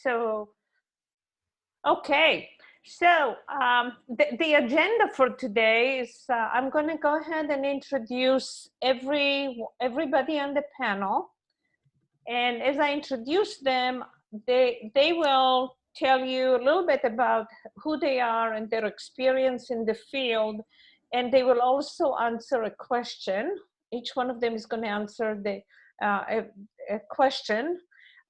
So, okay. So the agenda for today is I'm going to go ahead and introduce everybody on the panel. And as I introduce them, they will tell you a little bit about who they are and their experience in the field. And they will also answer a question. Each one of them is going to answer a question.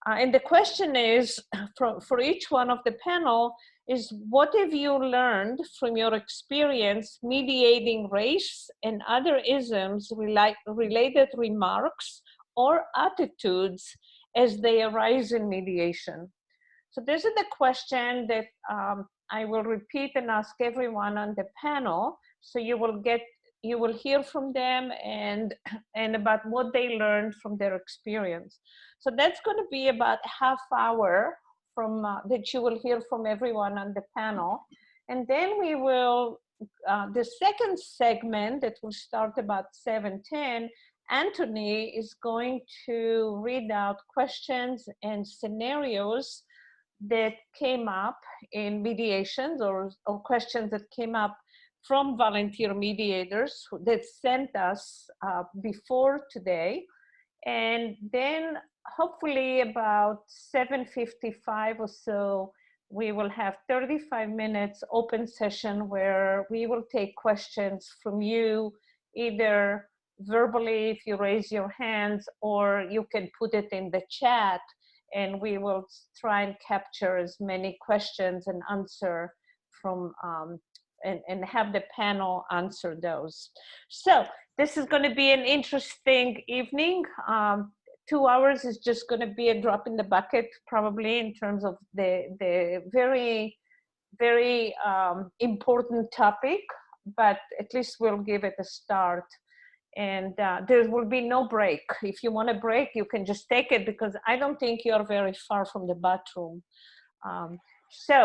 And the question is, for each one of the panel, is what have you learned from your experience mediating race and other isms related remarks or attitudes as they arise in mediation? So this is the question that I will repeat and ask everyone on the panel. So you will hear from them and about what they learned from their experience. So that's going to be about half hour from that you will hear from everyone on the panel. And then we will, the second segment that will start about 7:10, Anthony is going to read out questions and scenarios that came up in mediations or questions that came up from volunteer mediators that sent us before today. And then hopefully about 7:55 or so, we will have 35 minutes open session where we will take questions from you, either verbally if you raise your hands, or you can put it in the chat, and we will try and capture as many questions and answer from and have the panel answer those. So this is going to be an interesting evening. 2 hours is just going to be a drop in the bucket, probably, in terms of the very, very important topic, but at least we'll give it a start. And there will be no break. If you want a break, you can just take it, because I don't think you're very far from the bathroom. So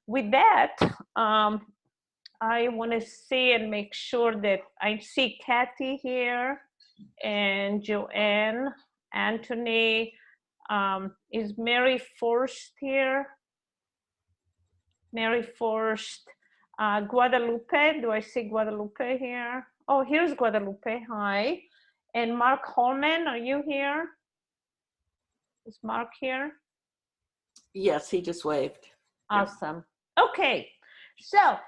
with that, I want to see and make sure that I see Kathy here and Joanne, Anthony. Is Mary Forst here? Mary Forst. Guadalupe, do I see Guadalupe here? Oh, here's Guadalupe, hi. And Mark Holman, are you here? Is Mark here? Yes, he just waved. Awesome. Okay, so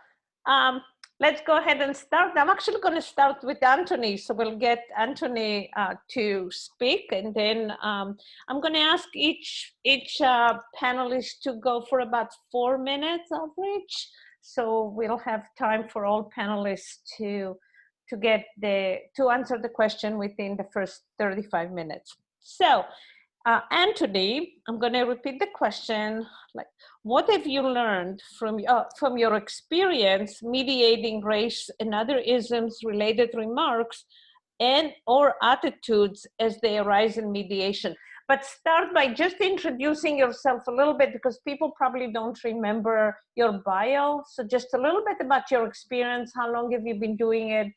let's go ahead and start. I'm actually going to start with Anthony, so we'll get Anthony to speak, and then I'm going to ask each panelist to go for about 4 minutes average, so we'll have time for all panelists to answer the question within the first 35 minutes. So Anthony, I'm going to repeat the question. Like, what have you learned from your experience mediating race and other isms related remarks and or attitudes as they arise in mediation? But start by just introducing yourself a little bit, because people probably don't remember your bio. So just a little bit about your experience. How long have you been doing it?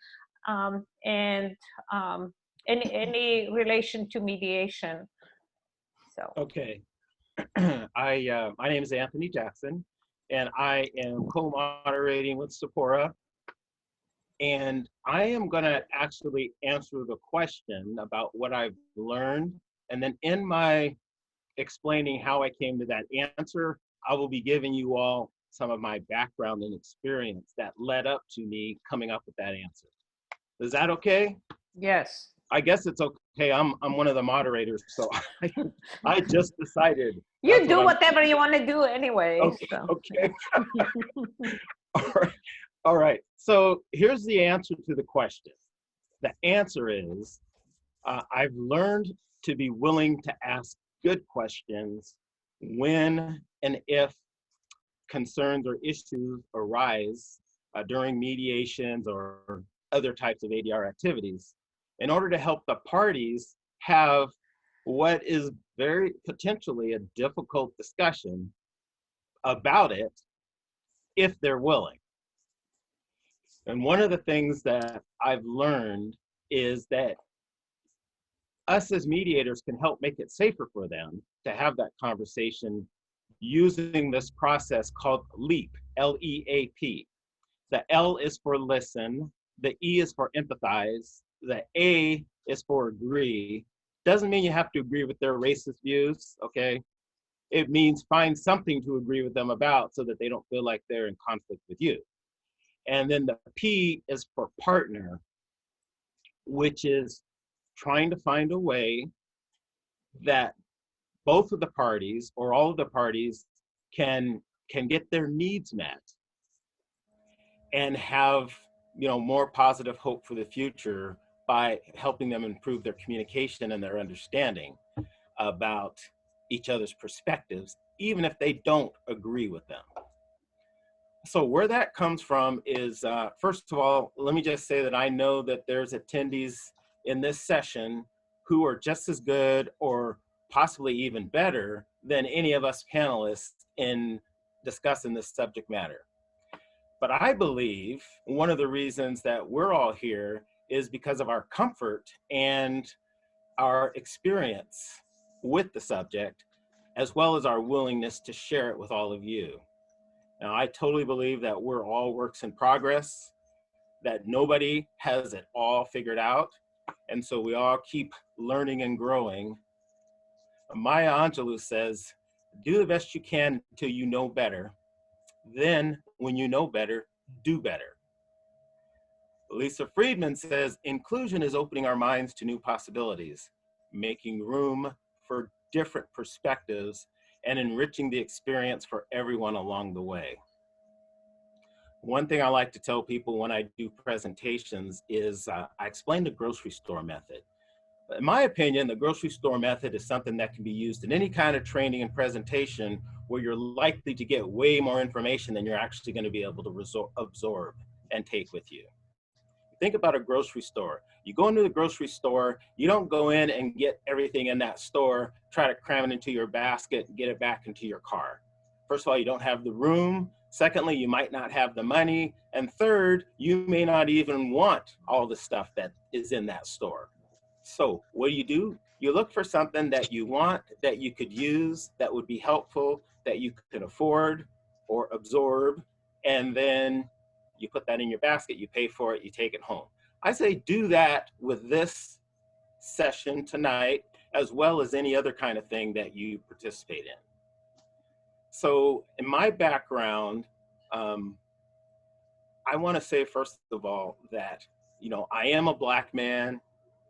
And any relation to mediation. So. Okay. My name is Anthony Jackson, and I am co-moderating with Sephora. And I am going to actually answer the question about what I've learned. And then in my explaining how I came to that answer, I will be giving you all some of my background and experience that led up to me coming up with that answer. Is that okay? Yes. I guess it's okay. I'm one of the moderators, so I just decided. You do whatever you want to do anyway. Okay. So. Okay. All right. So here's the answer to the question. The answer is, I've learned to be willing to ask good questions when and if concerns or issues arise during mediations or other types of ADR activities, in order to help the parties have what is very potentially a difficult discussion about it, if they're willing. And one of the things that I've learned is that us as mediators can help make it safer for them to have that conversation using this process called LEAP, L-E-A-P. The L is for listen, the E is for empathize, the A is for agree. Doesn't mean you have to agree with their racist views, okay? It means find something to agree with them about so that they don't feel like they're in conflict with you. And then the P is for partner, which is trying to find a way that both of the parties or all of the parties can get their needs met and have, you know, more positive hope for the future by helping them improve their communication and their understanding about each other's perspectives, even if they don't agree with them. So where that comes from is, first of all, let me just say that I know that there's attendees in this session who are just as good or possibly even better than any of us panelists in discussing this subject matter. But I believe one of the reasons that we're all here is because of our comfort and our experience with the subject, as well as our willingness to share it with all of you. Now, I totally believe that we're all works in progress, that nobody has it all figured out, and so we all keep learning and growing. Maya Angelou says, do the best you can until you know better. Then, when you know better, do better. Lisa Friedman says, inclusion is opening our minds to new possibilities, making room for different perspectives, and enriching the experience for everyone along the way. One thing I like to tell people when I do presentations is I explain the grocery store method. In my opinion, the grocery store method is something that can be used in any kind of training and presentation where you're likely to get way more information than you're actually going to be able to absorb and take with you. Think about a grocery store. You go into the grocery store, you don't go in and get everything in that store, try to cram it into your basket and get it back into your car. First of all, you don't have the room. Secondly, you might not have the money. And third, you may not even want all the stuff that is in that store. So what do? You look for something that you want, that you could use, that would be helpful, that you could afford or absorb, and then you put that in your basket, you pay for it, you take it home. I say do that with this session tonight, as well as any other kind of thing that you participate in. So in my background, I want to say, first of all, that, you know, I am a Black man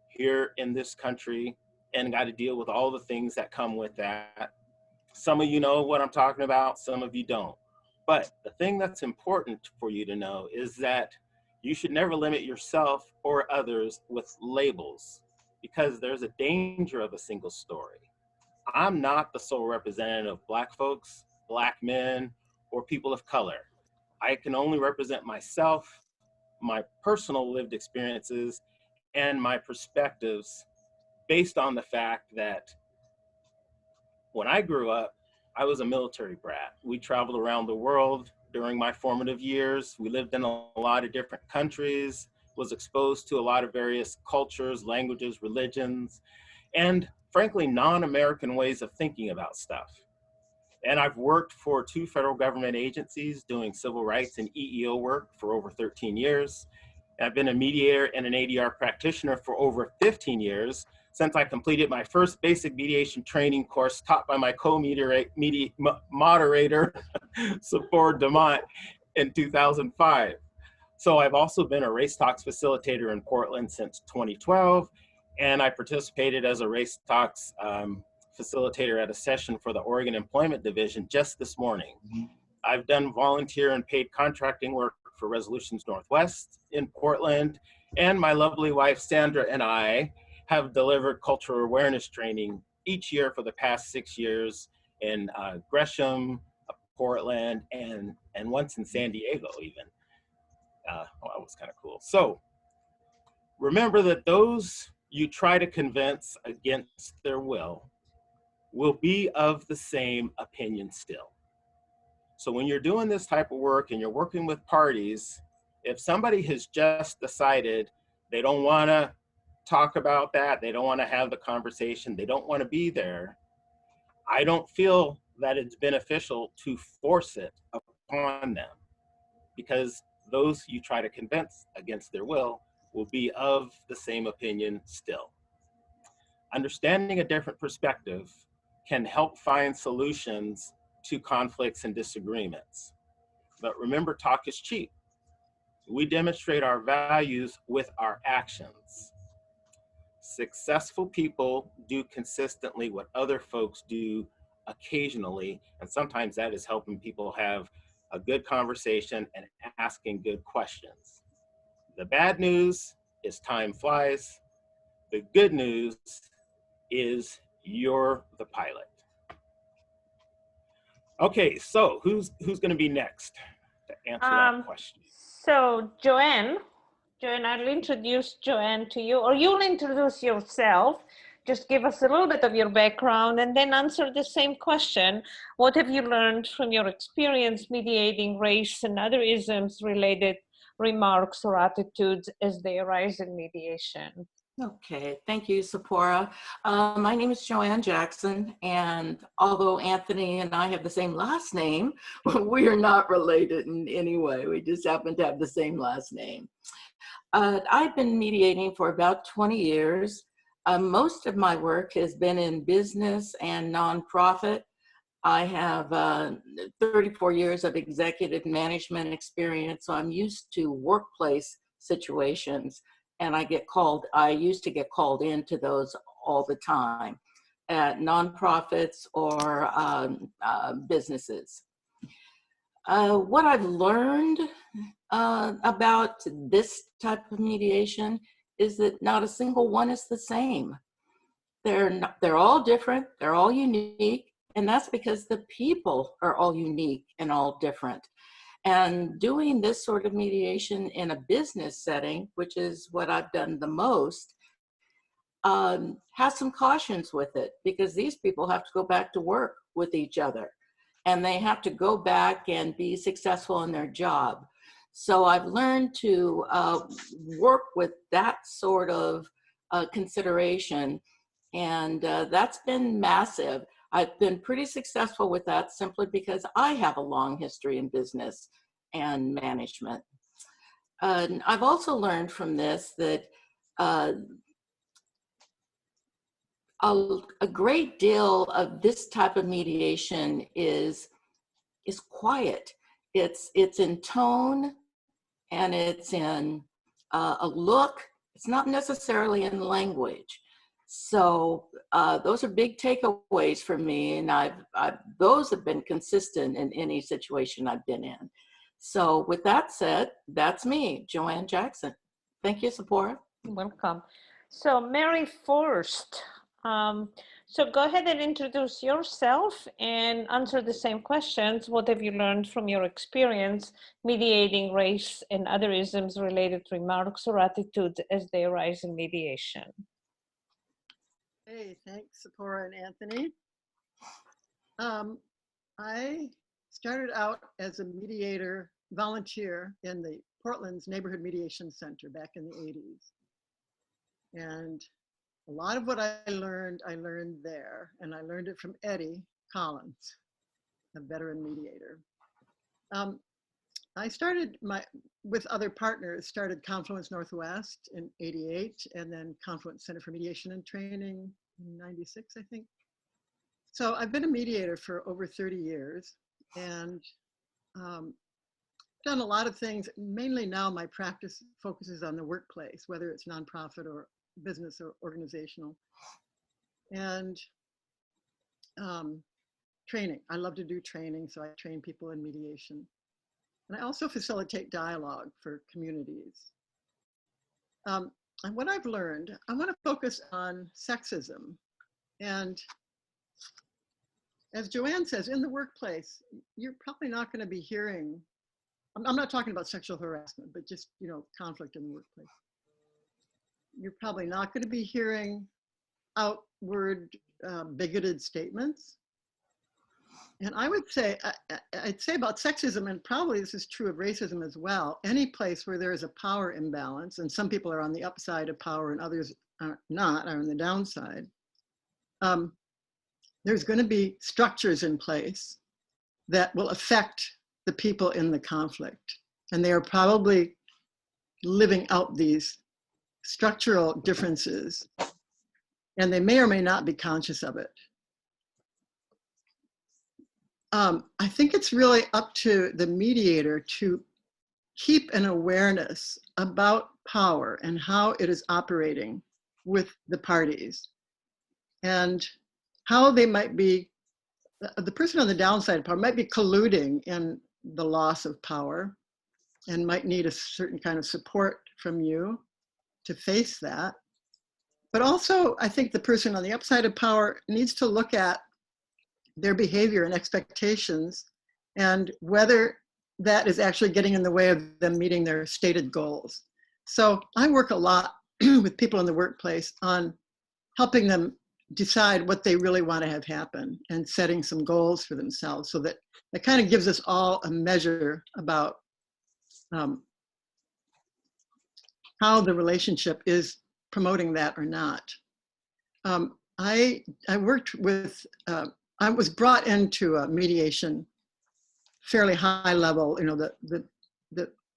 here in this country and got to deal with all the things that come with that. Some of you know what I'm talking about, some of you don't. But the thing that's important for you to know is that you should never limit yourself or others with labels, because there's a danger of a single story. I'm not the sole representative of Black folks, Black men, or people of color. I can only represent myself, my personal lived experiences, and my perspectives based on the fact that when I grew up, I was a military brat. We traveled around the world during my formative years. We lived in a lot of different countries, was exposed to a lot of various cultures, languages, religions, and frankly, non-American ways of thinking about stuff. And I've worked for 2 federal government agencies doing civil rights and EEO work for over 13 years. I've been a mediator and an ADR practitioner for over 15 years, since I completed my first basic mediation training course taught by my co-moderator, Sephora DeMont, in 2005. So I've also been a Race Talks facilitator in Portland since 2012, and I participated as a Race Talks facilitator at a session for the Oregon Employment Division just this morning. I've done volunteer and paid contracting work for Resolutions Northwest in Portland, and my lovely wife Sandra and I have delivered cultural awareness training each year for the past 6 years in Gresham, Portland, and once in San Diego even. Well, that was kind of cool. So remember that those you try to convince against their will be of the same opinion still. So when you're doing this type of work and you're working with parties, if somebody has just decided they don't want to talk about that, they don't want to have the conversation, they don't want to be there, I don't feel that it's beneficial to force it upon them, because those you try to convince against their will be of the same opinion still. Understanding a different perspective can help find solutions to conflicts and disagreements. But remember, talk is cheap. We demonstrate our values with our actions. Successful people do consistently what other folks do occasionally, and sometimes that is helping people have a good conversation and asking good questions. The bad news is time flies. The good news is you're the pilot. Okay, so who's going to be next to answer that question? So Joanne, I'll introduce Joanne to you, or you'll introduce yourself. Just give us a little bit of your background and then answer the same question. What have you learned from your experience mediating race and other isms related remarks or attitudes as they arise in mediation? Okay, thank you, Sephora. My name is Joanne Jackson, and although Anthony and I have the same last name, we are not related in any way. We just happen to have the same last name. I've been mediating for about 20 years. Most of my work has been in business and nonprofit. I have 34 years of executive management experience, so I'm used to workplace situations. And I used to get called into those all the time at nonprofits or businesses. What I've learned about this type of mediation is that not a single one is the same. They're all different, they're all unique, and that's because the people are all unique and all different. And doing this sort of mediation in a business setting, which is what I've done the most, has some cautions with it, because these people have to go back to work with each other and they have to go back and be successful in their job. So I've learned to work with that sort of consideration, and that's been massive. I've been pretty successful with that simply because I have a long history in business and management. I've also learned from this that a great deal of this type of mediation is quiet. It's in tone, and it's in a look. It's not necessarily in language. So those are big takeaways for me, and those have been consistent in any situation I've been in. So with that said, that's me, Joanne Jackson. Thank you, Sephora. Welcome. So Mary first. So go ahead and introduce yourself and answer the same questions. What have you learned from your experience mediating race and other isms related remarks or attitudes as they arise in mediation? Hey, thanks, Sephora and Anthony. I started out as a mediator volunteer in the Portland's Neighborhood Mediation Center back in the 80s. And a lot of what I learned there, and I learned it from Eddie Collins, a veteran mediator. I started with other partners, started Confluence Northwest in 88, and then Confluence Center for Mediation and Training in 96, I think. So I've been a mediator for over 30 years, and done a lot of things. Mainly now my practice focuses on the workplace, whether it's nonprofit or business or organizational. And training. I love to do training, so I train people in mediation. And I also facilitate dialogue for communities. And what I've learned, I want to focus on sexism. And as Joanne says, in the workplace, you're probably not going to be hearing, I'm not talking about sexual harassment, but just, conflict in the workplace. You're probably not going to be hearing outward bigoted statements. And I would say, I'd say about sexism, and probably this is true of racism as well, any place where there is a power imbalance, and some people are on the upside of power and others are not, are on the downside, there's going to be structures in place that will affect the people in the conflict. And they are probably living out these structural differences, and they may or may not be conscious of it. I think it's really up to the mediator to keep an awareness about power and how it is operating with the parties, and how they might be, the person on the downside of power might be colluding in the loss of power and might need a certain kind of support from you to face that. But also, I think the person on the upside of power needs to look at their behavior and expectations and whether that is actually getting in the way of them meeting their stated goals. So I work a lot with people in the workplace on helping them decide what they really want to have happen and setting some goals for themselves, so that it kind of gives us all a measure about how the relationship is promoting that or not. I worked with, I was brought into a mediation, fairly high level, you know, the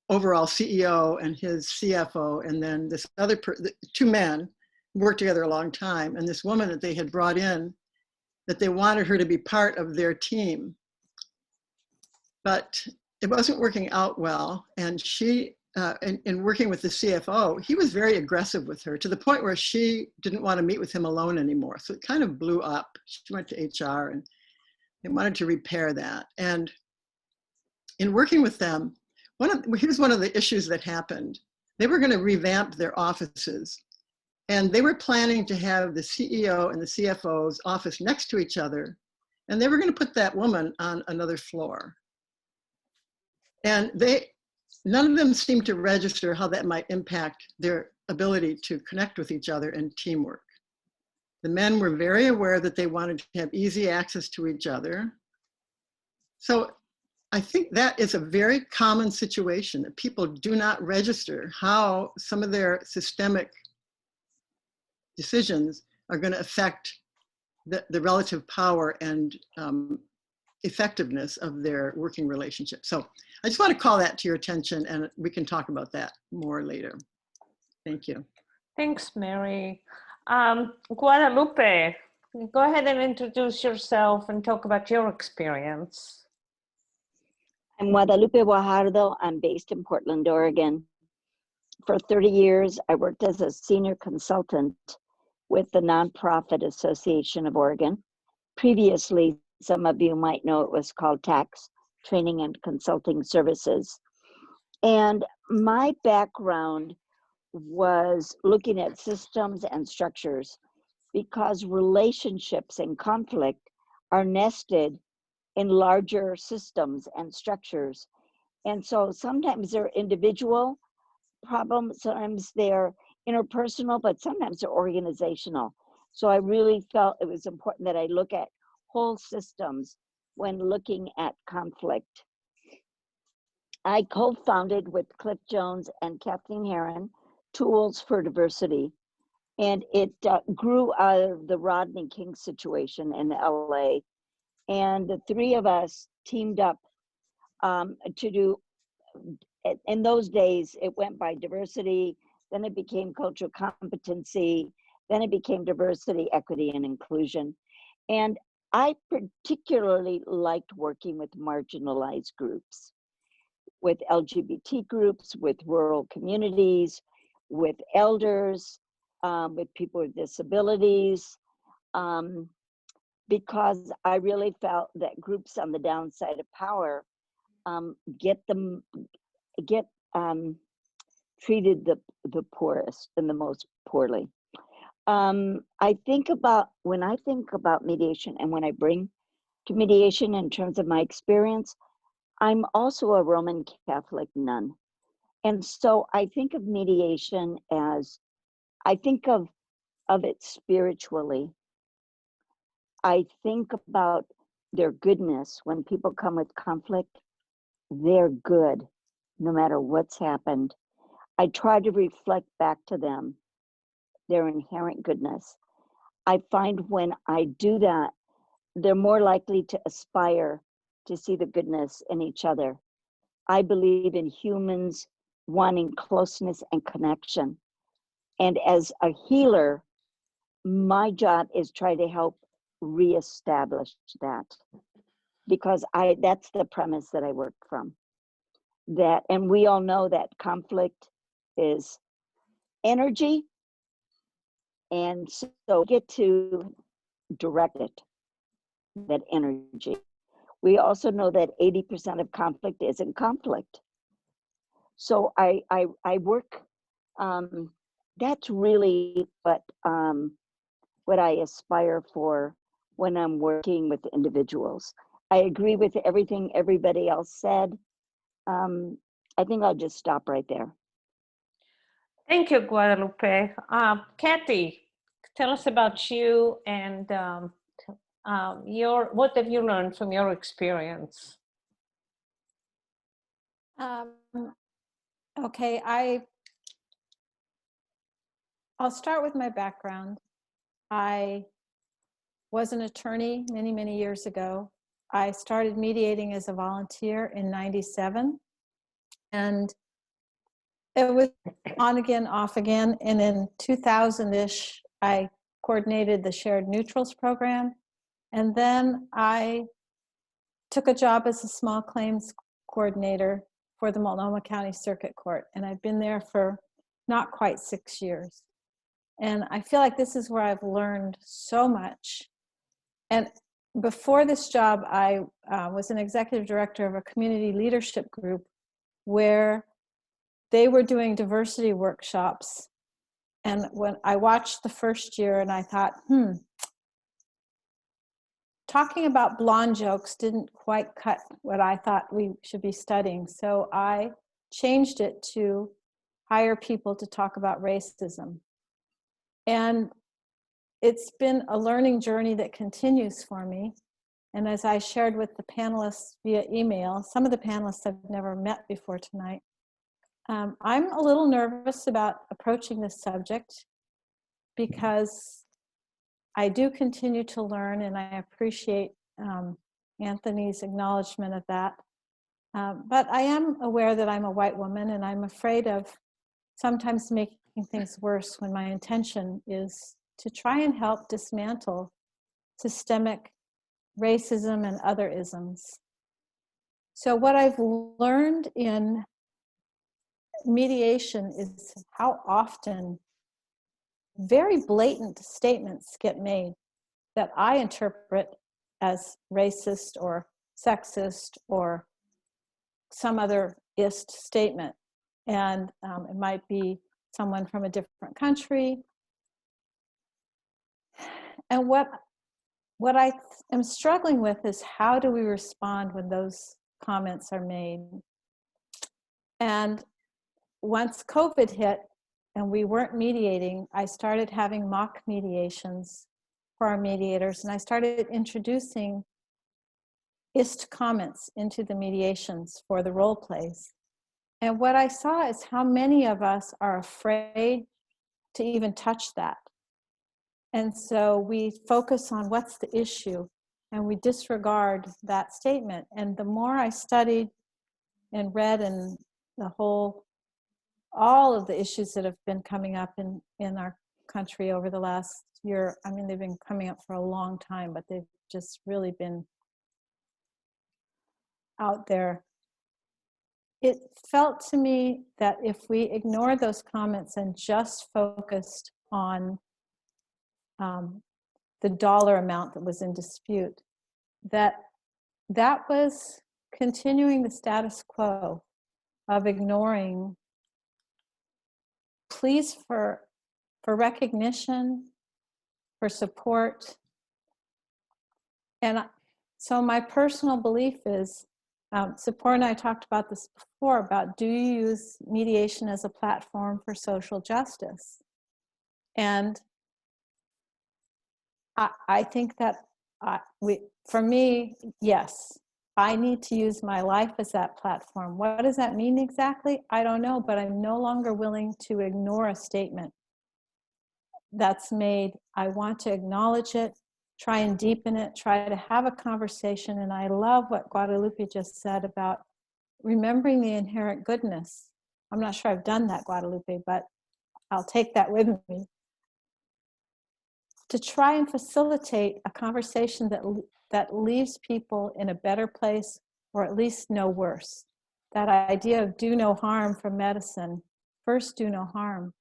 overall CEO and his CFO, and then this other, two men worked together a long time, and this woman that they had brought in, that they wanted her to be part of their team. But it wasn't working out well, and she, in working with the CFO, he was very aggressive with her to the point where she didn't want to meet with him alone anymore. So it kind of blew up. She went to HR and they wanted to repair that. And in working with them, here's one of the issues that happened. They were going to revamp their offices, and they were planning to have the CEO and the CFO's office next to each other, and they were going to put that woman on another floor. And none of them seemed to register how that might impact their ability to connect with each other and teamwork. The men were very aware that they wanted to have easy access to each other. So I think that is a very common situation, that people do not register how some of their systemic decisions are going to affect the relative power and effectiveness of their working relationship. So I just want to call that to your attention, and we can talk about that more later. Thank you. Thanks, Mary. Guadalupe, go ahead and introduce yourself and talk about your experience. I'm Guadalupe Guajardo. I'm based in Portland, Oregon. For 30 years, I worked as a senior consultant with the Nonprofit Association of Oregon. Previously, some of you might know it was called Tax Training and Consulting Services. And my background was looking at systems and structures, because relationships and conflict are nested in larger systems and structures. And so sometimes they're individual problems, sometimes they're interpersonal, but sometimes they're organizational. So I really felt it was important that I look at whole systems when looking at conflict. I co-founded with Cliff Jones and Kathleen Herron Tools for Diversity, and it grew out of the Rodney King situation in LA. And the three of us teamed up to do, in those days, it went by diversity, then it became cultural competency, then it became diversity, equity, and inclusion. And I particularly liked working with marginalized groups, with LGBT groups, with rural communities, with elders, with people with disabilities, because I really felt that groups on the downside of power get treated the poorest and the most poorly. When I think about mediation, and when I bring to mediation in terms of my experience, I'm also a Roman Catholic nun. And so I think of mediation as, I think of it spiritually. I think about their goodness. When people come with conflict, they're good, no matter what's happened. I try to reflect back to them their inherent goodness. I find when I do that, they're more likely to aspire to see the goodness in each other. I believe in humans wanting closeness and connection. And as a healer, my job is try to help reestablish that, because that's the premise that I work from. That, and we all know that conflict is energy, and so get to direct it, that energy. We also know that 80% of conflict isn't conflict. So I work, that's really what I aspire for when I'm working with individuals. I agree with everything everybody else said. I think I'll just stop right there. Thank you, Guadalupe. Kathy, tell us about you and what have you learned from your experience? Okay, I'll start with my background. I was an attorney many, many years ago. I started mediating as a volunteer in '97, and it was on again, off again. And in 2000-ish, I coordinated the Shared Neutrals program. And then I took a job as a small claims coordinator for the Multnomah County Circuit Court. And I've been there for not quite 6 years. And I feel like this is where I've learned so much. And before this job, I was an executive director of a community leadership group where they were doing diversity workshops. And when I watched the first year, and I thought, talking about blonde jokes didn't quite cut what I thought we should be studying. So I changed it to hire people to talk about racism. And it's been a learning journey that continues for me. And as I shared with the panelists via email, some of the panelists I've never met before tonight, I'm a little nervous about approaching this subject because I do continue to learn, and I appreciate Anthony's acknowledgement of that. But I am aware that I'm a white woman, and I'm afraid of sometimes making things worse when my intention is to try and help dismantle systemic racism and other isms. So what I've learned in mediation is how often very blatant statements get made that I interpret as racist or sexist or some other ist statement. And it might be someone from a different country. And what I am struggling with is, how do we respond when those comments are made? And once COVID hit and we weren't mediating, I started having mock mediations for our mediators, and I started introducing ist comments into the mediations for the role plays. And what I saw is how many of us are afraid to even touch that. And so we focus on what's the issue, and we disregard that statement. And the more I studied and read, and all of the issues that have been coming up in our country over the last year, I mean, they've been coming up for a long time, but they've just really been out there. It felt to me that if we ignored those comments and just focused on the dollar amount that was in dispute, that was continuing the status quo of ignoring pleas for recognition, for support. And so my personal belief is, Sephora and I talked about this before, about, do you use mediation as a platform for social justice? And I think that for me, yes, I need to use my life as that platform. What does that mean exactly? I don't know, but I'm no longer willing to ignore a statement that's made. I want to acknowledge it. try and deepen it, try to have a conversation. And I love what Guadalupe just said about remembering the inherent goodness. I'm not sure I've done that, Guadalupe, but I'll take that with me. To try and facilitate a conversation that leaves people in a better place, or at least no worse. That idea of do no harm from medicine, first do no harm.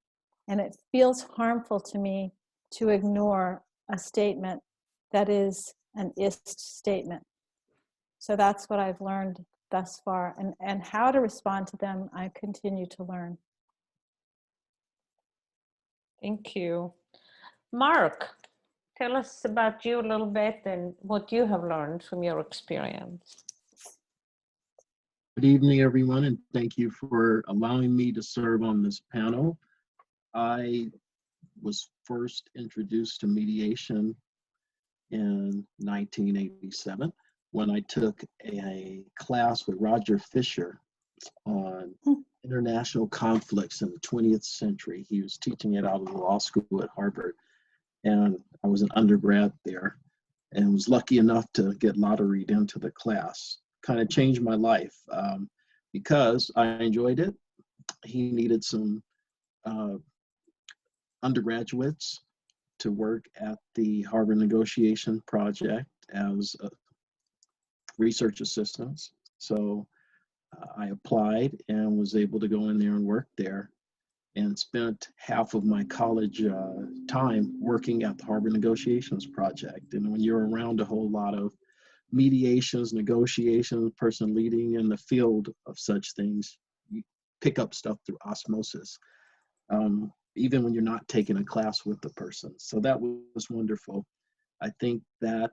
And it feels harmful to me to ignore a statement that is an ist statement. So that's what I've learned thus far, and how to respond to them, I continue to learn. Thank you. Mark, tell us about you a little bit and what you have learned from your experience. Good evening, everyone, and thank you for allowing me to serve on this panel. I was first introduced to mediation in 1987 when I took a class with Roger Fisher on international conflicts in the 20th century. He was teaching it out of the law school at Harvard, and I was an undergrad there and was lucky enough to get lotteried into the class. Kind of changed my life because I enjoyed it. He needed some undergraduates to work at the Harvard Negotiation Project as research assistants. So I applied and was able to go in there and work there, and spent half of my college time working at the Harvard Negotiations Project. And when you're around a whole lot of mediations, negotiations, person leading in the field of such things, you pick up stuff through osmosis, even when you're not taking a class with the person. So that was wonderful. I think that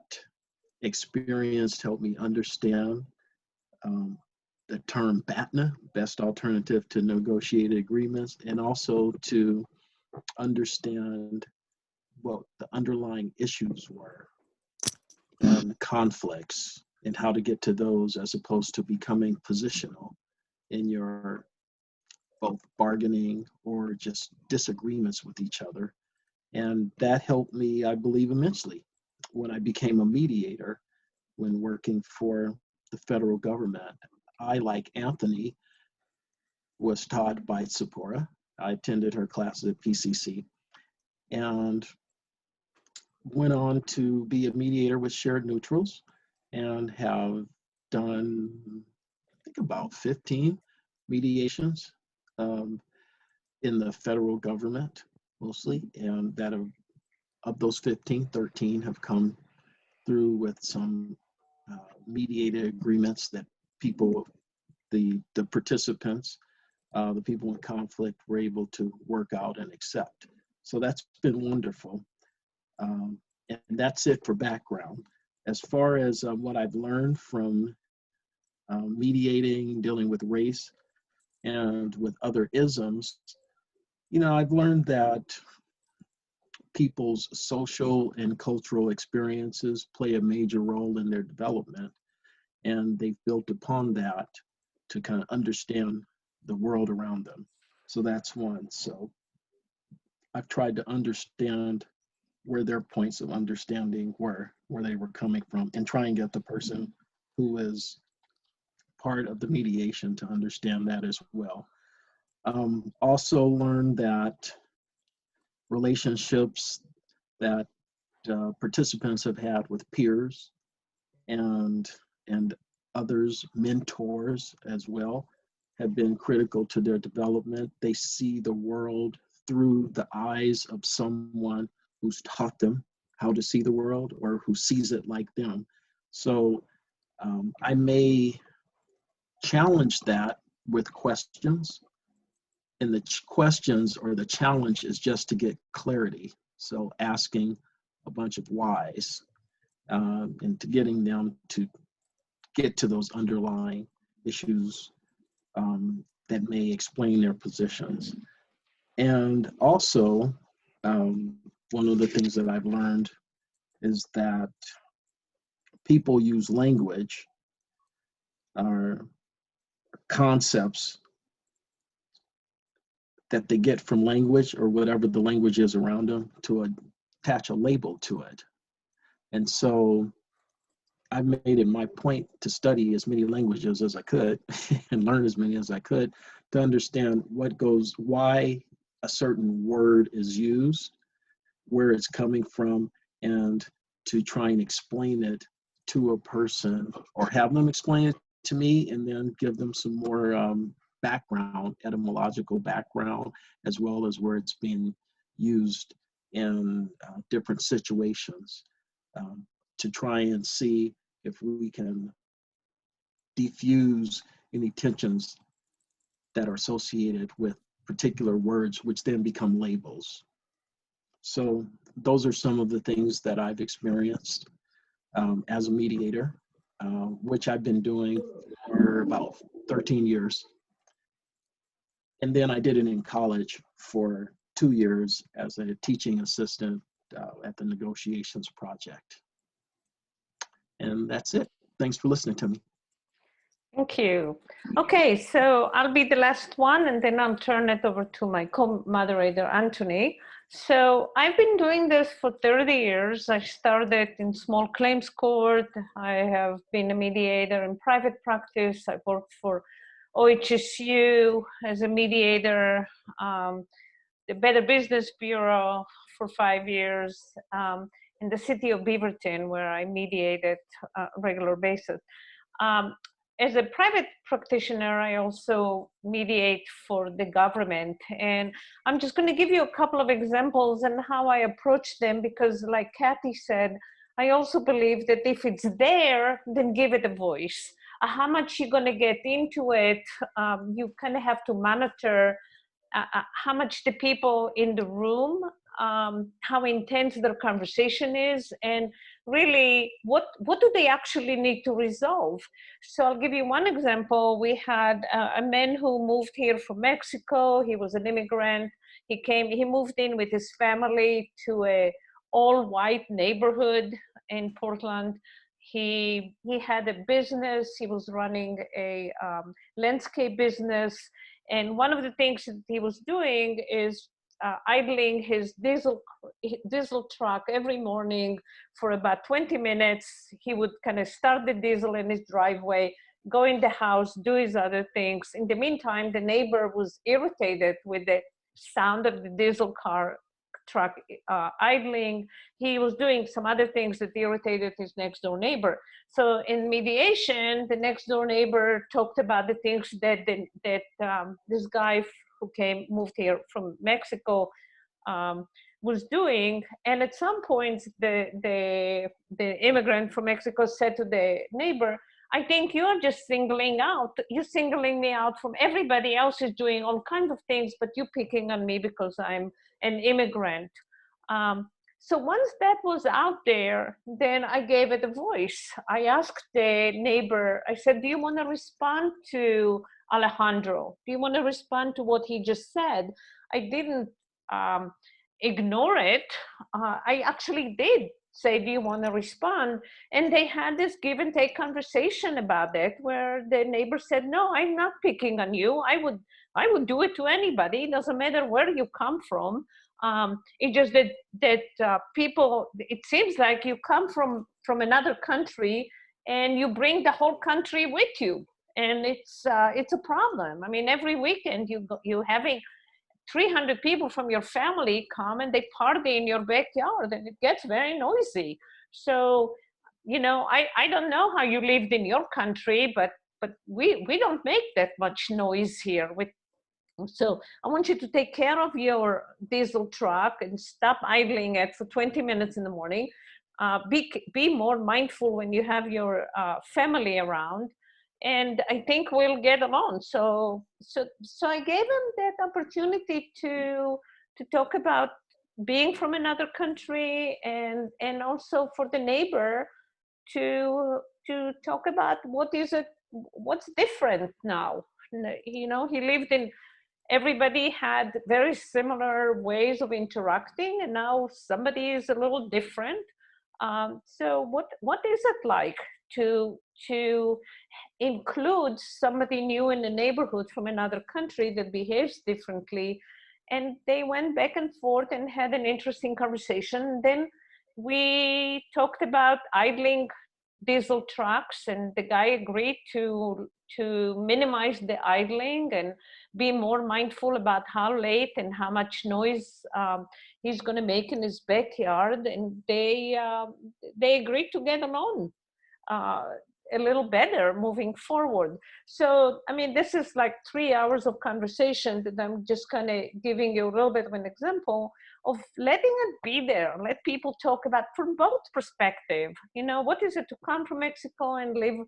experience helped me understand the term BATNA, best alternative to negotiated agreements, and also to understand what the underlying issues were and conflicts and how to get to those, as opposed to becoming positional in your both bargaining or just disagreements with each other. And that helped me, I believe, immensely when I became a mediator when working for the federal government. I, like Anthony, was taught by Sephora. I attended her classes at PCC and went on to be a mediator with Shared Neutrals, and have done, I think, about 15 mediations in the federal government mostly. And that of those 15, 13 have come through with some mediated agreements that people, the participants, the people in conflict, were able to work out and accept. So that's been wonderful. And that's it for background. As far as what I've learned from mediating, dealing with race and with other isms, you know, I've learned that people's social and cultural experiences play a major role in their development, and they've built upon that to kind of understand the world around them. So that's one. So I've tried to understand where their points of understanding were, where they were coming from, and try and get the person who is part of the mediation to understand that as well. Also learned that relationships that participants have had with peers and others, mentors as well, have been critical to their development. They see the world through the eyes of someone who's taught them how to see the world, or who sees it like them. So I may challenge that with questions, and the questions or the challenge is just to get clarity. So asking a bunch of whys and to getting them to get to those underlying issues that may explain their positions. And also, one of the things that I've learned is that people use language or concepts that they get from language, or whatever the language is around them, to attach a label to it. And so I made it my point to study as many languages as I could and learn as many as I could to understand why a certain word is used, where it's coming from, and to try and explain it to a person or have them explain it to me, and then give them some more background, etymological background, as well as where it's being used in different situations, to try and see if we can diffuse any tensions that are associated with particular words, which then become labels. So those are some of the things that I've experienced as a mediator, which I've been doing for about 13 years. And then I did it in college for 2 years as a teaching assistant at the Negotiations Project. And that's it. Thanks for listening to me. Thank you. Okay, so I'll be the last one, and then I'll turn it over to my co-moderator, Anthony. So I've been doing this for 30 years. I started in small claims court. I have been a mediator in private practice. I worked for OHSU as a mediator, the Better Business Bureau for 5 years, in the city of Beaverton, where I mediated on a regular basis. As a private practitioner, I also mediate for the government. And I'm just going to give you a couple of examples and how I approach them, because like Kathy said, I also believe that if it's there, then give it a voice. How much you're going to get into it, you kind of have to monitor how much the people in the room, how intense their conversation is, and really what do they actually need to resolve. So I'll give you one example. We had a man who moved here from Mexico. He was an immigrant. He moved in with his family to a all-white neighborhood in Portland. He had a business. He was running a landscape business. And one of the things that he was doing is idling his diesel truck every morning for about 20 minutes. He would kind of start the diesel in his driveway, go in the house, do his other things. In the meantime, the neighbor was irritated with the sound of the diesel truck idling. He was doing some other things that irritated his next door neighbor. So in mediation, the next door neighbor talked about the things that this guy who moved here from Mexico was doing. And at some point, the immigrant from Mexico said to the neighbor, "I think you're just singling me out from everybody else is doing all kinds of things, but you're picking on me because I'm an immigrant." So once that was out there, then I gave it a voice. I asked the neighbor, I said, "Do you want to respond to Alejandro? Do you want to respond to what he just said?" I didn't ignore it. I actually did say, "Do you want to respond?" And they had this give and take conversation about it, where the neighbor said, "No, I'm not picking on you. I would do it to anybody. It doesn't matter where you come from. It's just that people, it seems like you come from another country and you bring the whole country with you. And it's a problem. I mean, every weekend you having 300 people from your family come and they party in your backyard, and it gets very noisy. So, I don't know how you lived in your country, but we don't make that much noise here. So I want you to take care of your diesel truck and stop idling it for 20 minutes in the morning. Be more mindful when you have your family around. And I think we'll get along." So I gave him that opportunity to talk about being from another country, and also for the neighbor to talk about what's different now. He lived in, everybody had very similar ways of interacting, and now somebody is a little different. So what is it like to include somebody new in the neighborhood from another country that behaves differently? And they went back and forth and had an interesting conversation. Then we talked about idling diesel trucks, and the guy agreed to minimize the idling and be more mindful about how late and how much noise he's going to make in his backyard. And they agreed to get along a little better moving forward. So, I mean, this is like 3 hours of conversation that I'm just kind of giving you a little bit of an example of letting it be there. Let people talk about from both perspective. You know, what is it to come from Mexico and live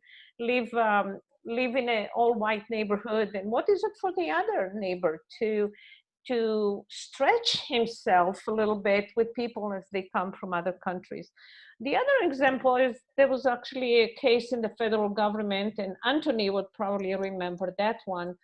in an all-white neighborhood, and what is it for the other neighbor to stretch himself a little bit with people as they come from other countries. The other example is there was actually a case in the federal government, and Anthony would probably remember that one.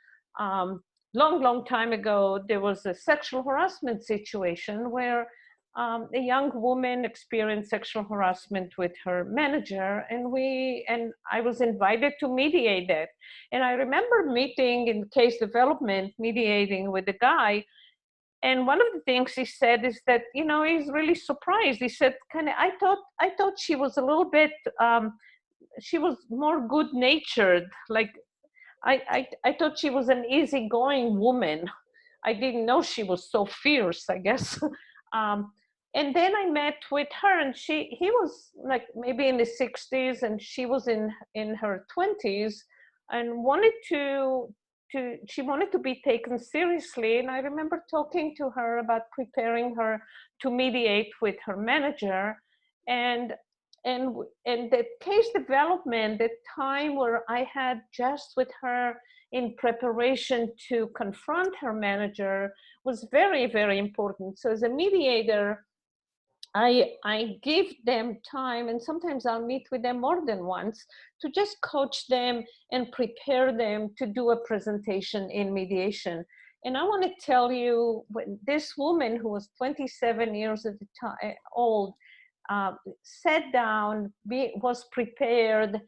Long time ago, there was a sexual harassment situation where a young woman experienced sexual harassment with her manager, and I was invited to mediate that. And I remember meeting in case development, mediating with the guy. And one of the things he said is that, you know, he's really surprised. He said, I thought she was a little bit, she was more good-natured. Like, I thought she was an easygoing woman. I didn't know she was so fierce, I guess. And then I met with her, and he was like maybe in the 60s, and she was in her 20s, and she wanted to be taken seriously. And I remember talking to her about preparing her to mediate with her manager, and the case development, the time where I had just with her in preparation to confront her manager was very, very important. So as a mediator, I give them time, and sometimes I'll meet with them more than once to just coach them and prepare them to do a presentation in mediation. And I want to tell you, when this woman who was 27 years at the time, old, sat down, was prepared,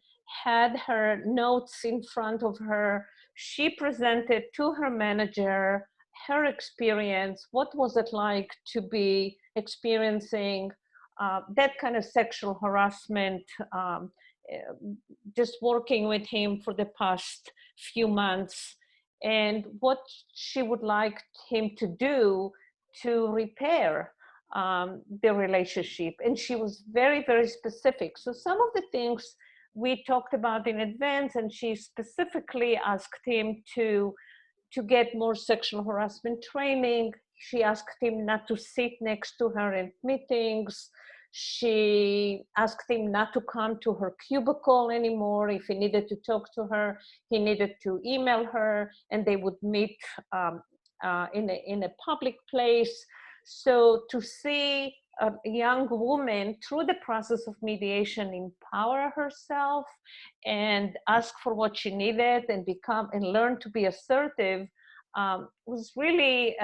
had her notes in front of her. She presented to her manager her experience. What was it like to be experiencing that kind of sexual harassment, just working with him for the past few months, and what she would like him to do to repair the relationship. And she was very, very specific. So some of the things we talked about in advance, and she specifically asked him to get more sexual harassment training. She asked him not to sit next to her in meetings. She asked him not to come to her cubicle anymore. If he needed to talk to her, he needed to email her, and they would meet in a public place. So to see a young woman through the process of mediation empower herself and ask for what she needed and learn to be assertive was really,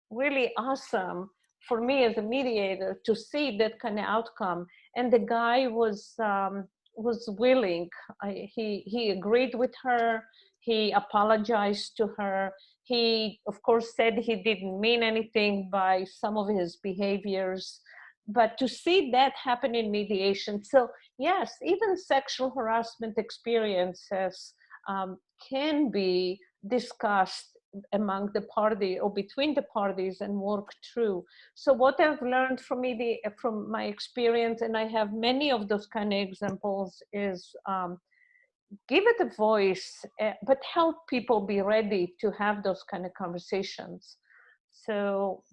really awesome for me as a mediator to see that kind of outcome. And the guy was willing. He agreed with her. He apologized to her. He, of course, said he didn't mean anything by some of his behaviors, but to see that happen in mediation. So yes, even sexual harassment experiences can be discussed among the party or between the parties and work through. So what I've learned from my experience, and I have many of those kind of examples, is give it a voice, but help people be ready to have those kind of conversations. So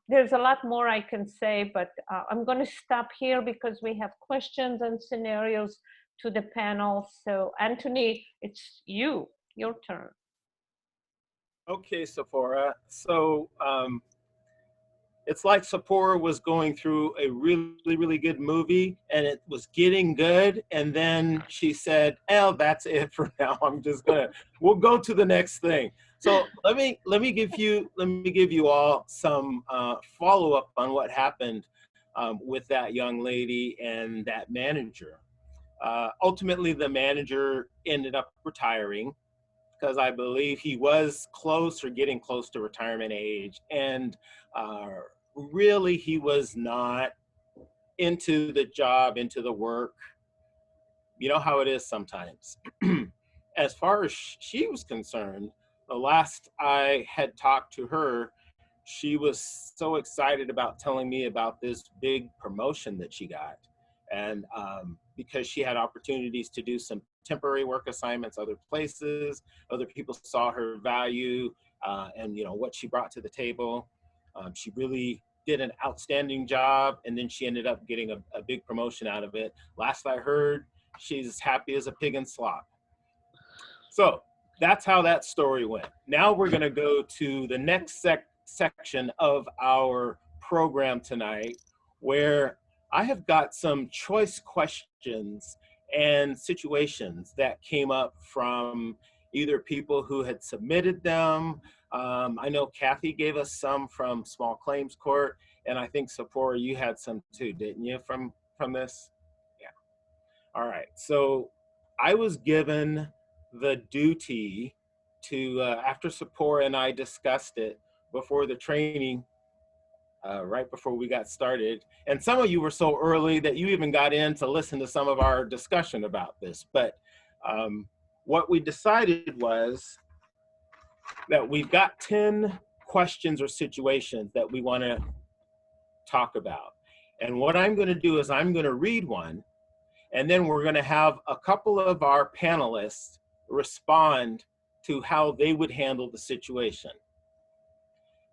there's a lot more I can say, but I'm going to stop here because we have questions and scenarios to the panel. So Anthony, it's your turn. Okay, Sephora. So it's like Sephora was going through a really, really good movie, and it was getting good, and then she said, "Oh, that's it for now. I'm just gonna. We'll go to the next thing." So let me give you all some follow up on what happened with that young lady and that manager. Ultimately, the manager ended up retiring, because I believe he was close or getting close to retirement age. And really, he was not into the job, into the work. You know how it is sometimes. As far as she was concerned, the last I had talked to her, she was so excited about telling me about this big promotion that she got. And because she had opportunities to do some temporary work assignments other places, other people saw her value and what she brought to the table. She really did an outstanding job, and then she ended up getting a big promotion out of it. Last I heard, she's happy as a pig in slop. So that's how that story went. Now we're going to go to the next section of our program tonight, where I have got some choice questions and situations that came up from either people who had submitted them. I know Kathy gave us some from Small Claims Court, and I think Sephora, you had some too, didn't you, from this? Yeah. All right. So I was given the duty to, after Sephora and I discussed it before the training, right before we got started. And some of you were so early that you even got in to listen to some of our discussion about this. But what we decided was that we've got 10 questions or situations that we want to talk about. And what I'm going to do is I'm going to read one, and then we're going to have a couple of our panelists respond to how they would handle the situation.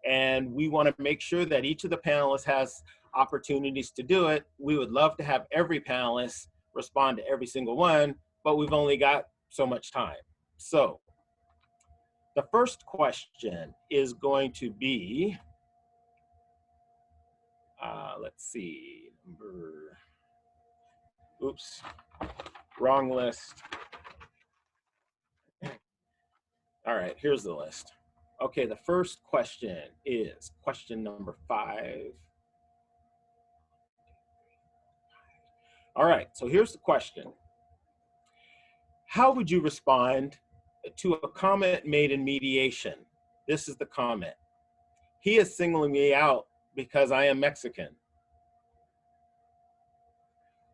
And we want to make sure that each of the panelists has opportunities to do it. We would love to have every panelist respond to every single one, but we've only got so much time. So the first question is going to be, let's see, oops, wrong list. All right, here's the list. Okay, the first question is question number 5. All right, so here's the question. How would you respond to a comment made in mediation? This is the comment. He is singling me out because I am Mexican.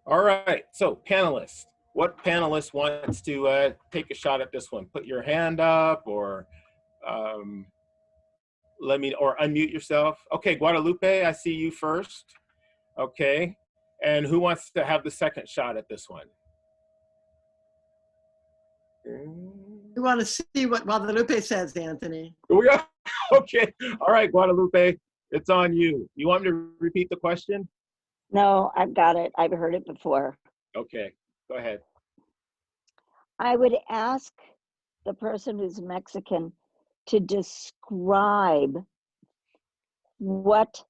All right, so panelists, what panelist wants to take a shot at this one? Put your hand up or or unmute yourself. Okay, Guadalupe, I see you first. Okay, and who wants to have the second shot at this one? We want to see what Guadalupe says, Anthony. Okay, all right, Guadalupe, it's on you. You want me to repeat the question? No, I've got it. I've heard it before. Okay, go ahead. I would ask the person who's Mexican to describe what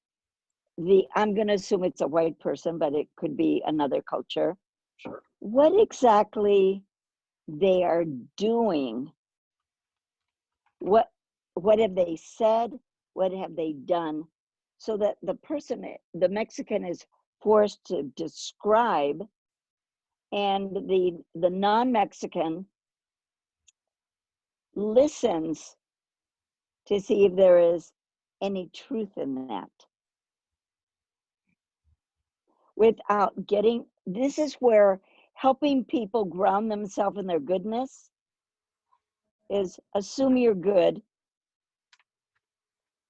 I'm going to assume it's a white person, but it could be another culture. Sure. What exactly they are doing. What have they said? What have they done? So that the person, the Mexican, is forced to describe, and the non-Mexican listens to see if there is any truth in that. Without getting, this is where helping people ground themselves in their goodness is assume you're good.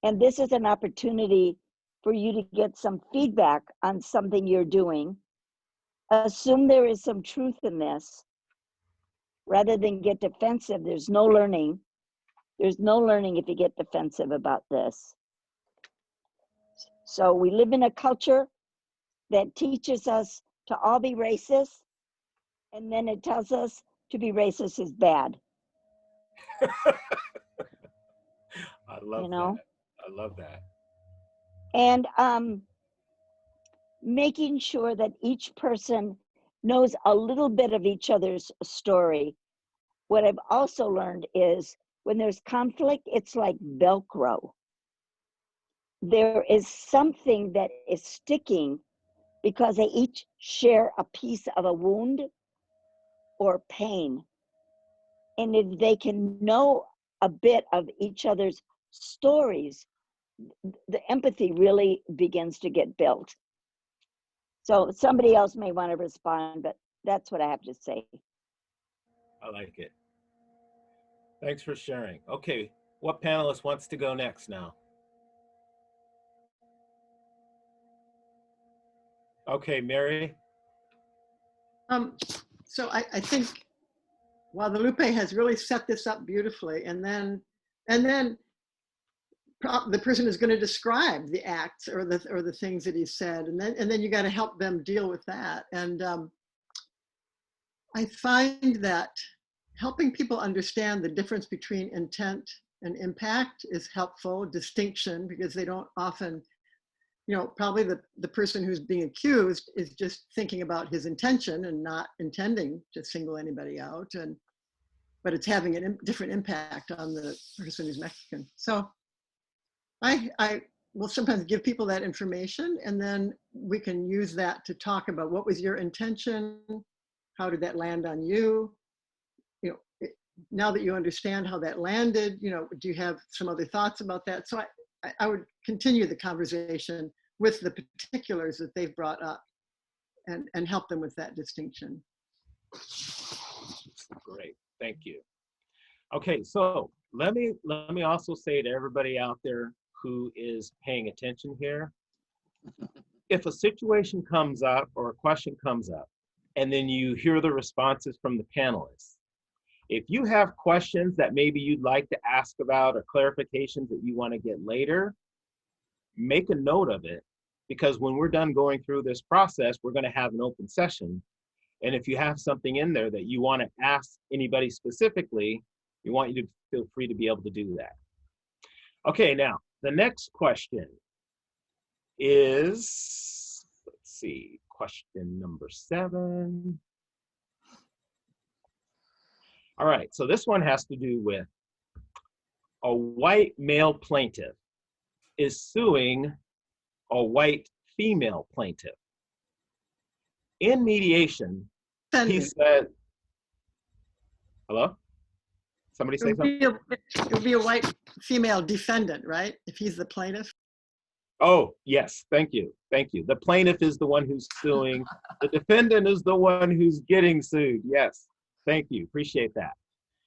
And this is an opportunity for you to get some feedback on something you're doing. Assume there is some truth in this rather than get defensive. There's no learning. There's no learning if you get defensive about this. So we live in a culture that teaches us to all be racist, and then it tells us to be racist is bad. I love that. I love that. And making sure that each person knows a little bit of each other's story. What I've also learned is when there's conflict, it's like Velcro. There is something that is sticking because they each share a piece of a wound or pain. And if they can know a bit of each other's stories, the empathy really begins to get built. So somebody else may want to respond, but that's what I have to say. I like it. Thanks for sharing. Okay, what panelist wants to go next now? Okay, Mary. So I think Guadalupe has really set this up beautifully, and then the person is going to describe the acts or the things that he said, and then you got to help them deal with that. And I find that helping people understand the difference between intent and impact is helpful, distinction, because they don't often, probably the person who's being accused is just thinking about his intention and not intending to single anybody out, but it's having a different impact on the person who's Mexican. So I will sometimes give people that information, and then we can use that to talk about what was your intention, how did that land on you? Now that you understand how that landed, do you have some other thoughts about that? So I would continue the conversation with the particulars that they've brought up and help them with that distinction. Great, thank you. Okay, so let me also say to everybody out there who is paying attention here, if a situation comes up or a question comes up, and then you hear the responses from the panelists, if you have questions that maybe you'd like to ask about or clarifications that you want to get later, make a note of it, because when we're done going through this process, we're going to have an open session. And if you have something in there that you want to ask anybody specifically, we want you to feel free to be able to do that. Okay, now, the next question is, let's see, question number 7. All right, so this one has to do with a white male plaintiff is suing a white female plaintiff. In mediation, he said, hello? Somebody say something? It would be a white female defendant, right? If he's the plaintiff. Oh, yes, thank you, thank you. The plaintiff is the one who's suing. The defendant is the one who's getting sued, yes. Thank you, appreciate that.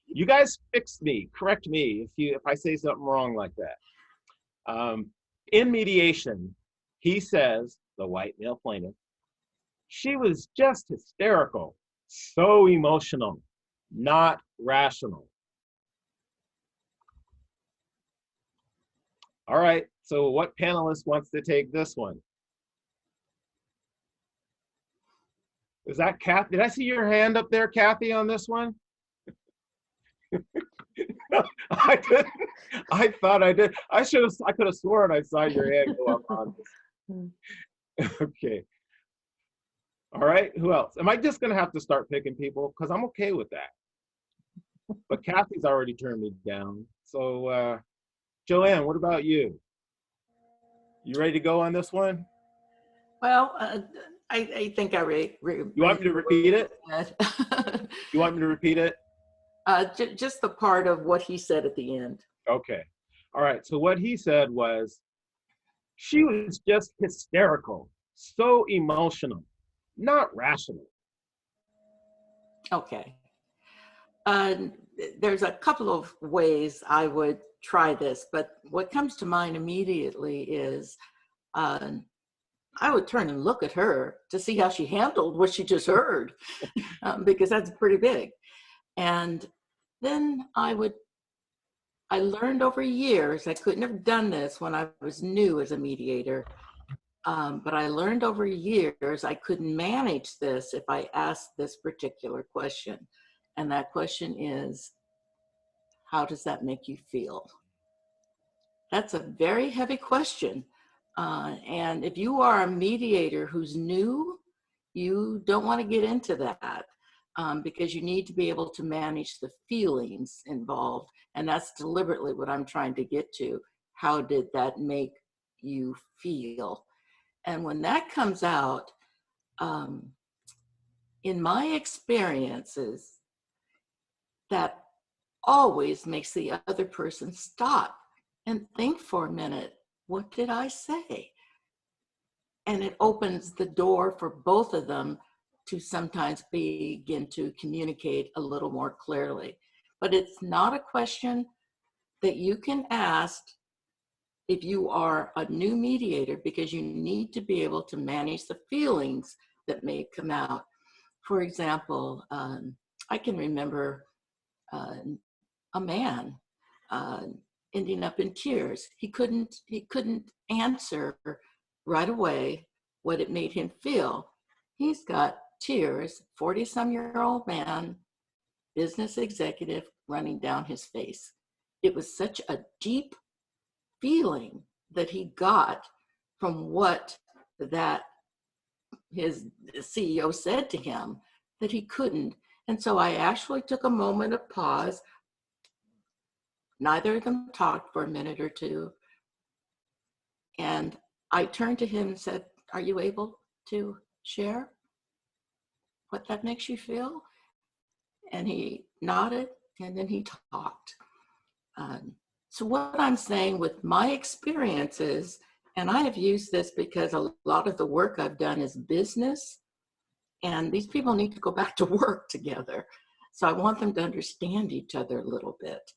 You guys fix me, correct me if I say something wrong like that. In mediation, he says, the white male plaintiff, she was just hysterical, so emotional, not rational. All right, so what panelist wants to take this one? Is that Kathy? Did I see your hand up there, Kathy, on this one? I didn't. I thought I did. I could have sworn I saw your hand go up on this. Okay. All right, who else? Am I just gonna have to start picking people? Because I'm okay with that. But Kathy's already turned me down. So Joanne, what about you? You ready to go on this one? Well, I think I You want me to repeat it? You want me to repeat it? Just the part of what he said at the end. Okay. All right. So what he said was, she was just hysterical, so emotional, not rational. Okay. There's a couple of ways I would try this, but what comes to mind immediately is I would turn and look at her to see how she handled what she just heard, because that's pretty big. And then I learned over years, I couldn't have done this when I was new as a mediator, but I learned over years I couldn't manage this if I asked this particular question. And that question is, how does that make you feel? That's a very heavy question. And if you are a mediator who's new, you don't want to get into that because you need to be able to manage the feelings involved. And that's deliberately what I'm trying to get to. How did that make you feel? And when that comes out, in my experiences, that always makes the other person stop and think for a minute, what did I say? And it opens the door for both of them to sometimes begin to communicate a little more clearly. But it's not a question that you can ask if you are a new mediator, because you need to be able to manage the feelings that may come out. For example, I can remember a man ending up in tears. He couldn't answer right away what it made him feel. He's got tears, 40-some-year-old man, business executive, running down his face. It was such a deep feeling that he got from what that his CEO said to him that he couldn't. And so I actually took a moment of pause. Neither of them talked for a minute or two. And I turned to him and said, "Are you able to share what that makes you feel?" And he nodded, and then he talked. So what I'm saying with my experiences, and I have used this because a lot of the work I've done is business, and these people need to go back to work together. So I want them to understand each other a little bit.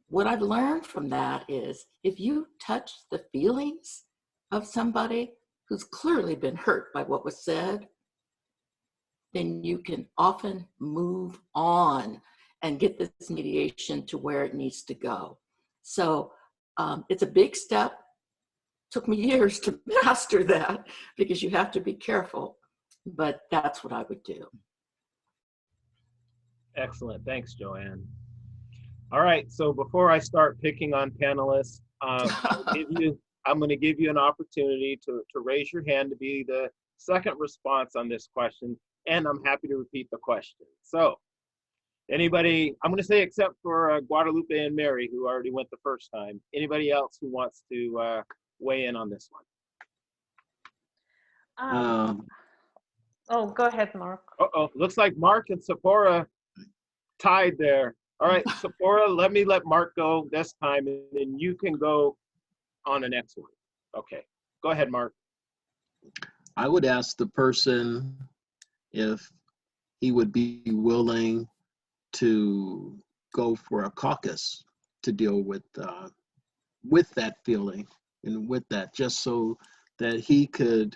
What I've learned from that is if you touch the feelings of somebody who's clearly been hurt by what was said, then you can often move on and get this mediation to where it needs to go. So it's a big step. Took me years to master that because you have to be careful, but that's what I would do. Excellent. Thanks, Joanne. All right. So before I start picking on panelists, I'm going to give you an opportunity to raise your hand to be the second response on this question, and I'm happy to repeat the question. So anybody, I'm going to say except for Guadalupe and Mary, who already went the first time, anybody else who wants to weigh in on this one? Oh, go ahead, Mark. Uh-oh, looks like Mark and Sephora tied there. All right, Sephora, let Mark go this time, and then you can go on the next one. Okay, go ahead, Mark. I would ask the person if he would be willing to go for a caucus to deal with that feeling and with that, just so that he could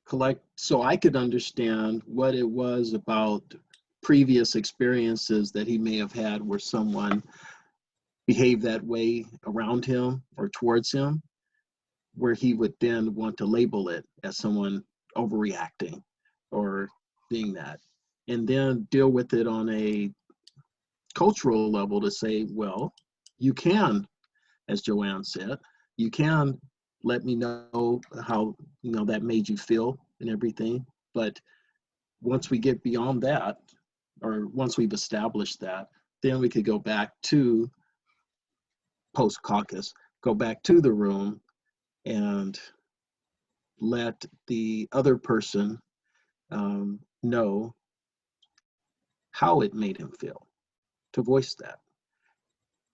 collect, so I could understand what it was about previous experiences that he may have had where someone behaved that way around him or towards him, where he would then want to label it as someone overreacting or being that, and then deal with it on a cultural level to say, well, you can, as Joanne said, you can let me know how that made you feel and everything. But once we get beyond that, or once we've established that, then we could go back to post-caucus, go back to the room and let the other person know how it made him feel, to voice that,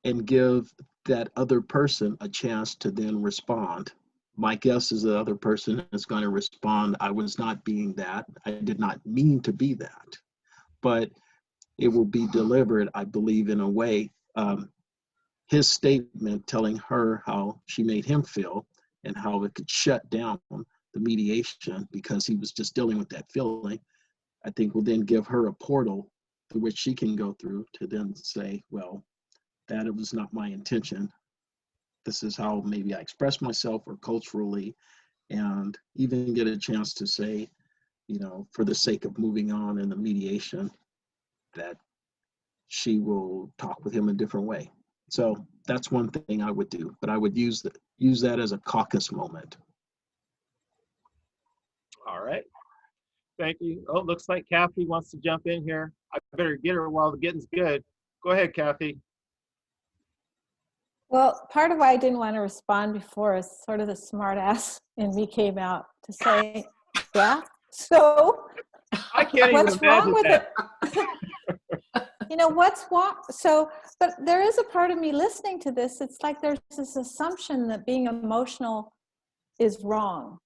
and give that other person a chance to then respond. My guess is the other person is going to respond, I was not being that, I did not mean to be that. But it will be delivered, I believe, in a way, his statement telling her how she made him feel and how it could shut down the mediation because he was just dealing with that feeling, I think will then give her a portal through which she can go through to then say, well, that it was not my intention. This is how maybe I express myself or culturally, and even get a chance to say, for the sake of moving on in the mediation, that she will talk with him a different way. So that's one thing I would do, but I would use that as a caucus moment. All right. Thank you. Oh, looks like Kathy wants to jump in here. I better get her while the getting's good. Go ahead, Kathy. Well, part of why I didn't want to respond before is sort of the smart ass in me came out to say, yeah, so I can't what's even wrong imagine with that. it? you know, what's what? So, but there is a part of me listening to this. It's like there's this assumption that being emotional is wrong.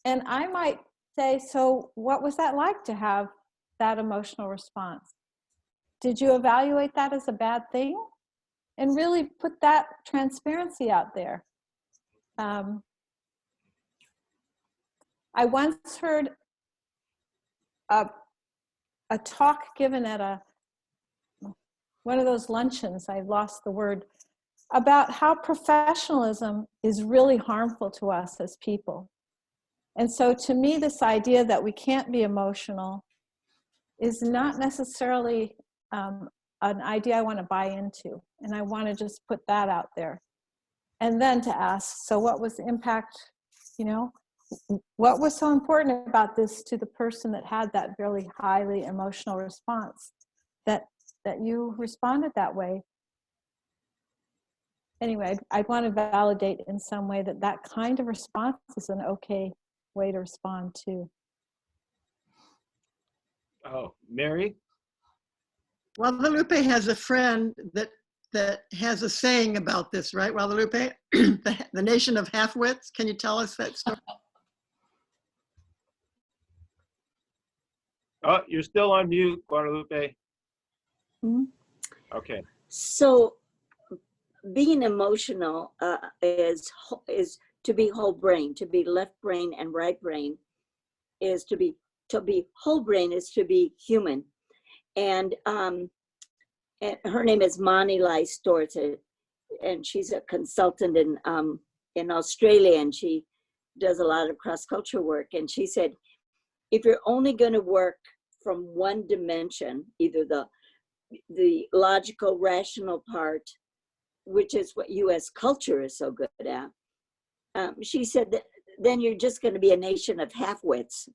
And I might say, so what was that like to have that emotional response? Did you evaluate that as a bad thing? And really put that transparency out there. I once heard a talk given at one of those luncheons, I lost the word, about how professionalism is really harmful to us as people. And so to me, this idea that we can't be emotional is not necessarily an idea I want to buy into. And I want to just put that out there. And then to ask, so what was the impact, you know, what was so important about this to the person that had that really highly emotional response, that you responded that way? Anyway, I want to validate in some way that that kind of response is an okay way to respond to. Oh, Mary? Guadalupe has a friend that has a saying about this, right, Guadalupe? the nation of half-wits. Can you tell us that story? Oh, you're still on mute, Guadalupe. Mm-hmm. Okay. So being emotional is to be whole brain. To be left brain and right brain is to be whole brain is to be human. And her name is Mani Lai Storts, and she's a consultant in Australia, and she does a lot of cross-cultural work. And she said, if you're only going to work from one dimension, either the logical, rational part, which is what U.S. culture is so good at, she said that then you're just going to be a nation of half-wits.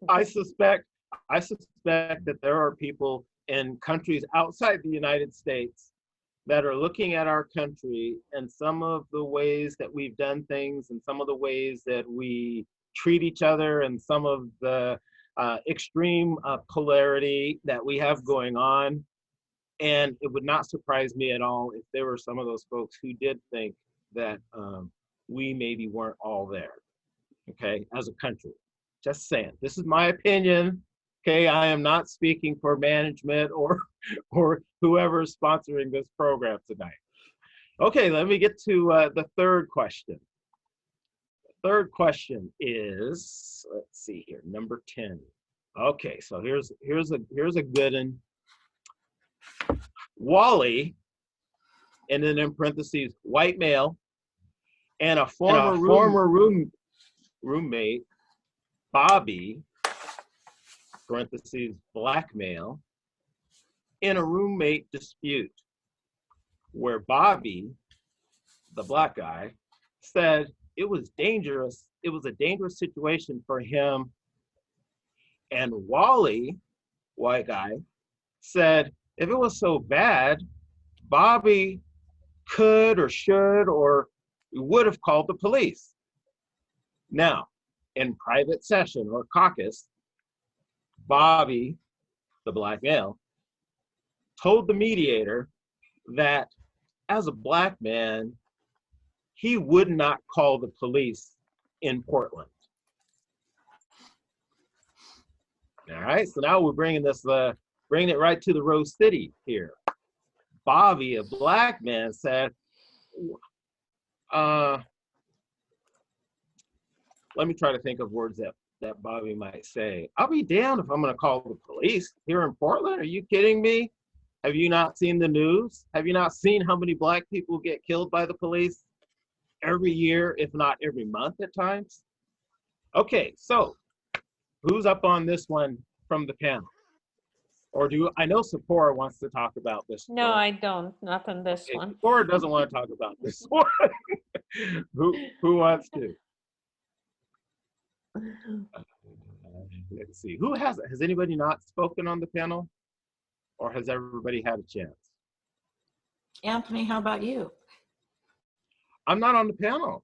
I suspect that there are people in countries outside the United States that are looking at our country and some of the ways that we've done things and some of the ways that we treat each other and some of the extreme polarity that we have going on. And it would not surprise me at all if there were some of those folks who did think that we maybe weren't all there, okay, as a country. Just saying, this is my opinion. Okay, I am not speaking for management or whoever's sponsoring this program tonight. Okay, let me get to the third question. The third question is, let's see here, number 10. Okay, so here's a good one. Wally, and then in parentheses, white male, and a former roommate, Bobby, parentheses, black male, in a roommate dispute where Bobby, the black guy, said it was dangerous. It was a dangerous situation for him. And Wally, white guy, said if it was so bad, Bobby could or should or would have called the police. Now, in private session or caucus, Bobby, the black male, told the mediator that as a black man, he would not call the police in Portland. All right, so now we're bringing this, bringing it right to the Rose City here. Bobby, a black man, said, let me try to think of words that Bobby might say. I'll be damned if I'm going to call the police here in Portland. Are you kidding me? Have you not seen the news? Have you not seen how many black people get killed by the police every year, if not every month at times? Okay, so who's up on this one from the panel? Or I know Sephora wants to talk about this one. No, I don't, not on this one. Sephora doesn't want to talk about this one. Who wants to? Let's see, has anybody not spoken on the panel? Or has everybody had a chance? Anthony, how about you? I'm not on the panel.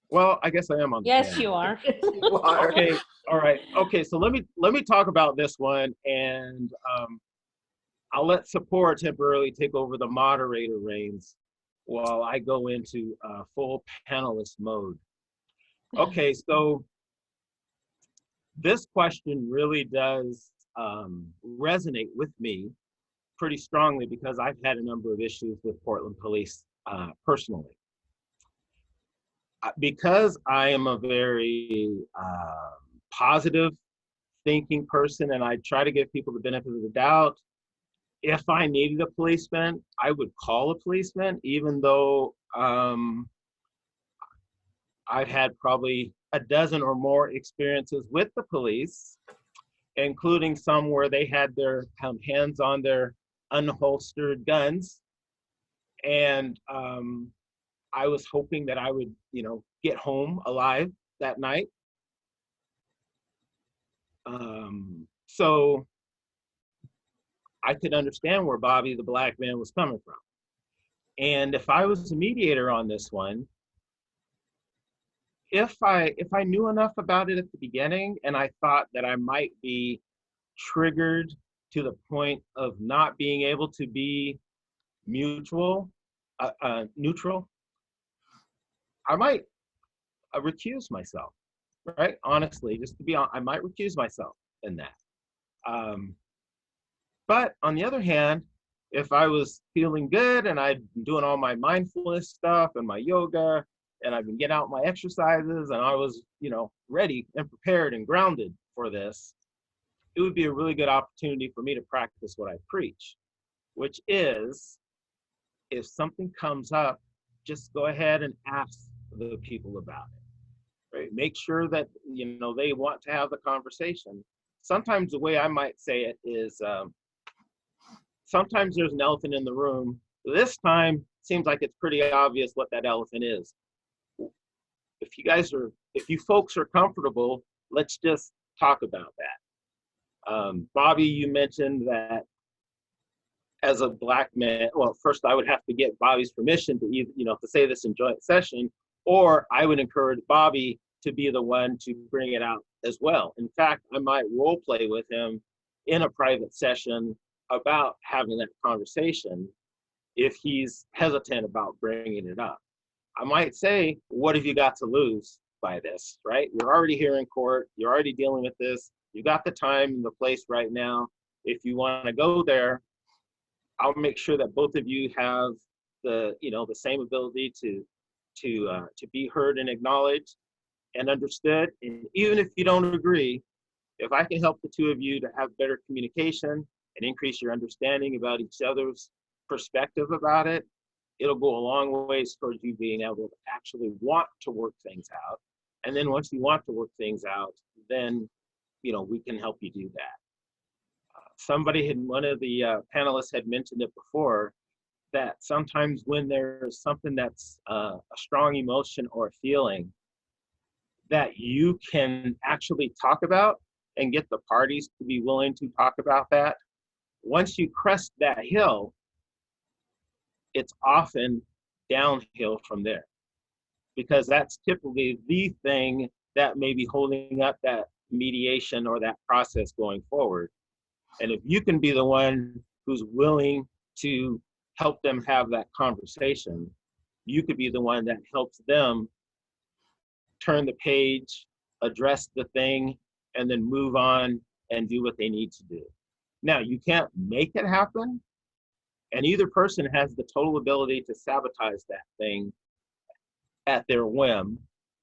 Well, I guess I am on the panel. Yes, you are. You are. Okay, All right. Okay. So let me talk about this one, and I'll let Sephora temporarily take over the moderator reins while I go into full panelist mode. Okay. So this question really does resonate with me pretty strongly because I've had a number of issues with Portland police personally. Because I am a very positive thinking person and I try to give people the benefit of the doubt, if I needed a policeman, I would call a policeman, even though I've had probably a dozen or more experiences with the police, including some where they had their hands on their unholstered guns. And I was hoping that I would, get home alive that night. So I could understand where Bobby the black man was coming from. And if I was a mediator on this one, if I knew enough about it at the beginning and I thought that I might be triggered to the point of not being able to be neutral, I might recuse myself, right? Honestly, just to be honest, I might recuse myself in that. But on the other hand, if I was feeling good and I'd been doing all my mindfulness stuff and my yoga and I've been getting out my exercises and I was, ready and prepared and grounded for this, it would be a really good opportunity for me to practice what I preach, which is if something comes up, just go ahead and ask the people about it, right? Make sure that, they want to have the conversation. Sometimes the way I might say it is, sometimes there's an elephant in the room. This time, seems like it's pretty obvious what that elephant is. If you folks are comfortable, let's just talk about that. Bobby, you mentioned that as a black man, well, first I would have to get Bobby's permission to to say this in joint session, or I would encourage Bobby to be the one to bring it out as well. In fact, I might role play with him in a private session about having that conversation if he's hesitant about bringing it up. I might say, what have you got to lose by this, right? You're already here in court. You're already dealing with this. You got the time and the place right now. If you want to go there, I'll make sure that both of you have the same ability to be heard and acknowledged and understood. And even if you don't agree, if I can help the two of you to have better communication and increase your understanding about each other's perspective about it, it'll go a long ways towards you being able to actually want to work things out. And then once you want to work things out, then we can help you do that. One of the panelists had mentioned it before, that sometimes when there's something that's a strong emotion or feeling that you can actually talk about and get the parties to be willing to talk about that, once you crest that hill, it's often downhill from there, because that's typically the thing that may be holding up that mediation or that process going forward. And if you can be the one who's willing to help them have that conversation, you could be the one that helps them turn the page, address the thing, and then move on and do what they need to do. Now, you can't make it happen, and either person has the total ability to sabotage that thing at their whim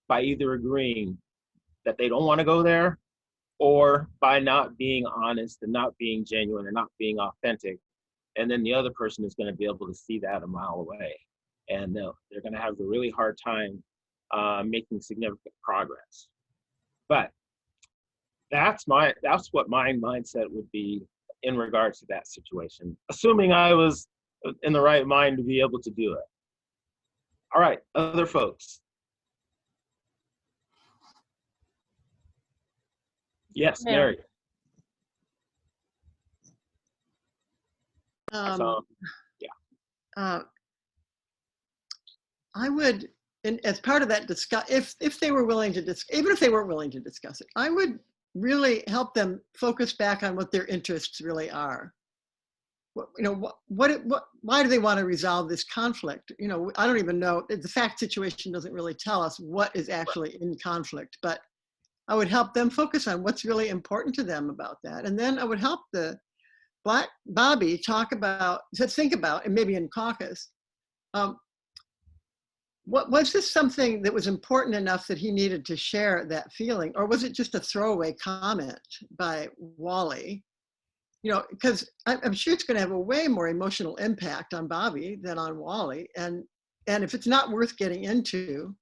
by either agreeing that they don't want to go there, or by not being honest and not being genuine and not being authentic. And then the other person is going to be able to see that a mile away. And they're going to have a really hard time making significant progress. But that's what my mindset would be in regards to that situation, assuming I was in the right mind to be able to do it. All right, other folks. Yes, Yeah. Mary. I would, and as part of that discuss, if they were willing to discuss, even if they weren't willing to discuss it, I would really help them focus back on what their interests really are. Why do they want to resolve this conflict? I don't even know. The fact situation doesn't really tell us what is actually in conflict, but I would help them focus on what's really important to them about that. And then I would help the Black Bobby think about, and maybe in caucus, was this something that was important enough that he needed to share that feeling? Or was it just a throwaway comment by Wally? Because I'm sure it's going to have a way more emotional impact on Bobby than on Wally. And if it's not worth getting into,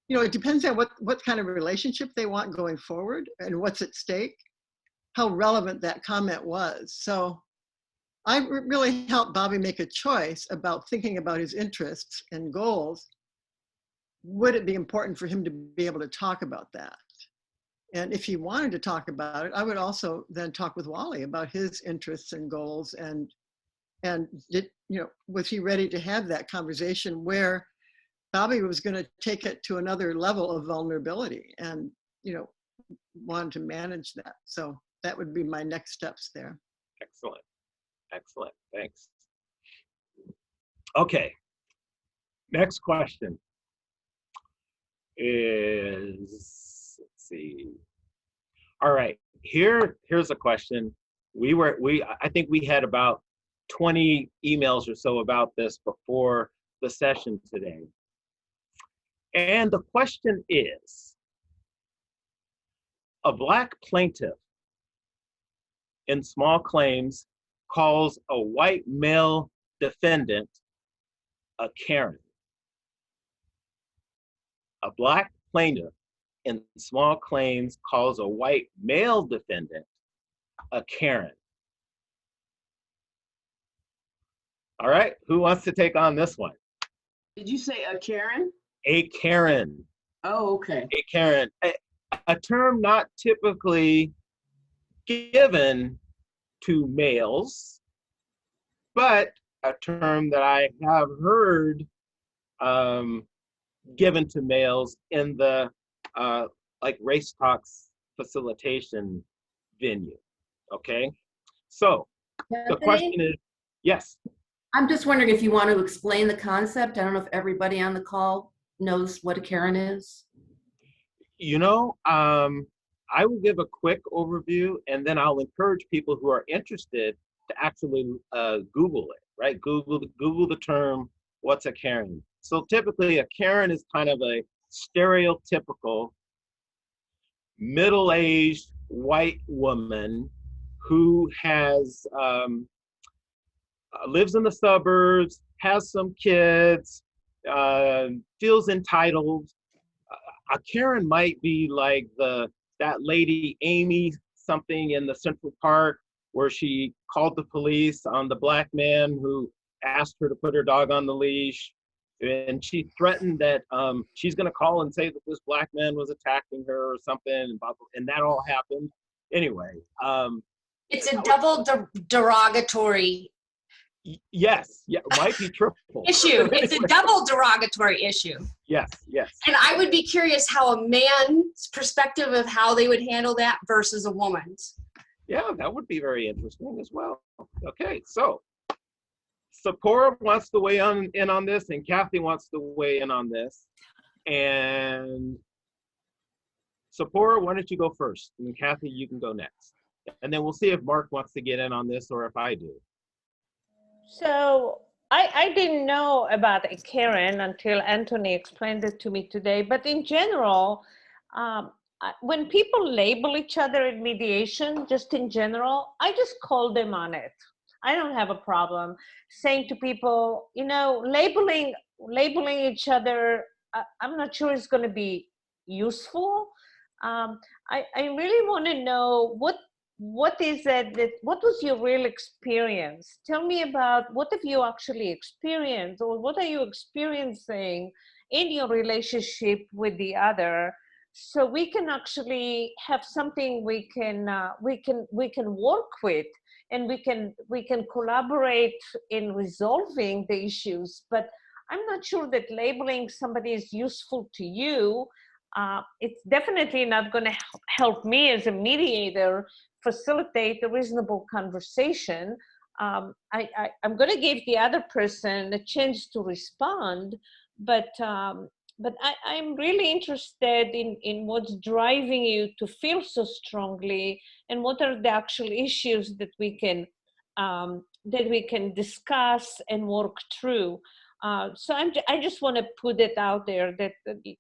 it depends on what kind of relationship they want going forward and what's at stake, how relevant that comment was. So I really helped Bobby make a choice about thinking about his interests and goals. Would it be important for him to be able to talk about that? And if he wanted to talk about it, I would also then talk with Wally about his interests and goals, and was he ready to have that conversation where Bobby was going to take it to another level of vulnerability and, wanted to manage that. So that would be my next steps there. Excellent. Excellent. Thanks. Okay. Next question is, let's see. All right. Here's a question. I think we had about 20 emails or so about this before the session today. And the question is, a Black plaintiff in small claims calls a white male defendant a Karen. A Black plaintiff in small claims calls a white male defendant a Karen. All right, who wants to take on this one? Did you say a Karen? A Karen. Oh, okay. A Karen. A term not typically given to males, but a term that I have heard given to males in the like race talks facilitation venue. Okay, so the question is, yes. I'm just wondering if you want to explain the concept. I don't know if everybody on the call knows what a Karen is. I will give a quick overview, and then I'll encourage people who are interested to actually Google it, right? Google the term, what's a Karen? So typically a Karen is kind of a stereotypical middle-aged white woman who has lives in the suburbs, has some kids, feels entitled. A Karen might be like that lady Amy something in the Central Park where she called the police on the Black man who asked her to put her dog on the leash. And she threatened that she's going to call and say that this Black man was attacking her or something, and that all happened. Anyway. It's a double derogatory Yes, yeah, it might be triple. issue. It's a double derogatory issue. Yes, yes. And I would be curious how a man's perspective of how they would handle that versus a woman's. Yeah, that would be very interesting as well. Okay, so Sephora wants to weigh in on this, and Kathy wants to weigh in on this. And Sephora, why don't you go first? And Kathy, you can go next. And then we'll see if Mark wants to get in on this or if I do. So I didn't know about a Karen until Anthony explained it to me today. But in general, when people label each other in mediation, just in general, I just call them on it. I don't have a problem saying to people, labeling each other, I'm not sure it's going to be useful. I really want to know what is it what was your real experience? Tell me about what have you actually experienced, or what are you experiencing in your relationship with the other, so we can actually have something we can work with, and we can collaborate in resolving the issues. But I'm not sure that labeling somebody is useful to you it's definitely not going to help me as a mediator facilitate a reasonable conversation. I'm going to give the other person a chance to respond, but I'm really interested in what's driving you to feel so strongly, and what are the actual issues that we can discuss and work through. So I just want to put it out there that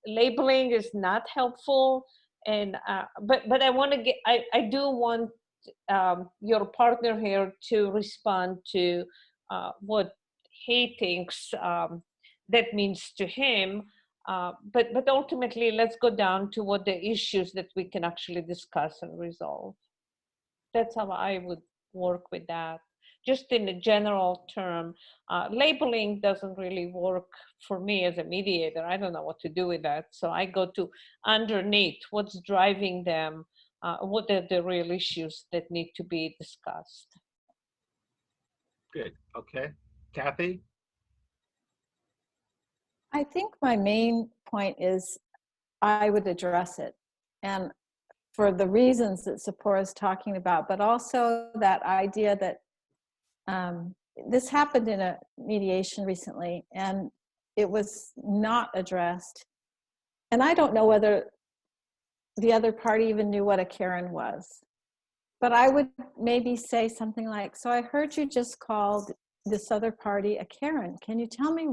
labeling is not helpful, and but I want to I do want your partner here to respond to what he thinks that means to him. But ultimately, let's go down to what the issues that we can actually discuss and resolve. That's how I would work with that. Just in a general term, labeling doesn't really work for me as a mediator. I don't know what to do with that. So I go to underneath what's driving them, what are the real issues that need to be discussed. Good. Okay. Kathy? I think my main point is I would address it. And for the reasons that Sephora is talking about, but also that idea that this happened in a mediation recently and it was not addressed. And I don't know whether the other party even knew what a Karen was. But I would maybe say something like, so I heard you just called this other party a Karen. Can you tell me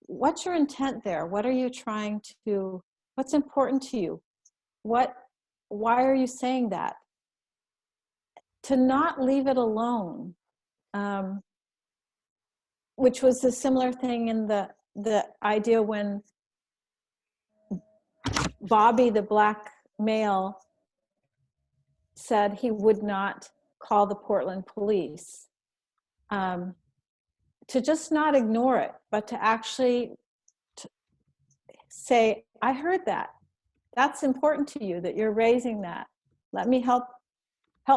what's your intent there? What are you trying to, what's important to you? Why are you saying that? To not leave it alone, which was a similar thing in the idea when Bobby, the black male, said he would not call the Portland police. To just not ignore it, but to actually say, I heard that. That's important to you, that you're raising that. Let me help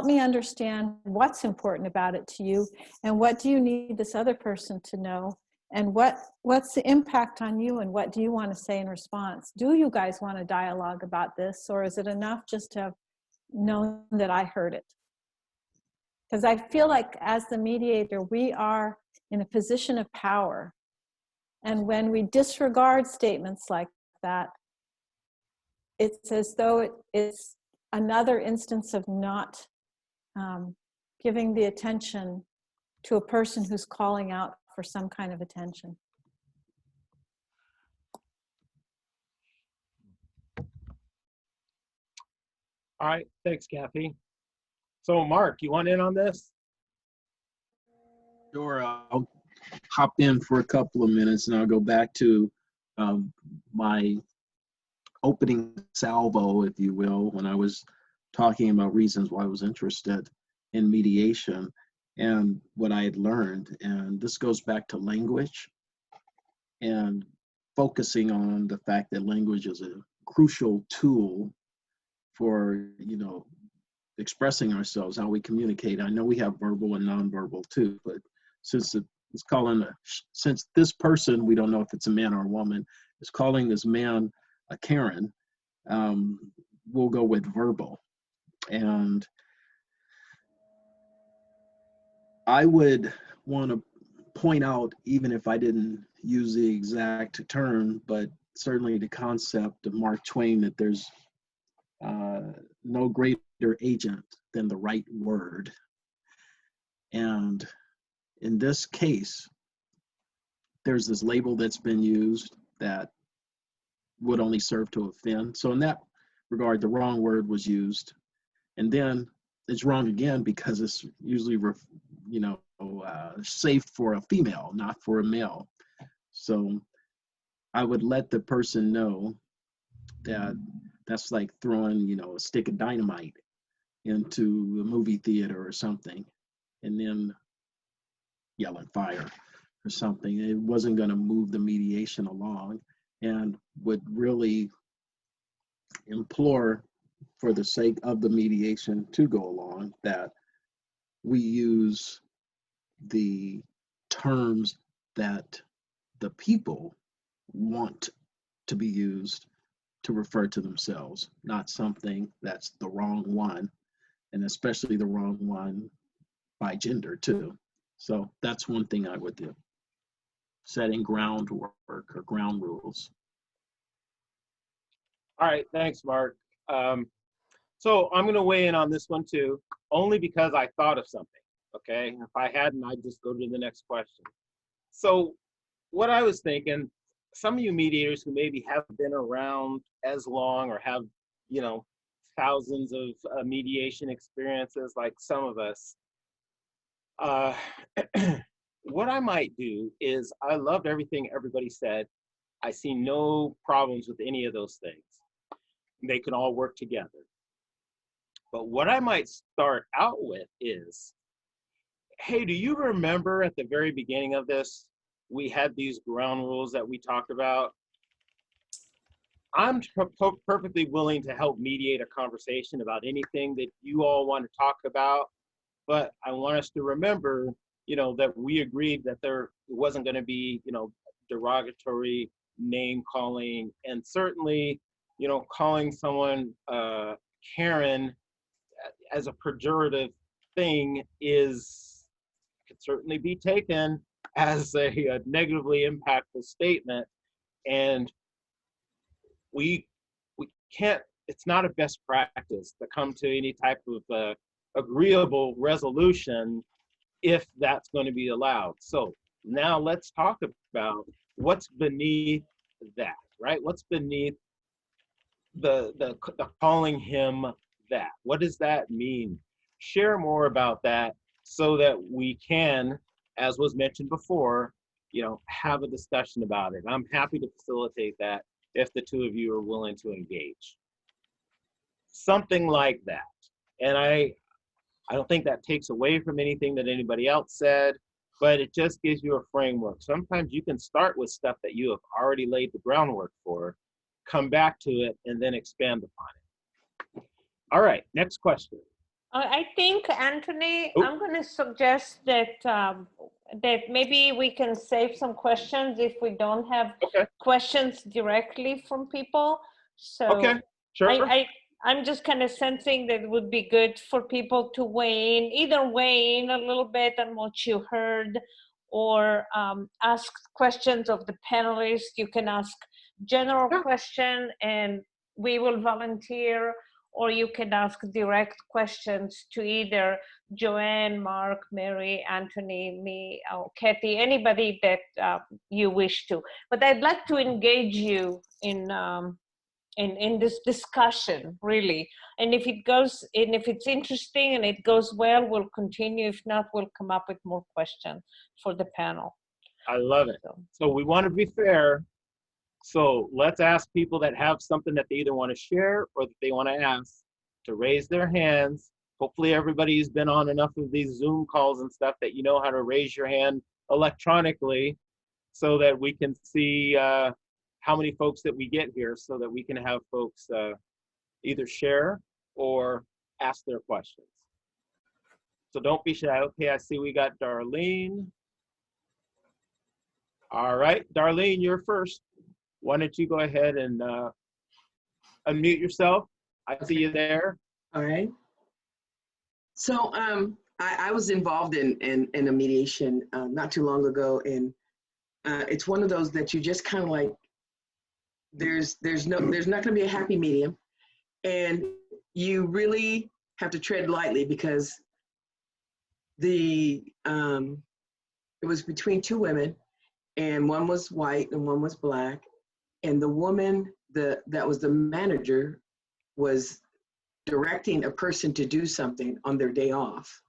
me understand what's important about it to you, and what do you need this other person to know, and what's the impact on you, and what do you want to say in response? Do you guys want to dialogue about this, or is it enough just to have known that I heard it? Because I feel like as the mediator, we are in a position of power. And when we disregard statements like that, it's as though it's another instance of not giving the attention to a person who's calling out for some kind of attention. All right. Thanks, Kathy. So Mark, you want in on this? Sure, I'll hop in for a couple of minutes and I'll go back to my opening salvo, if you will, when I was talking about reasons why I was interested in mediation and what I had learned. And this goes back to language and focusing on the fact that language is a crucial tool for, expressing ourselves, how we communicate. I know we have verbal and nonverbal too, but since since this person, we don't know if it's a man or a woman, is calling this man a Karen, we'll go with verbal. And I would want to point out, even if I didn't use the exact term, but certainly the concept of Mark Twain, that there's no greater agent than the right word. And in this case, there's this label that's been used that would only serve to offend. So in that regard, the wrong word was used. And then it's wrong again because it's usually, safe for a female, not for a male. So I would let the person know that that's like throwing, a stick of dynamite into a movie theater or something, and then yelling fire or something. It wasn't going to move the mediation along, and would really implore, for the sake of the mediation to go along, that we use the terms that the people want to be used to refer to themselves, not something that's the wrong one, and especially the wrong one by gender too. So that's one thing I would do, setting groundwork or ground rules. All right, thanks, Mark. So I'm going to weigh in on this one too, only because I thought of something. Okay, if I hadn't, I'd just go to the next question. So what I was thinking, some of you mediators who maybe haven't been around as long or have, you know, thousands of mediation experiences like some of us, what I might do is, I loved everything everybody said. I see no problems with any of those things. They can all work together. But what I might start out with is, hey, do you remember at the very beginning of this, we had these ground rules that we talked about? I'm perfectly willing to help mediate a conversation about anything that you all want to talk about, but I want us to remember, you know, that we agreed that there wasn't going to be, you know, derogatory name calling, and certainly, you know, calling someone Karen as a pejorative thing could certainly be taken as a negatively impactful statement, and we can't, it's not a best practice to come to any type of agreeable resolution if that's going to be allowed. So now let's talk about what's beneath that, right? What's beneath the calling him that? What does that mean? Share more about that so that we can, as was mentioned before, you know, have a discussion about it. I'm happy to facilitate that if the two of you are willing to engage. Something like that. And I don't think that takes away from anything that anybody else said, but it just gives you a framework. Sometimes you can start with stuff that you have already laid the groundwork for, come back to it, and then expand upon it. All right, next question. I think, Anthony, Oh. I'm going to suggest that that maybe we can save some questions if we don't have questions directly from people. So okay, sure. I'm just kind of sensing that it would be good for people to weigh in, either weigh in a little bit on what you heard, or ask questions of the panelists. You can ask general question and we will volunteer, or you can ask direct questions to either Joanne, Mark, Mary, Anthony, me, or Kathy, anybody that you wish to. But I'd like to engage you in this discussion, really. And if it goes, and if it's interesting and it goes well, we'll continue. If not, we'll come up with more questions for the panel. I love it. So we want to be fair. So let's ask people that have something that they either want to share or that they want to ask to raise their hands. Hopefully everybody's been on enough of these Zoom calls and stuff that you know how to raise your hand electronically so that we can see how many folks that we get here, so that we can have folks either share or ask their questions. So don't be shy. Okay, I see we got Darlene. All right, Darlene, you're first. Why don't you go ahead and unmute yourself? I see you there. All right. So I was involved in a mediation not too long ago, and it's one of those that you just kind of like, there's not going to be a happy medium, and you really have to tread lightly because it was between two women, and one was white and one was black. And the woman that was the manager was directing a person to do something on their day off.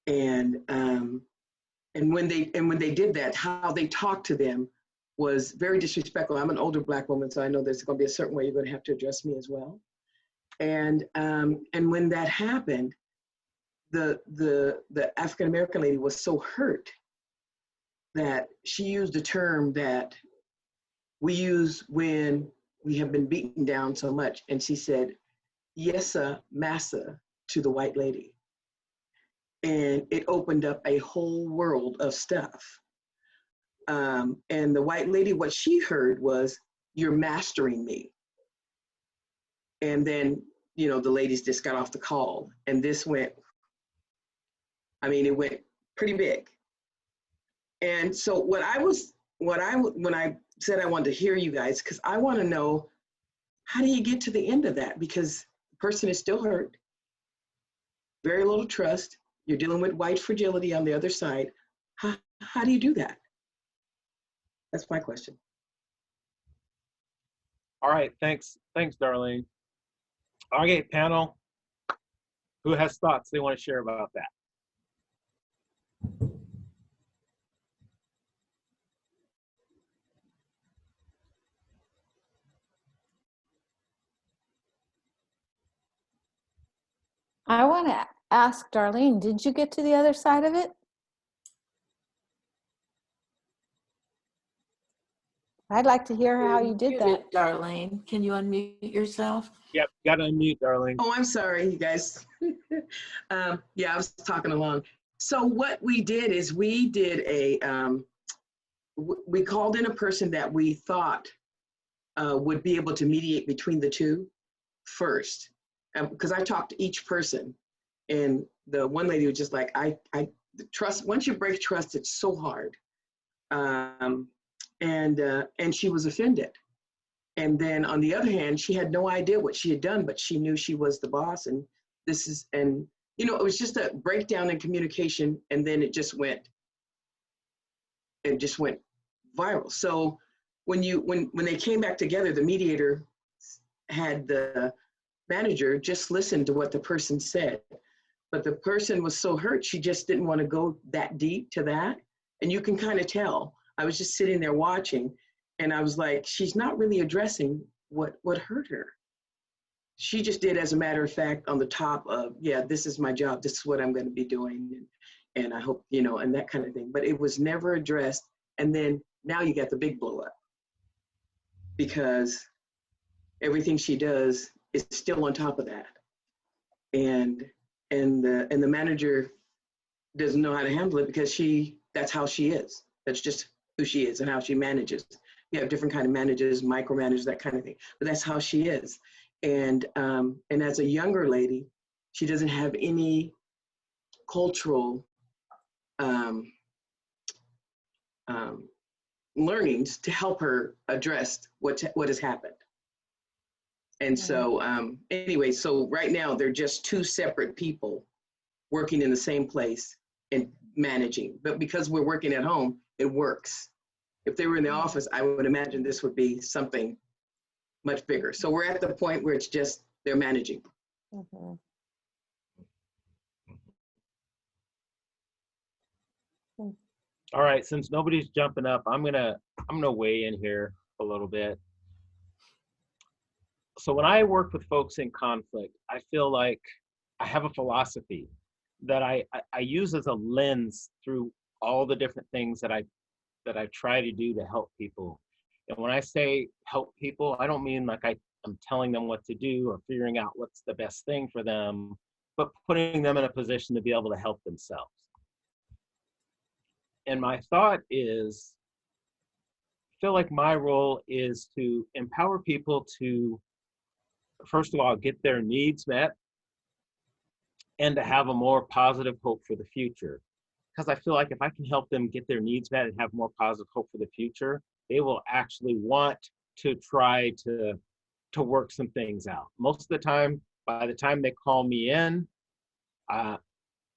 And when they did that, how they talked to them was very disrespectful. I'm an older Black woman, so I know there's going to be a certain way you're going to have to address me as well. And when that happened, the African American lady was so hurt that she used a term that we use when we have been beaten down so much. And she said, "Yesa, massa," to the white lady. And it opened up a whole world of stuff. And the white lady, what she heard was, you're mastering me. And then, you know, the ladies just got off the call, and this went, I mean, it went pretty big. And so when I said I wanted to hear you guys, because I want to know, how do you get to the end of that? Because the person is still hurt, very little trust. You're dealing with white fragility on the other side. How do you do that? That's my question. All right, thanks, Darlene. Okay, panel, who has thoughts they want to share about that? I want to ask Darlene, did you get to the other side of it? I'd like to hear how you did that. Darlene, can you unmute yourself? Yep, got to unmute, Darlene. Oh, I'm sorry, you guys. Yeah, I was talking along. So what we did is we did we called in a person that we thought would be able to mediate between the two first. Because I talked to each person, and the one lady was just like, trust, once you break trust, it's so hard. And she was offended. And then on the other hand, she had no idea what she had done, but she knew she was the boss. And you know, it was just a breakdown in communication, and then it just went viral. So when they came back together, the mediator had the manager just listen to what the person said. But the person was so hurt, she just didn't want to go that deep to that. And you can kind of tell. I was just sitting there watching, and I was like, she's not really addressing what hurt her. She just did, as a matter of fact, on the top of, yeah, this is my job, this is what I'm going to be doing, and I hope, you know, and that kind of thing. But it was never addressed. And then now you got the big blow up, because everything she does is still on top of that. And the manager doesn't know how to handle it, because that's how she is. That's just who she is and how she manages. You have different kind of managers, micromanagers, that kind of thing, but that's how she is. And as a younger lady, she doesn't have any cultural learnings to help her address what has happened. And so anyway, so right now they're just two separate people working in the same place and managing. But because we're working at home, it works. If they were in the office, I would imagine this would be something much bigger. So we're at the point where it's just they're managing. Mm-hmm. All right, since nobody's jumping up, I'm gonna weigh in here a little bit. So when I work with folks in conflict, I feel like I have a philosophy that I use as a lens through all the different things that I try to do to help people. And when I say help people, I don't mean like I'm telling them what to do or figuring out what's the best thing for them, but putting them in a position to be able to help themselves. And my thought is, I feel like my role is to empower people to, first of all, get their needs met and to have a more positive hope for the future. Because I feel like if I can help them get their needs met and have more positive hope for the future, they will actually want to try to work some things out. Most of the time, by the time they call me in,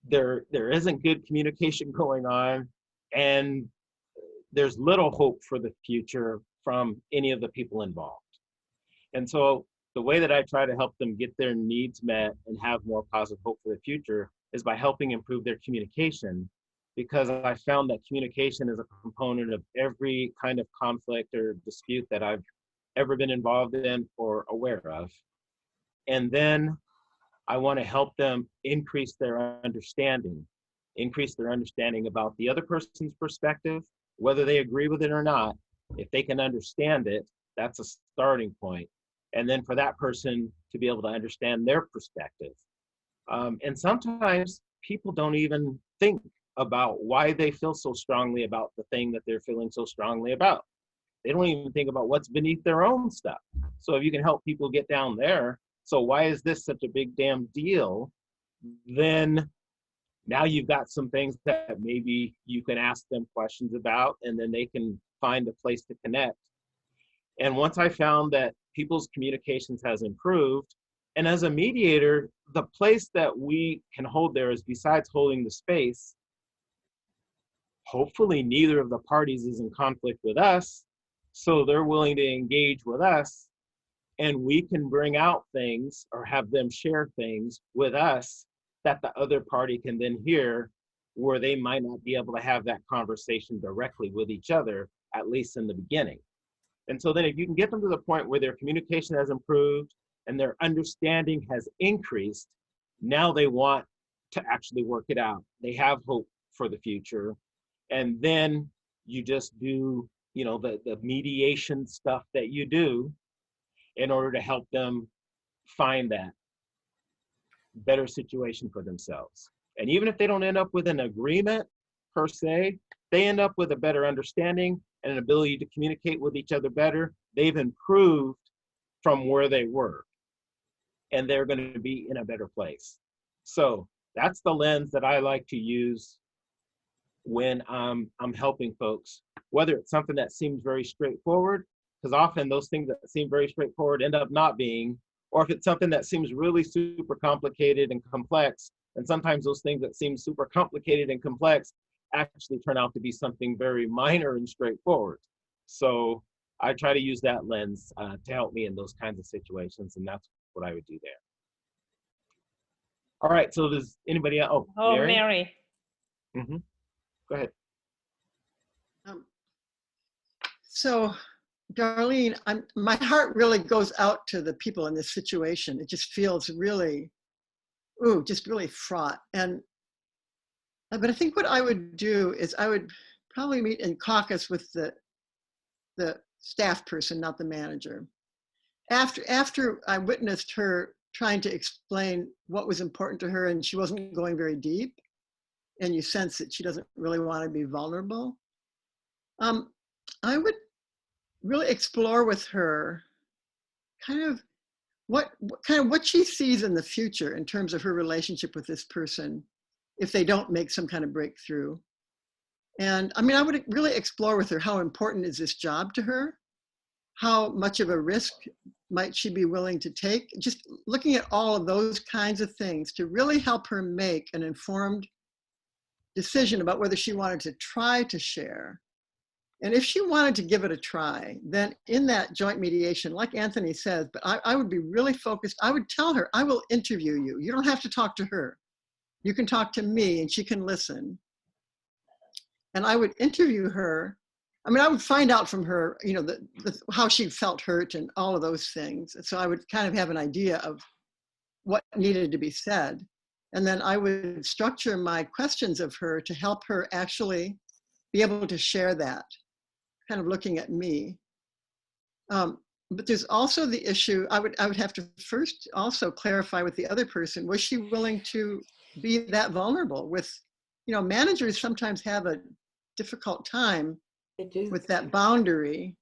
there isn't good communication going on, and there's little hope for the future from any of the people involved. And so the way that I try to help them get their needs met and have more positive hope for the future is by helping improve their communication, because I found that communication is a component of every kind of conflict or dispute that I've ever been involved in or aware of. And then I want to help them increase their understanding about the other person's perspective, whether they agree with it or not. If they can understand it, that's a starting point. And then for that person to be able to understand their perspective. And sometimes people don't even think about why they feel so strongly about the thing that they're feeling so strongly about. They don't even think about what's beneath their own stuff. So if you can help people get down there, so why is this such a big damn deal? Then now you've got some things that maybe you can ask them questions about, and then they can find a place to connect. And once I found that people's communications has improved, and as a mediator, the place that we can hold there is, besides holding the space, hopefully neither of the parties is in conflict with us, so they're willing to engage with us, and we can bring out things or have them share things with us that the other party can then hear, where they might not be able to have that conversation directly with each other, at least in the beginning. And so then if you can get them to the point where their communication has improved and their understanding has increased, now they want to actually work it out. They have hope for the future. And then you just do, you know, the mediation stuff that you do in order to help them find that better situation for themselves. And even if they don't end up with an agreement per se, they end up with a better understanding and an ability to communicate with each other better. They've improved from where they were, and they're going to be in a better place. So that's the lens that I like to use when I'm helping folks, whether it's something that seems very straightforward, because often those things that seem very straightforward end up not being, or if it's something that seems really super complicated and complex, and sometimes those things that seem super complicated and complex actually turn out to be something very minor and straightforward. So I try to use that lens to help me in those kinds of situations, and that's what I would do there. All right, so does anybody else? Oh, Mary. Mm-hmm. Go ahead. So, Darlene, my heart really goes out to the people in this situation. It just feels really, just really fraught. But I think what I would do is I would probably meet in caucus with the staff person, not the manager. After I witnessed her trying to explain what was important to her and she wasn't going very deep, and you sense that she doesn't really want to be vulnerable, I would really explore with her kind of what she sees in the future in terms of her relationship with this person if they don't make some kind of breakthrough. And I mean, I would really explore with her how important is this job to her? How much of a risk might she be willing to take? Just looking at all of those kinds of things to really help her make an informed decision about whether she wanted to try to share. And if she wanted to give it a try, then in that joint mediation, like Anthony says, but I would be really focused. I would tell her, I will interview you. You don't have to talk to her. You can talk to me and she can listen. And I would interview her. I mean, I would find out from her, you know, how she felt hurt and all of those things. So I would kind of have an idea of what needed to be said. And then I would structure my questions of her to help her actually be able to share that, kind of looking at me. But there's also the issue, I would have to first also clarify with the other person, was she willing to be that vulnerable with, you know, managers sometimes have a difficult time with that boundary,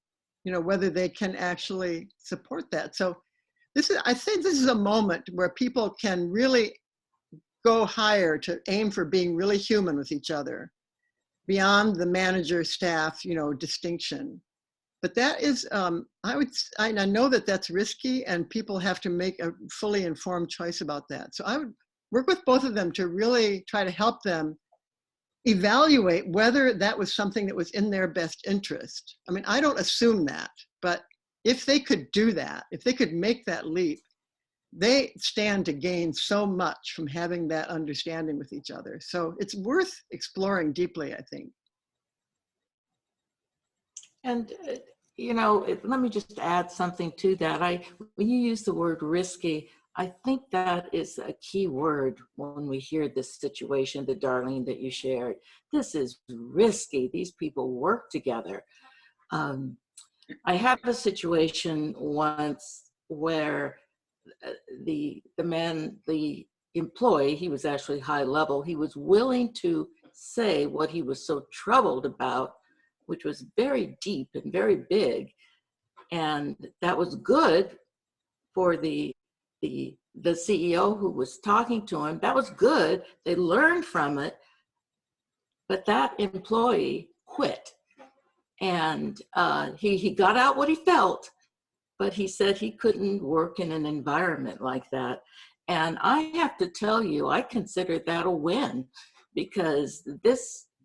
you know, whether they can actually support that. So I think this is a moment where people can really go higher to aim for being really human with each other, beyond the manager staff, you know, distinction. But that is, I know that that's risky and people have to make a fully informed choice about that. So I would work with both of them to really try to help them evaluate whether that was something that was in their best interest. I mean, I don't assume that, but if they could do that, if they could make that leap, they stand to gain so much from having that understanding with each other. So it's worth exploring deeply, I think. And, you know, let me just add something to that. When you use the word risky, I think that is a key word when we hear this situation, the Darlene that you shared. This is risky. These people work together. I had a situation once where the employee, he was actually high level, he was willing to say what he was so troubled about which was very deep and very big. And that was good for the CEO who was talking to him. That was good. They learned from it. But that employee quit. And he got out what he felt, but he said he couldn't work in an environment like that. And I have to tell you, I consider that a win, because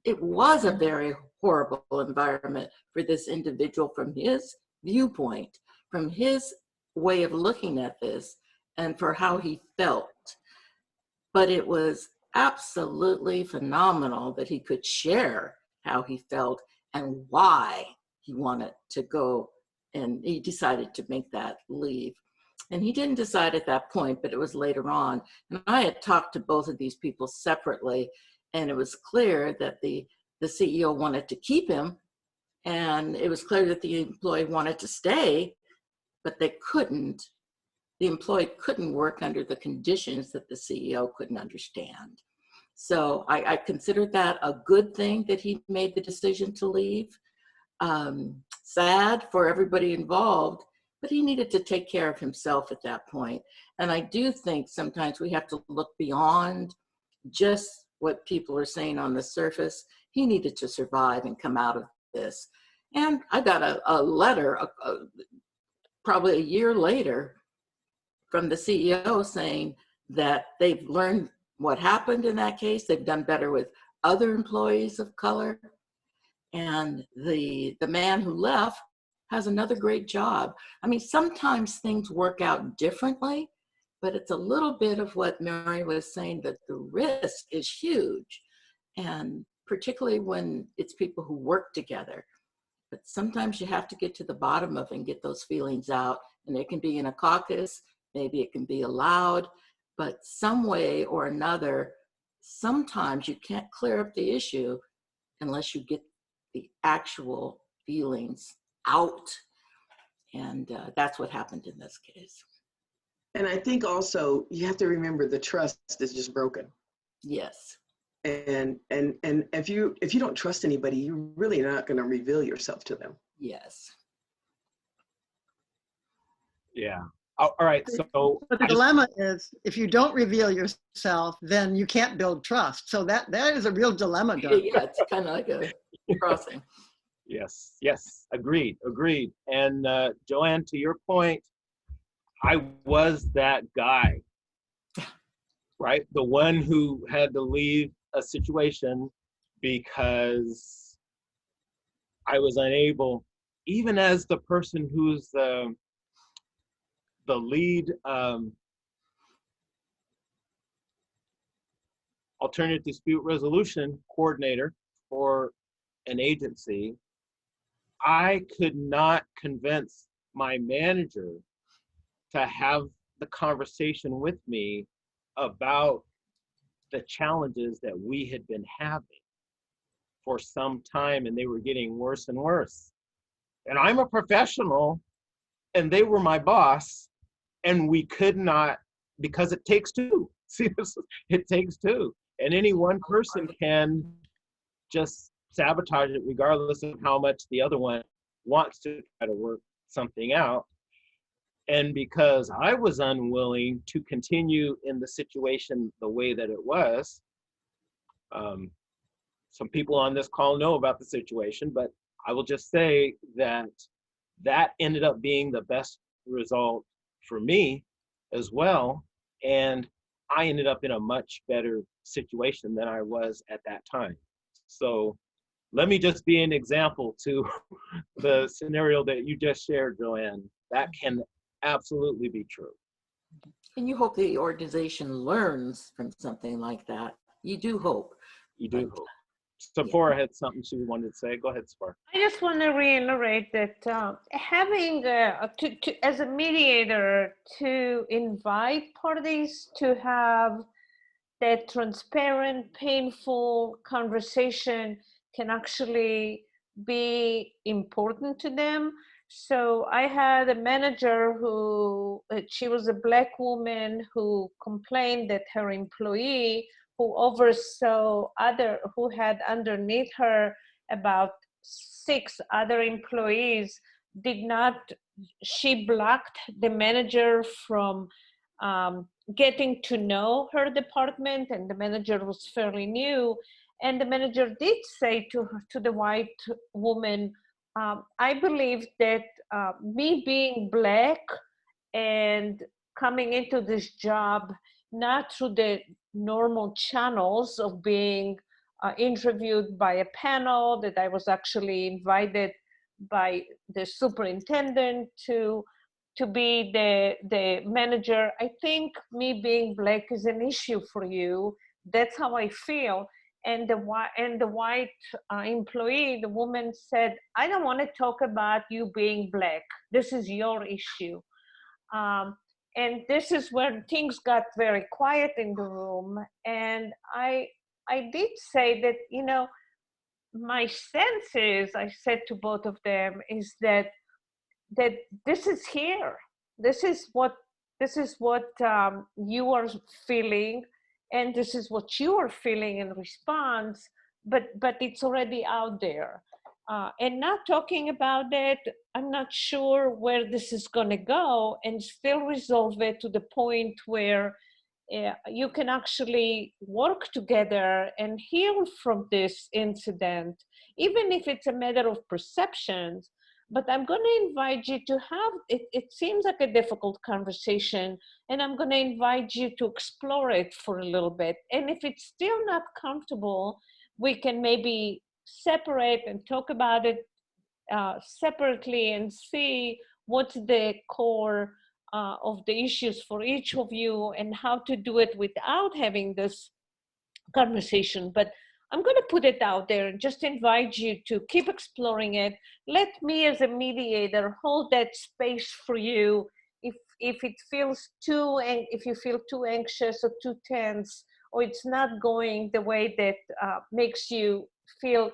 it was a very horrible environment for this individual from his viewpoint, from his way of looking at this, and for how he felt. But it was absolutely phenomenal that he could share how he felt and why he wanted to go, and he decided to make that leave. And he didn't decide at that point, but it was later on. And I had talked to both of these people separately, and it was clear that the CEO wanted to keep him, and it was clear that the employee wanted to stay, but they couldn't. The employee couldn't work under the conditions that the CEO couldn't understand. So I consider that a good thing that he made the decision to leave. Sad for everybody involved, but he needed to take care of himself at that point. And I do think sometimes we have to look beyond just what people are saying on the surface. He needed to survive and come out of this. And I got a letter probably a year later from the CEO saying that they've learned what happened in that case. They've done better with other employees of color. And the man who left has another great job. I mean, sometimes things work out differently, but it's a little bit of what Mary was saying, that the risk is huge. And particularly when it's people who work together. But sometimes you have to get to the bottom of it and get those feelings out. And it can be in a caucus, maybe it can be aloud, but some way or another, sometimes you can't clear up the issue unless you get the actual feelings out. And that's what happened in this case. And I think also you have to remember the trust is just broken. Yes. And if you don't trust anybody, you're really not going to reveal yourself to them. Yes. Yeah. All right. So, but the dilemma is, if you don't reveal yourself, then you can't build trust. So that is a real dilemma, Doug. Yeah, it's kind of like a crossing. Yes. Agreed. And Joanne, to your point, I was that guy, right? The one who had to leave a situation because I was unable, even as the person who's the lead alternative dispute resolution coordinator for an agency, I could not convince my manager to have the conversation with me about the challenges that we had been having for some time, and they were getting worse and worse. And I'm a professional, and they were my boss, and we could not, because it takes two. See, it takes two. And any one person can just sabotage it regardless of how much the other one wants to try to work something out. And because I was unwilling to continue in the situation the way that it was, some people on this call know about the situation, but I will just say that that ended up being the best result for me as well. And I ended up in a much better situation than I was at that time. So let me just be an example to the scenario that you just shared, Joanne. That can absolutely be true. And you hope the organization learns from something like that. You do hope. You do hope. Sephora had something she wanted to say. Go ahead, Sephora. I just want to reiterate that having, as a mediator, to invite parties to have that transparent, painful conversation can actually be important to them. So I had a manager who, she was a Black woman who complained that her employee who oversaw who had underneath her about 6 other employees did not, she blocked the manager from getting to know her department, and the manager was fairly new. And the manager did say to her, to the white woman, I believe that me being Black and coming into this job not through the normal channels of being interviewed by a panel, that I was actually invited by the superintendent to be the manager. I think me being Black is an issue for you. That's how I feel. And the white employee, the woman said, I don't want to talk about you being Black. This is your issue. And this is where things got very quiet in the room. And I did say that, you know, my sense is, I said to both of them, is that this is here. This is what you are feeling, and this is what you are feeling in response. But it's already out there, and not talking about it. I'm not sure where this is going to go, and still resolve it to the point where you can actually work together and heal from this incident, even if it's a matter of perceptions. But I'm going to invite you to have, it seems like a difficult conversation, and I'm going to invite you to explore it for a little bit. And if it's still not comfortable, we can maybe separate and talk about it separately and see what's the core of the issues for each of you and how to do it without having this conversation. But I'm going to put it out there and just invite you to keep exploring it. Let me as a mediator hold that space for you. If it feels too, and if you feel too anxious or too tense, or it's not going the way that makes you feel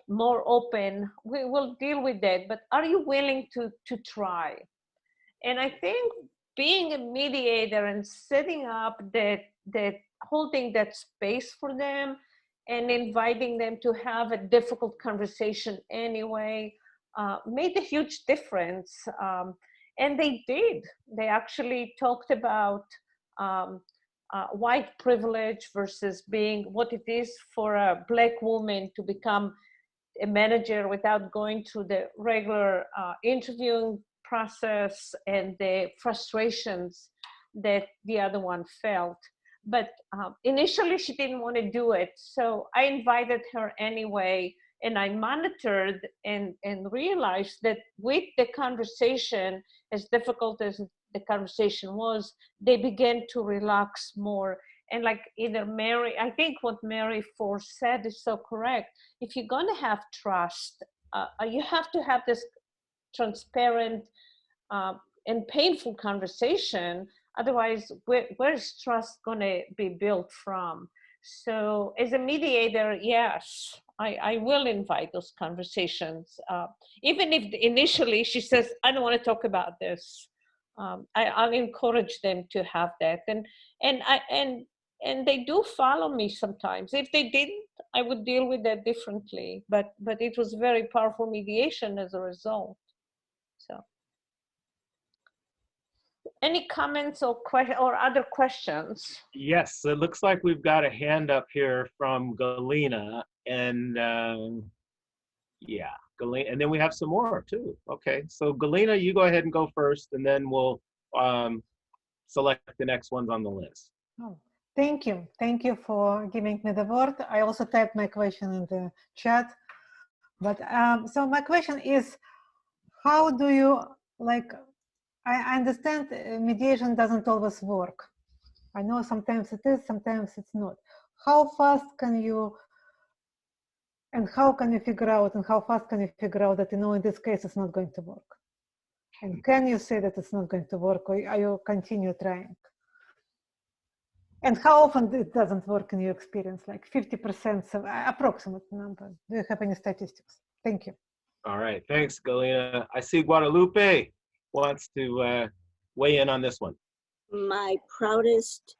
more open, we will deal with that. But are you willing to try? And I think being a mediator and setting up that holding that space for them and inviting them to have a difficult conversation anyway made a huge difference. And they did. They actually talked about white privilege versus being what it is for a Black woman to become a manager without going through the regular interviewing process and the frustrations that the other one felt. But initially she didn't want to do it. So I invited her anyway, and I monitored and realized that with the conversation, as difficult as the conversation was, they began to relax more. And like either Mary, I think what Mary Force said is so correct. If you're going to have trust, you have to have this transparent and painful conversation. Otherwise, where's trust going to be built from? So as a mediator, yes, I will invite those conversations. Even if initially she says, I don't want to talk about this, I'll encourage them to have that. And they do follow me sometimes. If they didn't, I would deal with that differently. But it was very powerful mediation as a result. So, any comments or other questions? Yes, it looks like we've got a hand up here from Galena, and yeah, Galena, and then we have some more too. Okay, so Galena, you go ahead and go first, and then we'll select the next ones on the list. Oh, thank you. Thank you for giving me the word. I also typed my question in the chat. But so my question is, how do you, like, I understand mediation doesn't always work. I know sometimes it is, sometimes it's not. How fast can you, and how can you figure out, and how fast can you figure out that, you know, in this case, it's not going to work? And can you say that it's not going to work, or are you continue trying? And how often it doesn't work in your experience, like 50%, approximate number? Do you have any statistics? Thank you. All right, thanks, Galena. I see Guadalupe wants to weigh in on this one. My proudest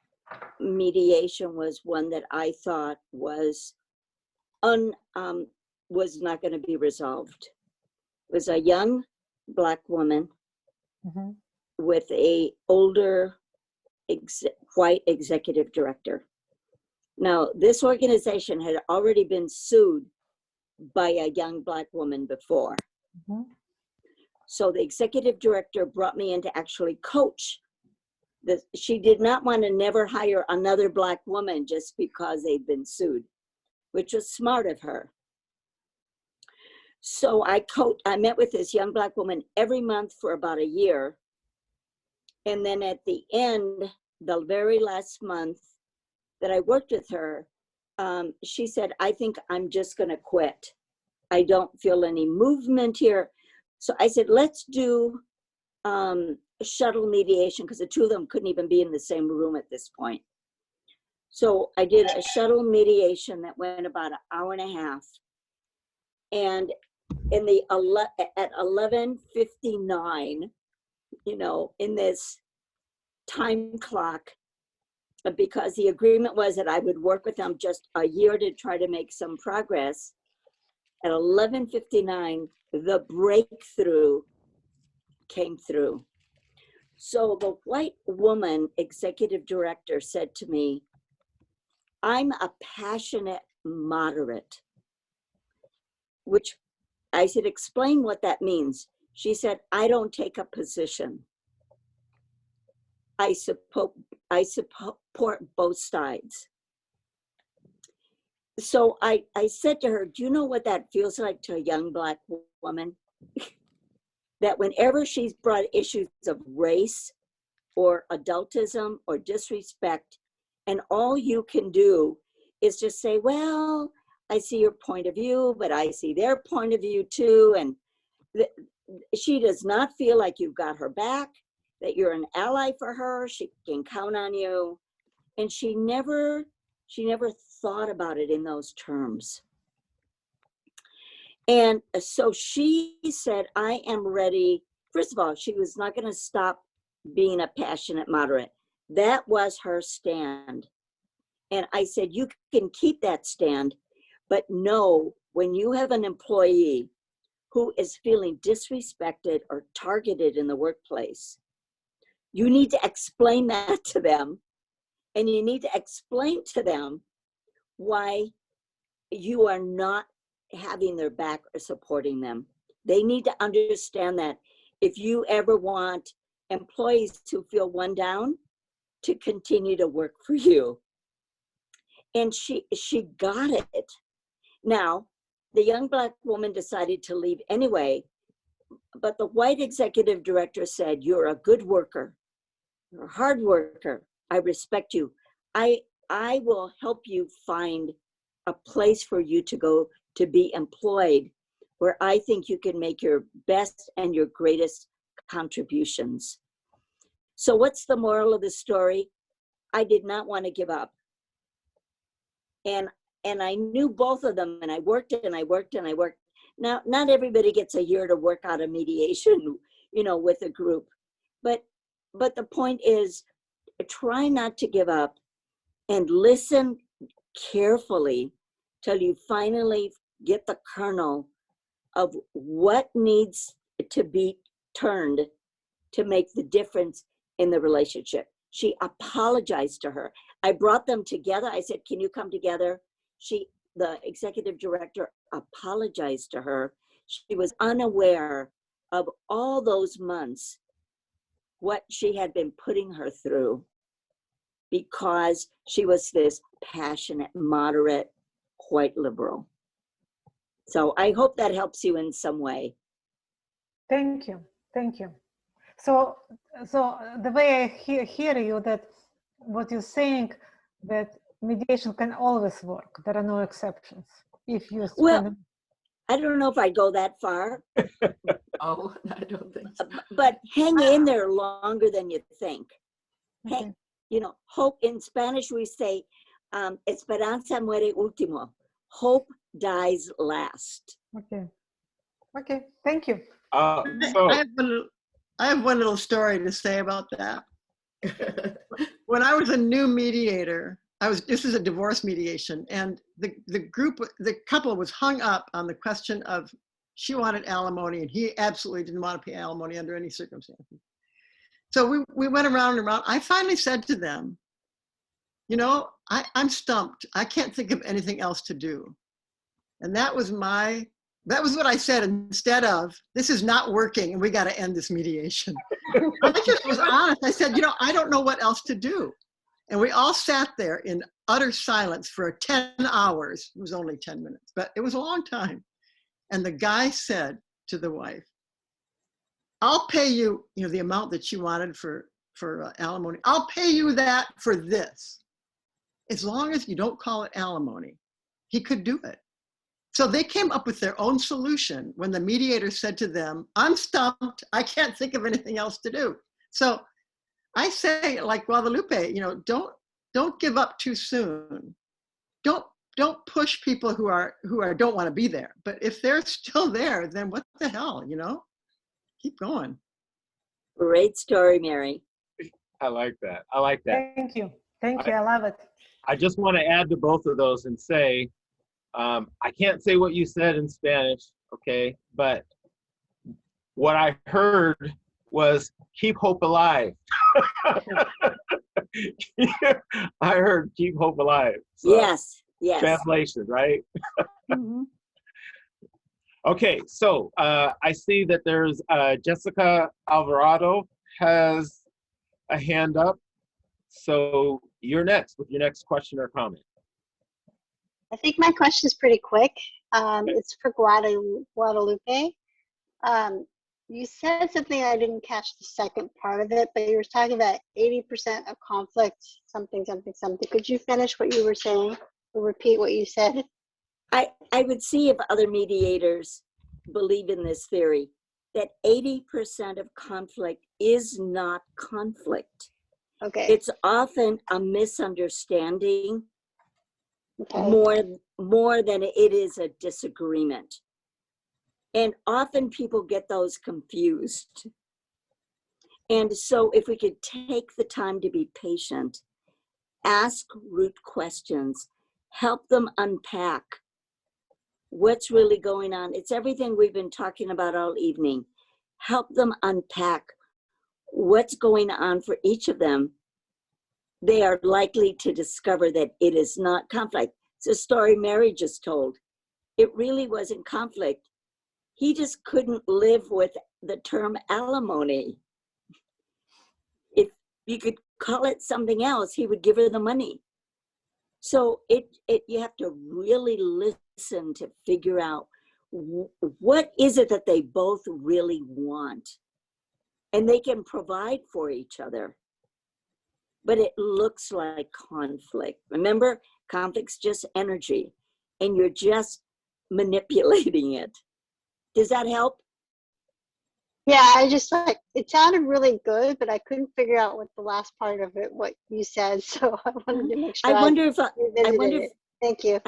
mediation was one that I thought was was not going to be resolved. It was a young Black woman with a older white executive director. Now, this organization had already been sued by a young Black woman before. So the executive director brought me in to actually coach. She did not want to never hire another Black woman just because they'd been sued, which was smart of her. So I met with this young Black woman every month for about a year. And then at the end, the very last month that I worked with her, she said, I think I'm just going to quit. I don't feel any movement here. So I said, let's do shuttle mediation, because the two of them couldn't even be in the same room at this point. So I did a shuttle mediation that went about an hour and a half. And at 11:59, in this time clock, because the agreement was that I would work with them just a year to try to make some progress. At 11:59, the breakthrough came through. So the white woman executive director said to me, I'm a passionate moderate, which I said, explain what that means. She said, I don't take a position. I support both sides. So I said to her, do you know what that feels like to a young Black woman? That whenever she's brought issues of race or adultism or disrespect, and all you can do is just say, well, I see your point of view, but I see their point of view too. And she does not feel like you've got her back, that you're an ally for her, she can count on you. And she never thought about it in those terms. And so she said, I am ready. First of all, she was not going to stop being a passionate moderate. That was her stand. And I said, you can keep that stand, but know when you have an employee who is feeling disrespected or targeted in the workplace, you need to explain that to them. And you need to explain to them why you are not having their back or supporting them. They need to understand that if you ever want employees to feel one down, to continue to work for you. And she got it. Now, the young Black woman decided to leave anyway, but the white executive director said, you're a good worker, you're a hard worker, I respect you. I will help you find a place for you to go to be employed where I think you can make your best and your greatest contributions. So what's the moral of the story? I did not want to give up. And I knew both of them, and I worked and I worked and I worked. Now, not everybody gets a year to work out a mediation, with a group. But the point is, try not to give up and listen carefully till you finally get the kernel of what needs to be turned to make the difference in the relationship. She apologized to her. I brought them together. I said, can you come together? The executive director apologized to her. She was unaware of all those months, what she had been putting her through, because she was this passionate, moderate, white liberal. So I hope that helps you in some way. Thank you. Thank you. So the way I hear you, that what you're saying, that mediation can always work. There are no exceptions. If you Well, I don't know if I'd go that far. Oh, I don't think so. But hang in there longer than you think. Okay. Hope, in Spanish we say, esperanza muere último. Hope dies last. Okay, thank you. I have one little story to say about that. When I was a new mediator, this is a divorce mediation, and the couple was hung up on the question of she wanted alimony and he absolutely didn't want to pay alimony under any circumstances. So we went around and around. I finally said to them, you know, I'm stumped. I can't think of anything else to do. And that was what I said, instead of, this is not working and we got to end this mediation. I just was honest. I said, you know, I don't know what else to do. And we all sat there in utter silence for 10 hours. It was only 10 minutes, but it was a long time. And the guy said to the wife, I'll pay you, you know, the amount that you wanted for alimony. I'll pay you that for this, as long as you don't call it alimony. He could do it. So they came up with their own solution when the mediator said to them, I'm stumped. I can't think of anything else to do. So I say, like Guadalupe, you know, don't give up too soon. Don't push people who don't want to be there. But if they're still there, then what the hell, you know? Keep going. Great story, Mary. I like that. I like that. Thank you. Thank you. I love it. I just want to add to both of those and say, I can't say what you said in Spanish, okay? But what I heard was keep hope alive. I heard keep hope alive. So, yes, yes. Translation, right? Mm-hmm. Okay, so I see that there's Jessica Alvarado has a hand up. So you're next with your next question or comment. I think my question is pretty quick. It's for Guadalupe. You said something, I didn't catch the second part of it, but you were talking about 80% of conflict, something, something, something. Could you finish what you were saying or repeat what you said? I would see if other mediators believe in this theory, that 80% of conflict is not conflict. Okay. It's often a misunderstanding, okay. more than it is a disagreement. And often people get those confused. And so if we could take the time to be patient, ask root questions, help them unpack what's really going on. It's everything we've been talking about all evening. Help them unpack what's going on for each of them. They are likely to discover that it is not conflict. It's a story Mary just told. It really wasn't conflict. He just couldn't live with the term alimony. If you could call it something else, he would give her the money. So you have to really listen to figure out what is it that they both really want. And they can provide for each other. But it looks like conflict. Remember, conflict's just energy, and you're just manipulating it. Does that help? Yeah, I just it sounded really good, but I couldn't figure out what the last part of it, what you said. So I wanted to make sure. Thank you.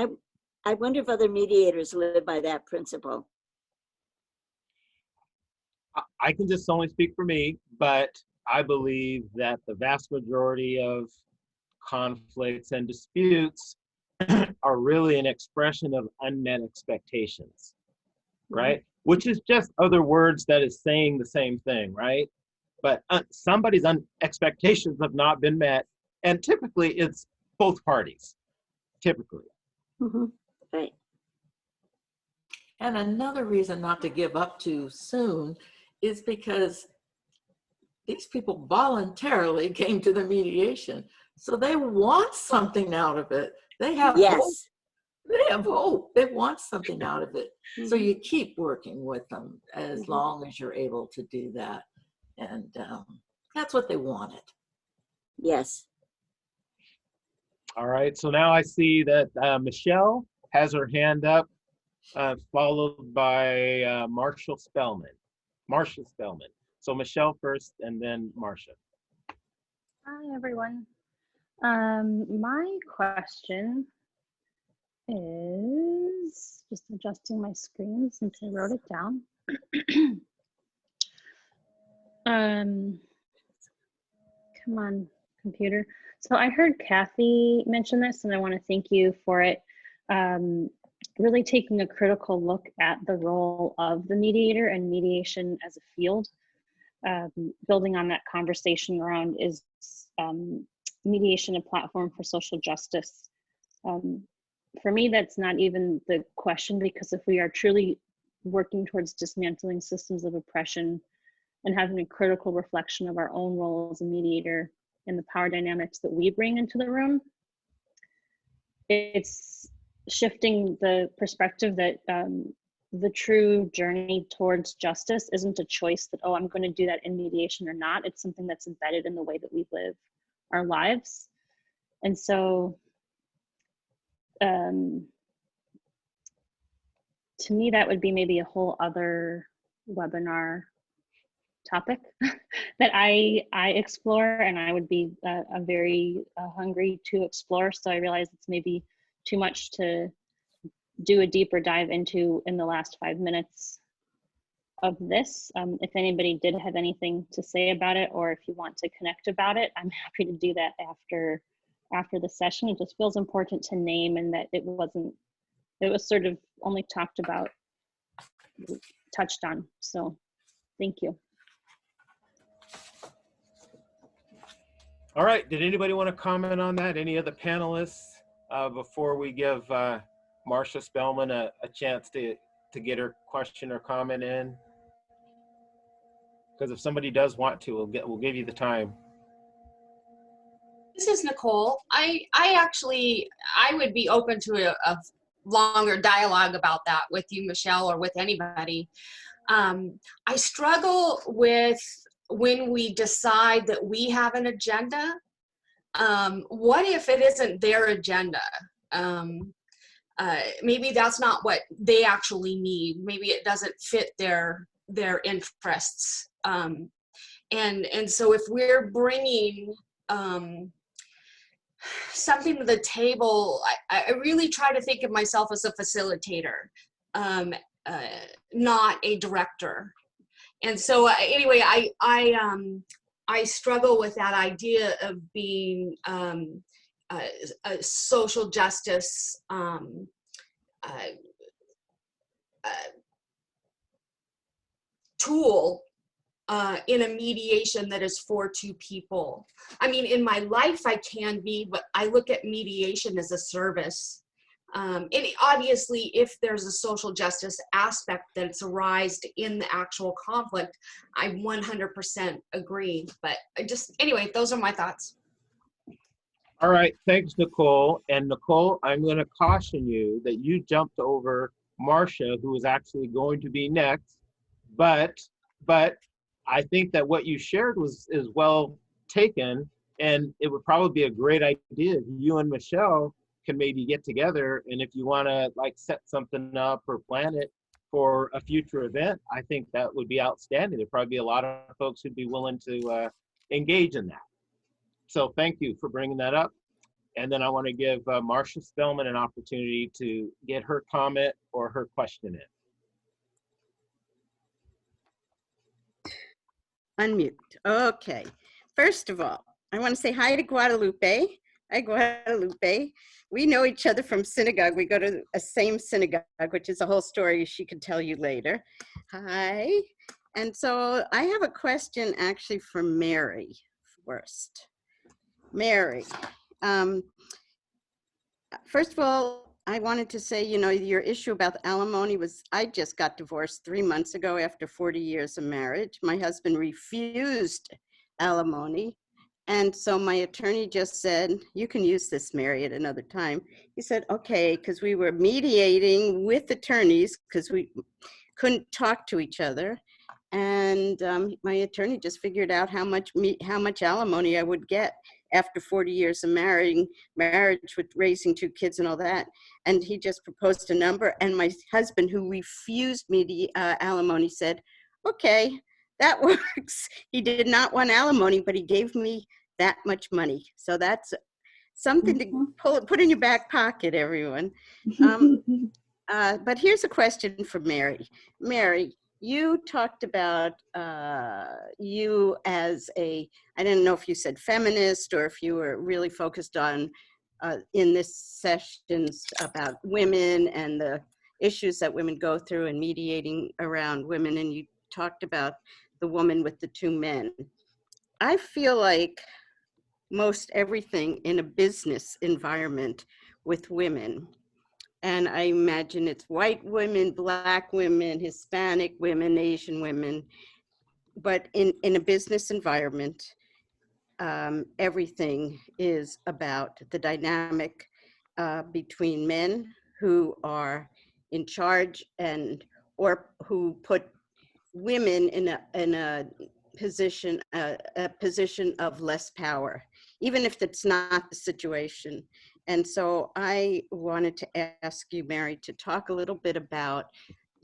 I wonder if other mediators live by that principle. I can just only speak for me, but I believe that the vast majority of conflicts and disputes are really an expression of unmet expectations, right? Which is just other words that is saying the same thing, right? But somebody's expectations have not been met, and typically it's both parties, typically. Mm-hmm. Right. And another reason not to give up too soon is because these people voluntarily came to the mediation. So they want something out of it. They have hope. They have hope. They want something out of it. Mm-hmm. So you keep working with them as long as you're able to do that. And that's what they wanted. Yes. All right. So now I see that Michelle has her hand up, followed by Marshall Spellman. So Michelle first and then Marcia. Hi, everyone. My question is, just adjusting my screen since I wrote it down. Come on, computer. So I heard Kathy mention this, and I want to thank you for it. Really taking a critical look at the role of the mediator and mediation as a field. Building on that conversation around, is mediation a platform for social justice? For me, that's not even the question, because if we are truly working towards dismantling systems of oppression and having a critical reflection of our own role as a mediator and the power dynamics that we bring into the room, it's shifting the perspective that the true journey towards justice isn't a choice that, oh, I'm going to do that in mediation or not. It's something that's embedded in the way that we live our lives. And so to me, that would be maybe a whole other webinar topic that I explore, and I would be very hungry to explore. So I realize it's maybe too much to do a deeper dive into in the last 5 minutes of this. If anybody did have anything to say about it, or if you want to connect about it, I'm happy to do that after the session. It just feels important to name, and that it was sort of only talked about, touched on. So thank you. All right, did anybody want to comment on that? Any of the panelists before we give Marcia Spellman a chance to get her question or comment in? Because if somebody does want to, we'll give you the time. This is Nicole. I would be open to a longer dialogue about that with you, Michelle, or with anybody. I struggle with when we decide that we have an agenda. What if it isn't their agenda? Maybe that's not what they actually need. Maybe it doesn't fit their interests. And so if we're bringing something to the table, I really try to think of myself as a facilitator, not a director. And so anyway, I struggle with that idea of being a social justice tool in a mediation that is for two people. I mean, in my life I can be, but I look at mediation as a service. And obviously, if there's a social justice aspect that's arised in the actual conflict, I 100% agree. But anyway, those are my thoughts. All right, thanks, Nicole. And Nicole, I'm going to caution you that you jumped over Marcia, who is actually going to be next. But I think that what you shared is well taken, and it would probably be a great idea if you and Michelle can maybe get together, and if you want to like set something up or plan it for a future event, I think that would be outstanding. There'd probably be a lot of folks who'd be willing to engage in that. So thank you for bringing that up. And then I want to give Marcia Spellman an opportunity to get her comment or her question in. Unmute. Okay. First of all, I want to say hi to Guadalupe. Hi, Guadalupe. We know each other from synagogue. We go to a same synagogue, which is a whole story she could tell you later. Hi. And so I have a question actually for Mary first. Mary, first of all, I wanted to say, you know, your issue about alimony was, I just got divorced 3 months ago after 40 years of marriage. My husband refused alimony. And so my attorney just said, you can use this, Mary, at another time. He said, okay, because we were mediating with attorneys because we couldn't talk to each other. And my attorney just figured out how much alimony I would get after 40 years of marriage with raising 2 kids and all that. And he just proposed a number. And my husband, who refused me the alimony, said, okay, that works. He did not want alimony, but he gave me that much money. So that's something to put in your back pocket, everyone. But here's a question for Mary. Mary, you talked about you as a, I didn't know if you said feminist or if you were really focused on in this sessions about women and the issues that women go through and mediating around women. And you talked about the woman with the two men. I feel like most everything in a business environment with women, and I imagine it's white women, Black women, Hispanic women, Asian women, but in a business environment, everything is about the dynamic between men who are in charge and or who put women in a position of less power, even if it's not the situation. And so I wanted to ask you, Mary, to talk a little bit about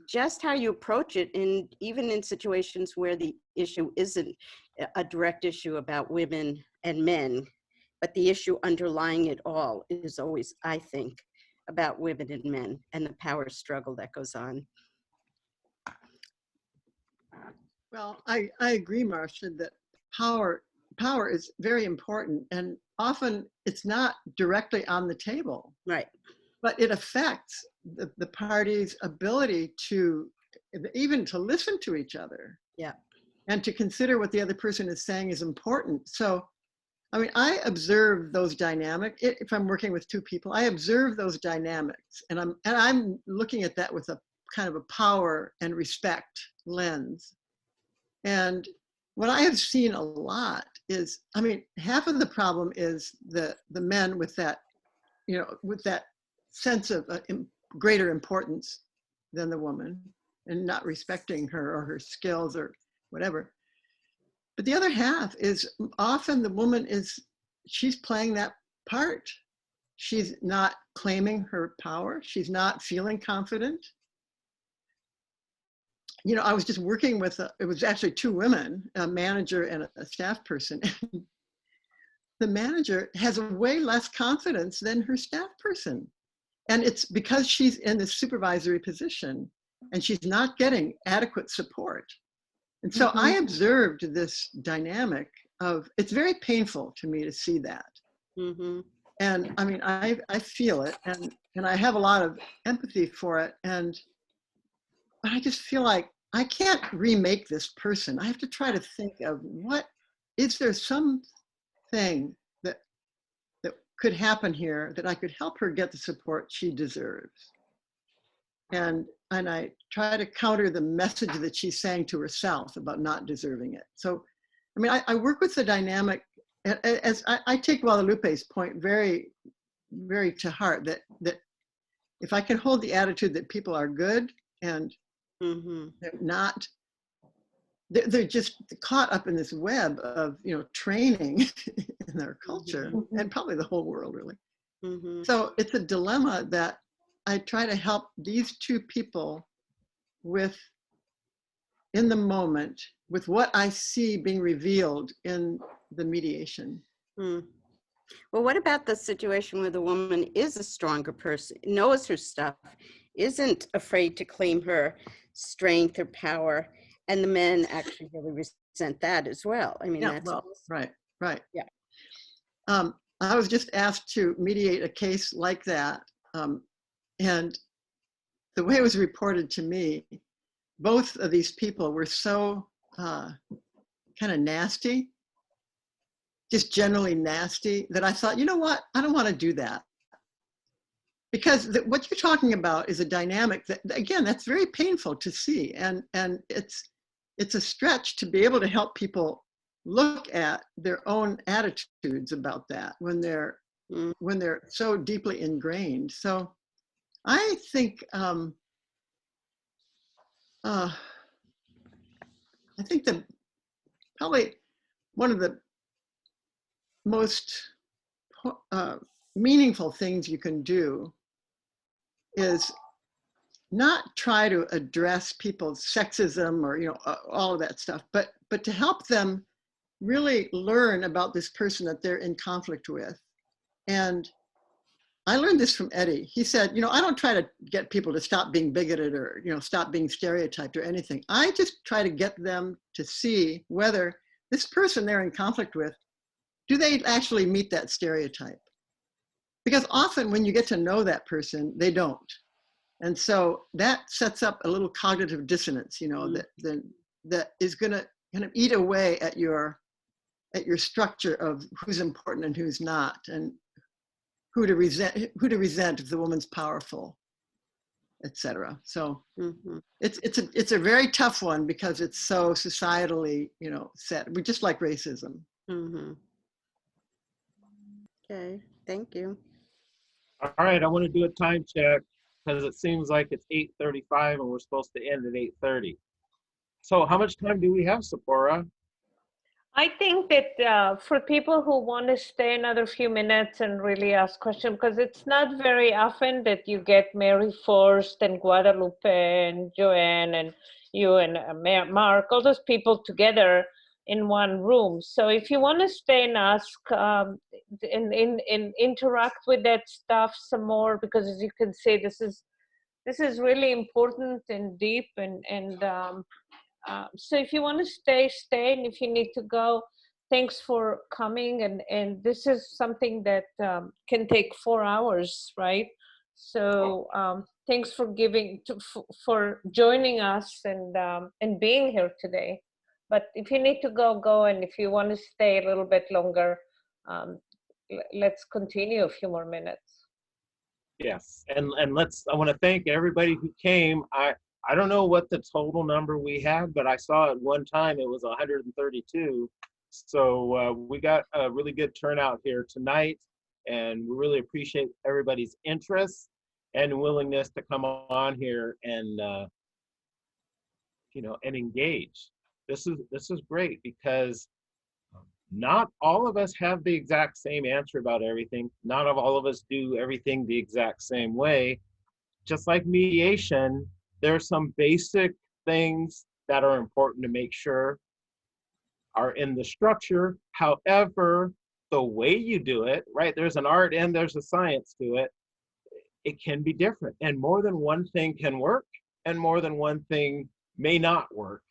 just how you approach it, and even in situations where the issue isn't a direct issue about women and men, but the issue underlying it all is always, I think, about women and men and the power struggle that goes on. Well, I agree, Marcia, that power is very important, and often it's not directly on the table. Right. But it affects the party's ability to even to listen to each other. Yeah. And to consider what the other person is saying is important. So, I mean, I observe those dynamics. If I'm working with two people, I observe those dynamics, and I'm looking at that with a kind of a power and respect lens. And what I have seen a lot is, I mean, half of the problem is the men with that, you know, with that sense of greater importance than the woman and not respecting her or her skills or whatever. But the other half is often the woman she's playing that part. She's not claiming her power. She's not feeling confident. You know, I was just working with, it was actually two women, a manager and a staff person. The manager has a way less confidence than her staff person. And it's because she's in the supervisory position and she's not getting adequate support. And so I observed this dynamic of, it's very painful to me to see that. And I mean, I feel it, and I have a lot of empathy for it. But I just feel like I can't remake this person. I have to try to think of is there something that could happen here that I could help her get the support she deserves. And I try to counter the message that she's saying to herself about not deserving it. So, I mean, I work with the dynamic, as I take Guadalupe's point very, very to heart, that if I can hold the attitude that people are good and they're not, they're just caught up in this web of, you know, training in their culture and probably the whole world really. So it's a dilemma that I try to help these two people with, in the moment, with what I see being revealed in the mediation. Well, what about the situation where the woman is a stronger person, knows her stuff, isn't afraid to claim her strength or power, and the men actually really resent that as well? I mean, that's right. Yeah. I was just asked to mediate a case like that. And the way it was reported to me, both of these people were so kind of nasty, just generally nasty, that I thought, you know what, I don't want to do that. Because what you're talking about is a dynamic that, again, that's very painful to see. And it's a stretch to be able to help people look at their own attitudes about that when they're so deeply ingrained. So I think that probably one of the most meaningful things you can do is not try to address people's sexism or, you know, all of that stuff, but to help them really learn about this person that they're in conflict with, and I learned this from Eddie. He said, I don't try to get people to stop being bigoted or, stop being stereotyped or anything. I just try to get them to see whether this person they're in conflict with, do they actually meet that stereotype? Because often when you get to know that person, they don't. And so that sets up a little cognitive dissonance, that is going to kind of eat away at your structure of who's important and who's not, and who to resent if the woman's powerful, etc. So it's a very tough one because it's so societally, set. We just like racism. Okay, thank you. All right, I want to do a time check because it seems like it's 8:35 and we're supposed to end at 8:30. So how much time do we have, Sephora? I think that for people who want to stay another few minutes and really ask questions, because it's not very often that you get Mary Forst and Guadalupe and Joanne and you and Mark, all those people together in one room. So if you want to stay and ask and interact with that stuff some more, because as you can see, this is really important and deep so if you want to stay, and if you need to go, thanks for coming. And this is something that can take 4 hours, right? So thanks for for joining us and being here today. But if you need to go, go. And if you want to stay a little bit longer, let's continue a few more minutes. Yes, and I want to thank everybody who came. I don't know what the total number we had, but I saw at one time it was 132. So we got a really good turnout here tonight, and we really appreciate everybody's interest and willingness to come on here and and engage. This is great because not all of us have the exact same answer about everything. Not all of us do everything the exact same way. Just like mediation, there are some basic things that are important to make sure are in the structure. However, the way you do it, right? There's an art and there's a science to it. It can be different, and more than one thing can work and more than one thing may not work.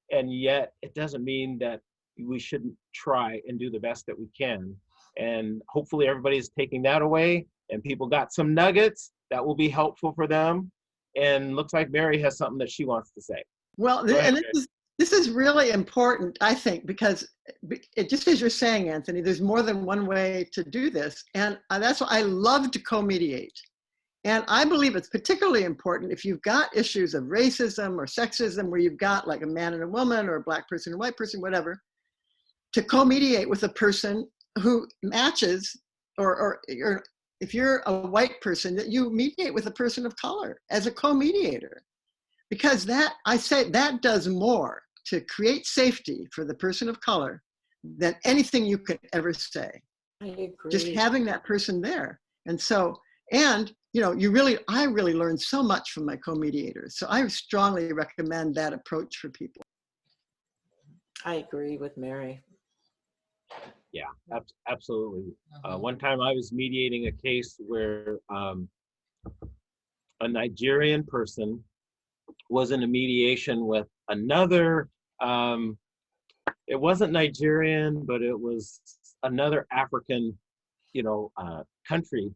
And yet it doesn't mean that we shouldn't try and do the best that we can. And hopefully everybody's taking that away and people got some nuggets that will be helpful for them. And looks like Mary has something that she wants to say. Well, this is really important, I think, because just as you're saying, Anthony, there's more than one way to do this. And that's why I love to co-mediate. And I believe it's particularly important if you've got issues of racism or sexism, where you've got like a man and a woman or a black person and a white person, whatever, to co-mediate with a person who matches, or if you're a white person, that you mediate with a person of color as a co-mediator. Because that does more to create safety for the person of color than anything you could ever say. I agree. Just having that person there. And so, I really learned so much from my co-mediators. So I strongly recommend that approach for people. I agree with Mary. Yeah, absolutely. One time I was mediating a case where a Nigerian person was in a mediation with another, it wasn't Nigerian, but it was another African, country.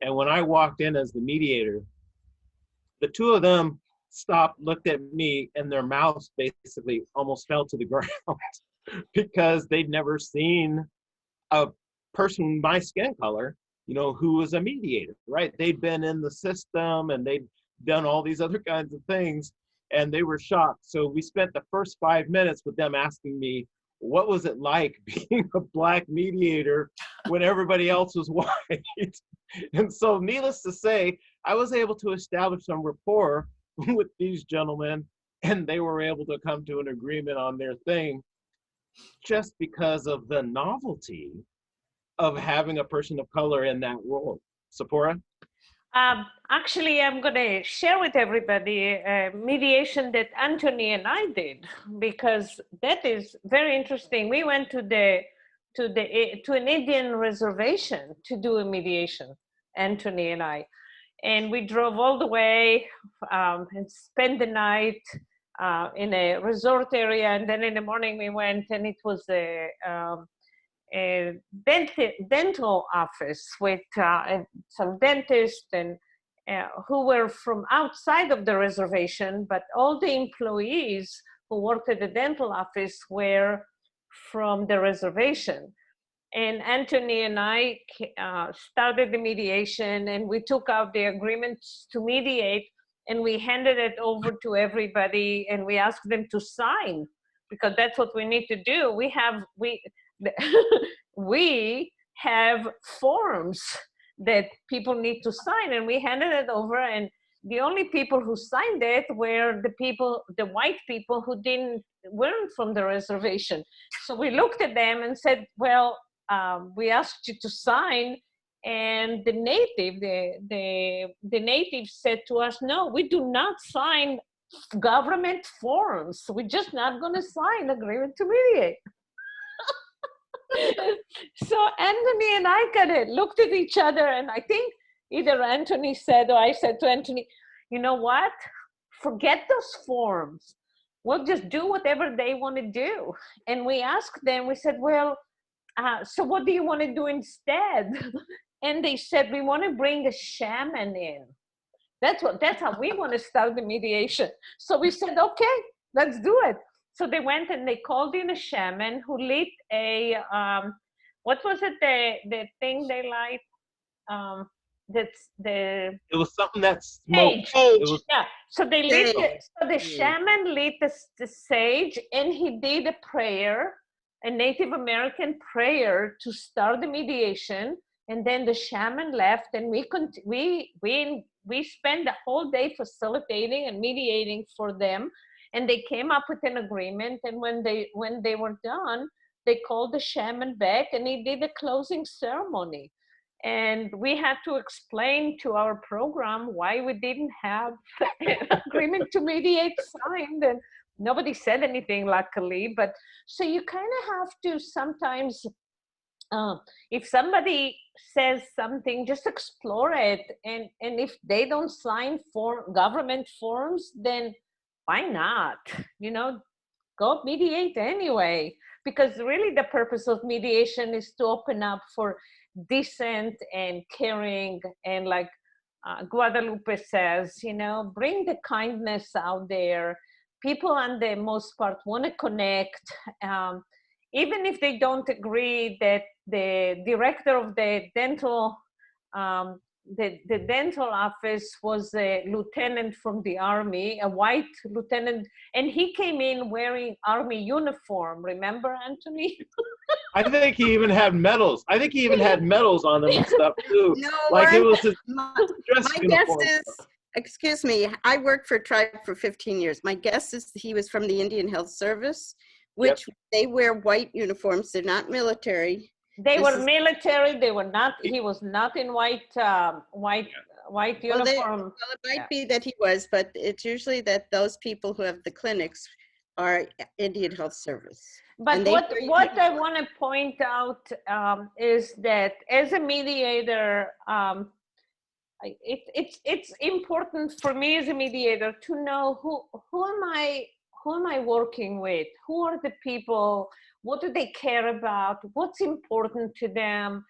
And when I walked in as the mediator, the two of them stopped, looked at me, and their mouths basically almost fell to the ground because they'd never seen a person my skin color, who was a mediator, right? They'd been in the system and they'd done all these other kinds of things, and they were shocked. So we spent the first 5 minutes with them asking me, what was it like being a black mediator when everybody else was white? And so needless to say, I was able to establish some rapport with these gentlemen, and they were able to come to an agreement on their thing just because of the novelty of having a person of color in that role. Sephora? Actually, I'm going to share with everybody a mediation that Anthony and I did, because that is very interesting. We went to an Indian reservation to do a mediation, Anthony and I. And we drove all the way and spent the night in a resort area. And then in the morning we went, and it was a dental office with some dentists and who were from outside of the reservation, but all the employees who worked at the dental office were from the reservation. And Anthony and I started the mediation, and we took out the agreements to mediate, and we handed it over to everybody, and we asked them to sign, because that's what we need to do. We have forms that people need to sign, and we handed it over, and the only people who signed it were the white people who weren't from the reservation. So we looked at them and said, well, we asked you to sign, and the native said to us, no, we do not sign government forms. We're just not going to sign agreement to mediate. So Anthony and I kind of looked at each other, and I think either Anthony said or I said to Anthony, you know what? Forget those forms. We'll just do whatever they want to do. And we asked them, we said, well, so what do you want to do instead? And they said, we want to bring a shaman in. That's how we want to start the mediation. So we said, okay, let's do it. So they went and they called in a shaman who lit a, what was it, the thing they light? It was something that smoked. It was, yeah. So they lit so the shaman lit the sage, and he did a prayer, a Native American prayer to start the mediation. And then the shaman left, and we spent the whole day facilitating and mediating for them. And they came up with an agreement. And when they were done, they called the shaman back, and he did a closing ceremony. And we had to explain to our program why we didn't have an agreement to mediate signed, and nobody said anything, luckily. But so you kind of have to sometimes, if somebody says something, just explore it. And if they don't sign for government forms, then why not? Go mediate anyway. Because really the purpose of mediation is to open up for decent and caring, and like Guadalupe says, bring the kindness out there. People on the most part want to connect, even if they don't agree that the director of the dental the dental office was a lieutenant from the army, a white lieutenant, and he came in wearing army uniform. Remember, Anthony? I think he even had medals. I think he even had medals on him and stuff too. No, like it was his my dress guess uniform. is, excuse me, I worked for Tribe for 15 years. My guess is he was from the Indian Health Service, which they wear white uniforms. They're not military. They were military. They were not. He was not in white uniform. Well, it might be that he was, but it's usually that those people who have the clinics are Indian Health Service. But what I want to point out is that as a mediator, it's important for me as a mediator to know who am I working with? Who are the people? What do they care about? What's important to them?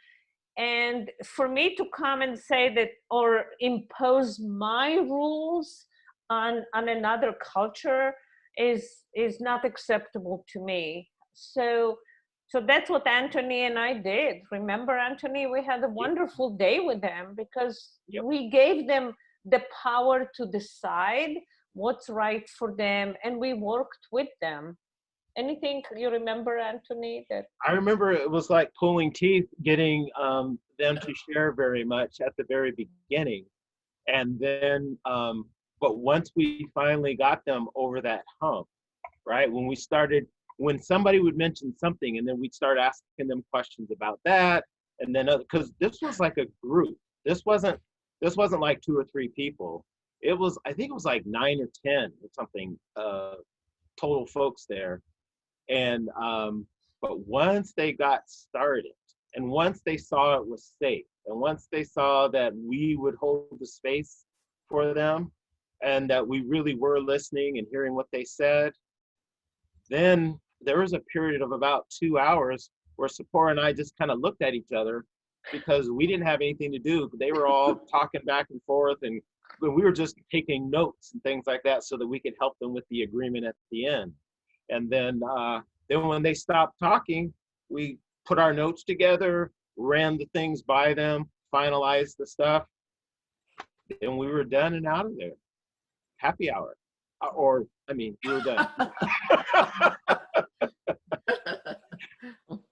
And for me to come and say that or impose my rules on another culture is not acceptable to me. So that's what Anthony and I did. Remember, Anthony, we had a wonderful day with them because we gave them the power to decide what's right for them, and we worked with them. Anything you remember, Anthony? I remember it was like pulling teeth, getting them to share very much at the very beginning. And then, but once we finally got them over that hump, right? When somebody would mention something, and then we'd start asking them questions about that. And then, because this was like a group. This wasn't like 2 or 3 people. I think it was like 9 or 10 or something, total folks there. And but once they got started, and once they saw it was safe, And once they saw that we would hold the space for them and that we really were listening and hearing what they said, then there was a period of about 2 hours where Sephora and I just kind of looked at each other because we didn't have anything to do. They were all talking back and forth, and we were just taking notes and things like that so that we could help them with the agreement at the end. And then when they stopped talking, we put our notes together, ran the things by them, finalized the stuff, and we were done and out of there. Happy hour. We were done.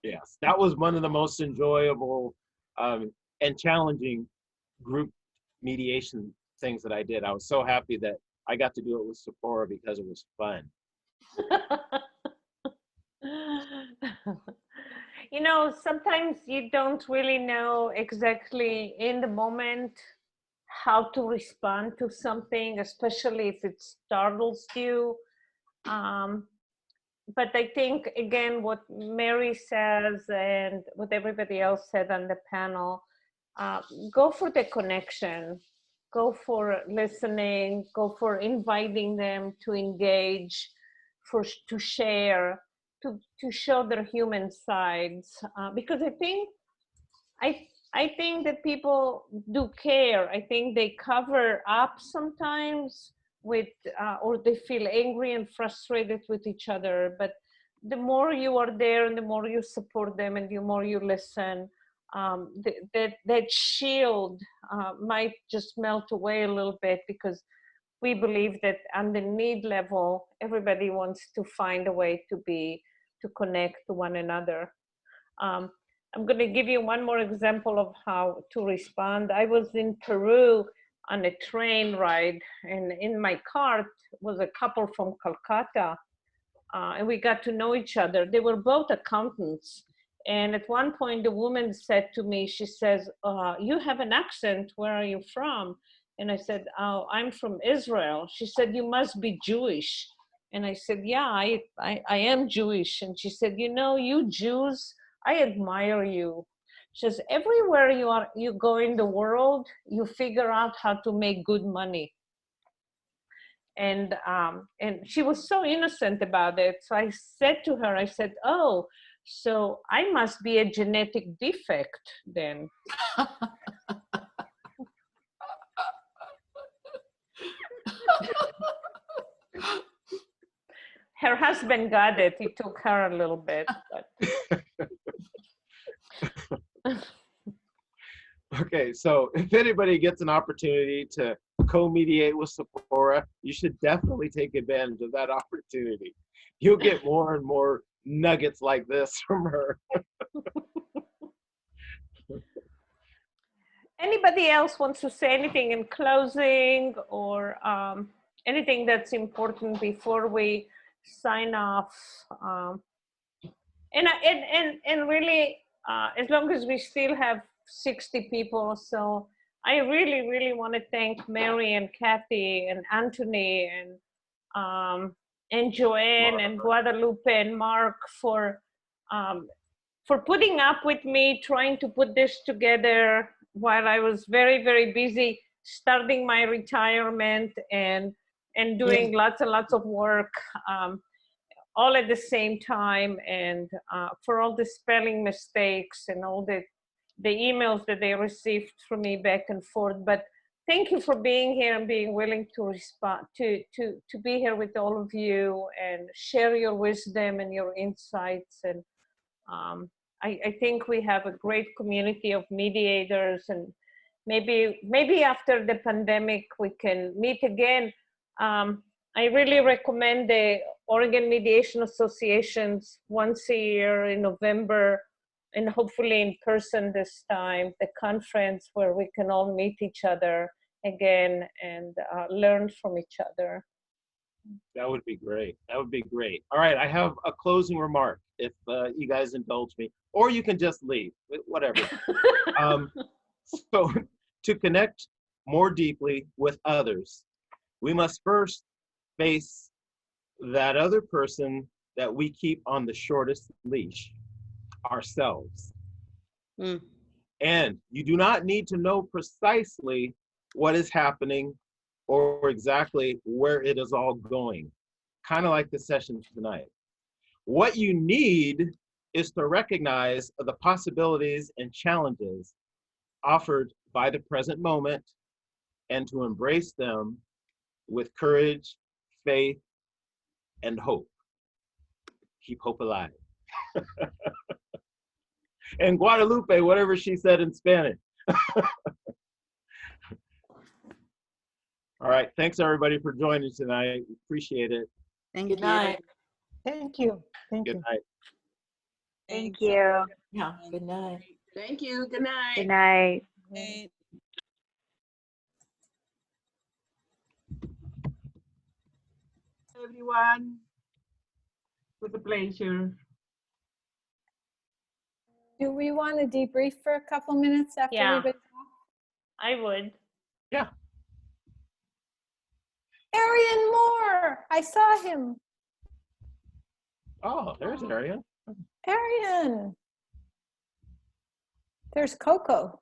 Yes, that was one of the most enjoyable and challenging group mediation things that I did. I was so happy that I got to do it with Sephora because it was fun. You know, sometimes you don't really know exactly in the moment how to respond to something, especially if it startles you. But I think, again, what Mary says and what everybody else said on the panel, go for the connection, go for listening, go for inviting them to engage, to share, to show their human sides. Because I think that people do care. I think they cover up sometimes with, or they feel angry and frustrated with each other. But the more you are there and the more you support them and the more you listen, that shield might just melt away a little bit, because we believe that on the need level, everybody wants to find a way to connect to one another. I'm going to give you one more example of how to respond. I was in Peru on a train ride, and in my cart was a couple from Calcutta, and we got to know each other. They were both accountants. And at one point, the woman said to me, she says, you have an accent, where are you from? And I said, oh, I'm from Israel. She said, you must be Jewish. And I said, yeah, I am Jewish. And she said, you know, you Jews, I admire you. She says, everywhere you go in the world, you figure out how to make good money. And she was so innocent about it. So I said to her, I said, oh, so I must be a genetic defect then. Her husband got it. It took her a little bit. But. Okay, so if anybody gets an opportunity to co-mediate with Sephora, you should definitely take advantage of that opportunity. You'll get more and more nuggets like this from her. Anybody else wants to say anything in closing, or anything that's important before we sign off? And really, as long as we still have 60 people, so I really, really want to thank Mary and Kathy and Anthony and Joanne and Guadalupe and Mark for putting up with me trying to put this together while I was very, very busy starting my retirement and doing lots and lots of work, all at the same time, and for all the spelling mistakes and all the emails that they received from me back and forth. But thank you for being here and being willing to respond, to be here with all of you and share your wisdom and your insights. And I think we have a great community of mediators, and maybe after the pandemic we can meet again. I really recommend the Oregon Mediation Associations once a year in November, and hopefully in person this time, the conference where we can all meet each other again and learn from each other. That would be great. That would be great. All right, I have a closing remark if you guys indulge me, or you can just leave, whatever. So to connect more deeply with others, we must first face that other person that we keep on the shortest leash, ourselves. And you do not need to know precisely what is happening or exactly where it is all going, kind of like the session tonight. What you need is to recognize the possibilities and challenges offered by the present moment and to embrace them with courage, faith, and hope. Keep hope alive. And Guadalupe, whatever she said in Spanish. All right, thanks everybody for joining tonight. Appreciate it. Thank Good you. night. Thank you. Thank Good you. night. Thank you. Yeah, good night. Thank you. Good night. Good night. Everyone. It was a pleasure. Do we want to debrief for a couple minutes after Yeah. everybody? I would. Yeah. Arian Moore, I saw him. Oh, there's Arian. Arian. There's Coco.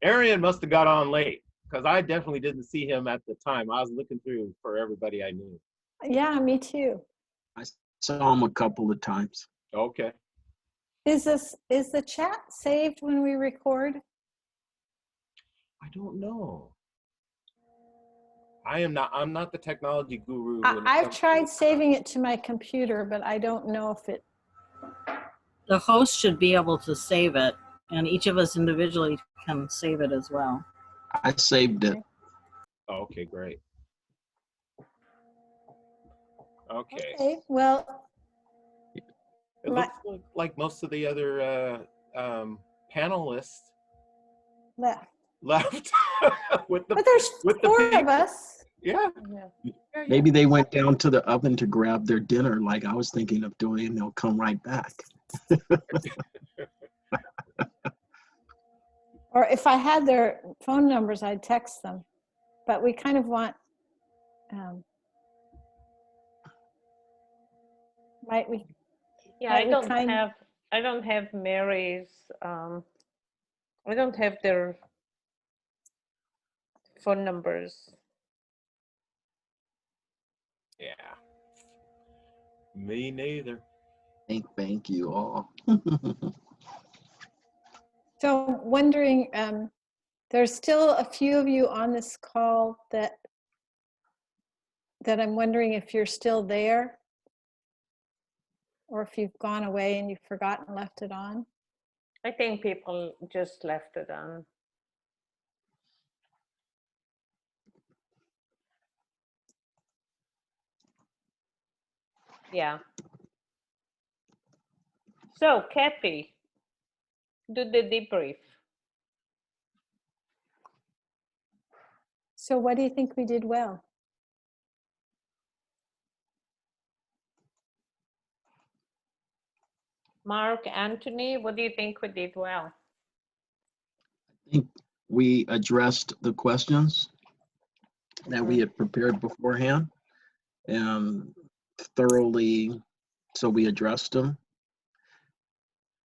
Arian must have got on late because I definitely didn't see him at the time. I was looking through for everybody I knew. Yeah, me too. I saw him a couple of times. Okay. Is the chat saved when we record? I don't know. I'm not the technology guru. I've tried saving it to my computer, but I don't know if it. The host should be able to save it, and each of us individually can save it as well. I saved it. Oh, okay, great. Okay. Okay, well. It looks like most of the other panelists Left. with the, but there's with the 4 of people. us. Yeah. Maybe they went down to the oven to grab their dinner like I was thinking of doing, and they'll come right back. Or if I had their phone numbers, I'd text them. But we kind of want, might we? Yeah, I don't have Mary's, I don't have their phone numbers. Yeah. Me neither. Thank you all. So wondering, there's still a few of you on this call that I'm wondering if you're still there or if you've gone away and you've forgotten left it on. I think people just left it on. Yeah. So, Kathy, do the debrief. So what do you think we did well? Mark, Anthony, what do you think we did well? I think we addressed the questions that we had prepared beforehand and thoroughly, so we addressed them,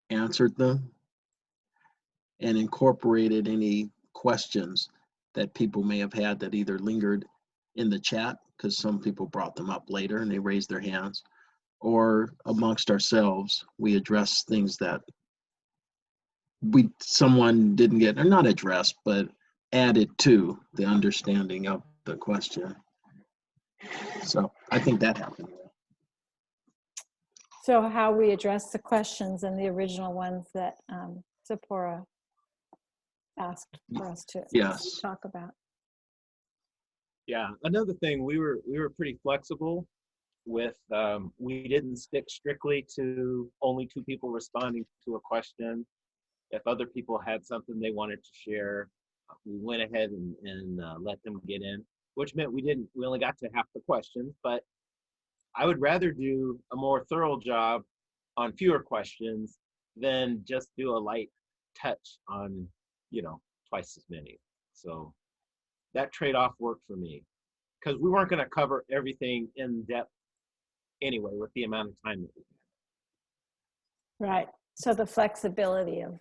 answered them, and incorporated any questions that people may have had that either lingered in the chat, because some people brought them up later and they raised their hands, or amongst ourselves, we addressed things that someone didn't get, or not addressed, but added to the understanding of the question. So I think that happened. So how we address the questions and the original ones that Zipporah asked for us to talk about. Yeah, another thing, we were pretty flexible with, we didn't stick strictly to only 2 people responding to a question. If other people had something they wanted to share, we went ahead and let them get in, which meant we only got to half the questions, but I would rather do a more thorough job on fewer questions than just do a light touch on, twice as many. So that trade-off worked for me because we weren't going to cover everything in depth anyway with the amount of time that we had. Right. So the flexibility of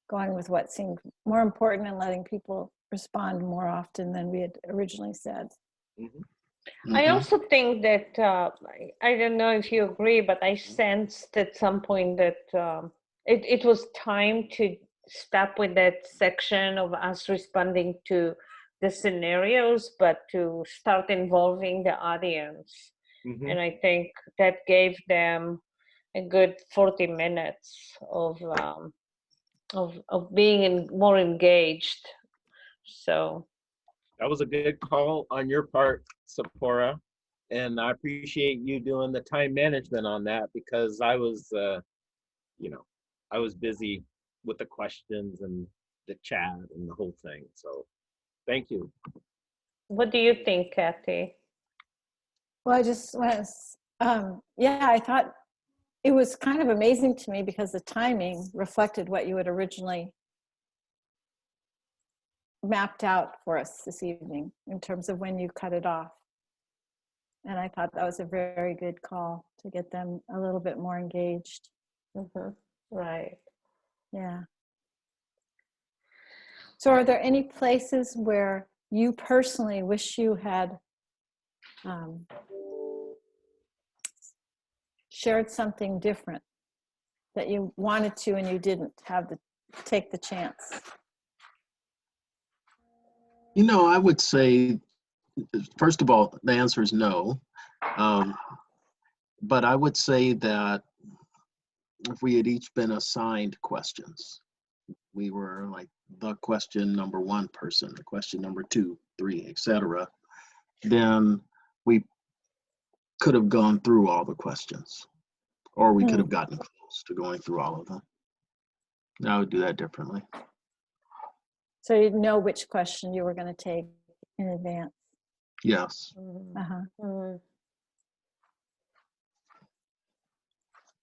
going with what seemed more important and letting people respond more often than we had originally said. I also think that, I don't know if you agree, but I sensed at some point that it was time to stop with that section of us responding to the scenarios, but to start involving the audience. And I think that gave them a good 40 minutes of being more engaged. So that was a good call on your part, Sephora. And I appreciate you doing the time management on that, because I was, I was busy with the questions and the chat and the whole thing. So thank you. what do you think, Kathy? Well, I just was, yeah, I thought it was kind of amazing to me because the timing reflected what you had originally mapped out for us this evening in terms of when you cut it off. And I thought that was a very good call to get them a little bit more engaged. Right. Yeah. So are there any places where you personally wish you had shared something different that you wanted to and you didn't have to take the chance? I would say, first of all, the answer is no. But I would say that if we had each been assigned questions, we were like the question number one person, the question number 2, 3, etc., then we could have gone through all the questions, or we could have gotten close to going through all of them. I would do that differently. So you'd know which question you were going to take in advance. Yes. And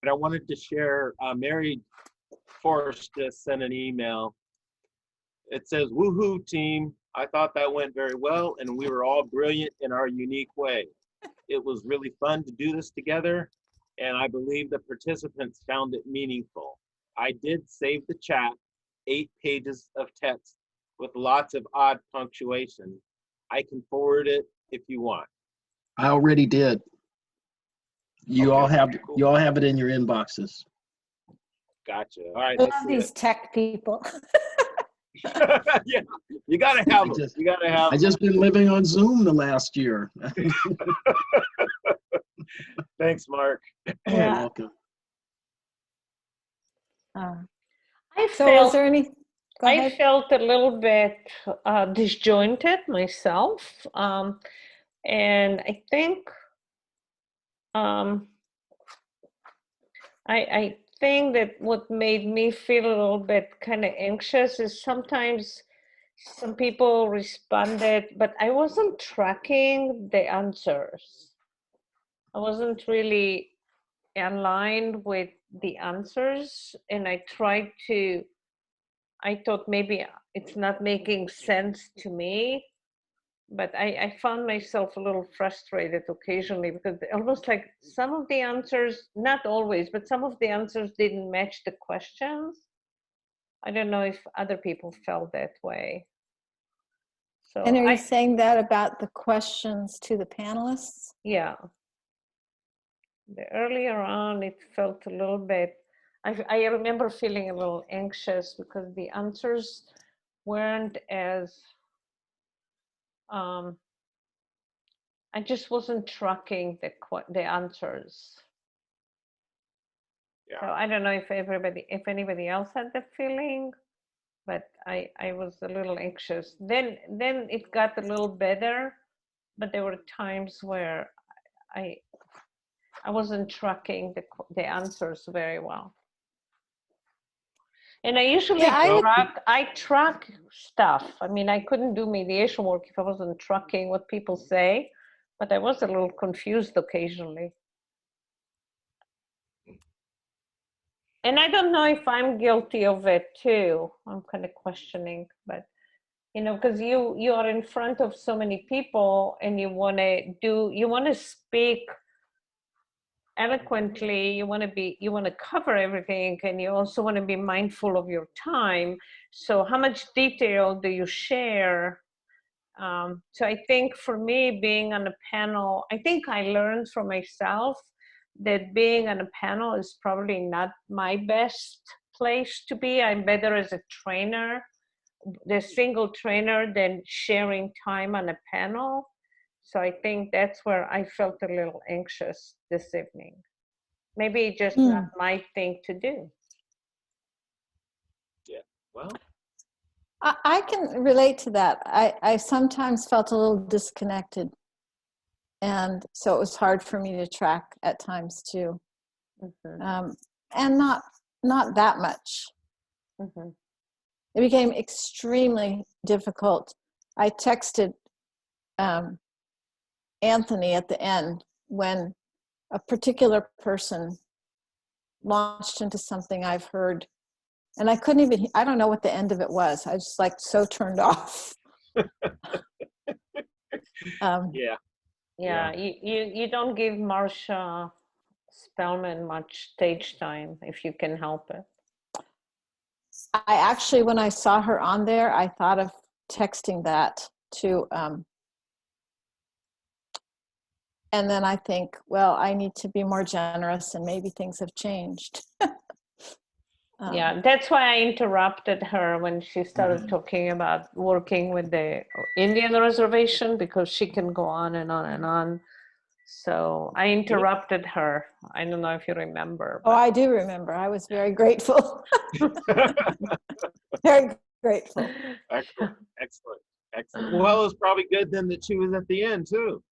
I wanted to share, Mary Forrest just sent an email. It says, "Woohoo team, I thought that went very well and we were all brilliant in our unique way. It was really fun to do this together and I believe the participants found it meaningful. I did save the chat, 8 pages of text with lots of odd punctuation. I can forward it if you want." I already did. You all have it in your inboxes. Gotcha. All right. I Let's love see these tech people. Yeah, you gotta have them. You gotta have I them. just been living on Zoom the last year. Thanks, Mark. You're welcome. I So felt, was there any, go I ahead. felt a little bit disjointed myself. And I think I think that what made me feel a little bit kind of anxious is sometimes some people responded, but I wasn't tracking the answers. I wasn't really aligned with the answers, and I thought maybe it's not making sense to me, but I found myself a little frustrated occasionally because almost like some of the answers, not always, but some of the answers didn't match the questions. I don't know if other people felt that way. So And are you saying that about the questions to the panelists? Yeah. Earlier on, it felt a little bit, I remember feeling a little anxious because the answers weren't as, I just wasn't tracking the answers. Yeah. So I don't know if anybody else had the feeling, but I was a little anxious. Then it got a little better, but there were times where I wasn't tracking the answers very well. And I usually track stuff. I mean, I couldn't do mediation work if I wasn't tracking what people say, but I was a little confused occasionally. And I don't know if I'm guilty of it too. I'm kind of questioning, but because you are in front of so many people and you want to speak eloquently, you want to cover everything, and you also want to be mindful of your time. So how much detail do you share? So I think for me, being on a panel, I think I learned from myself that being on a panel is probably not my best place to be. I'm better as a trainer, the single trainer, than sharing time on a panel. So I think that's where I felt a little anxious this evening. Maybe just not my thing to do. Yeah, well. I can relate to that. I sometimes felt a little disconnected. And so it was hard for me to track at times too. Mm-hmm. And not that much. Mm-hmm. It became extremely difficult. I texted Anthony at the end when a particular person launched into something I've heard, and I couldn't even, I don't know what the end of it was. I was just like so turned off. Yeah, you don't give Marsha Spellman much stage time if you can help it. I actually, when I saw her on there, I thought of texting that to, and then I think, well, I need to be more generous, and maybe things have changed. Yeah, that's why I interrupted her when she started talking about working with the Indian reservation, because she can go on and on and on. So I interrupted her. I don't know if you remember. Oh, I do remember. I was very grateful. Very grateful. Excellent. Well, it was probably good then that she was at the end too.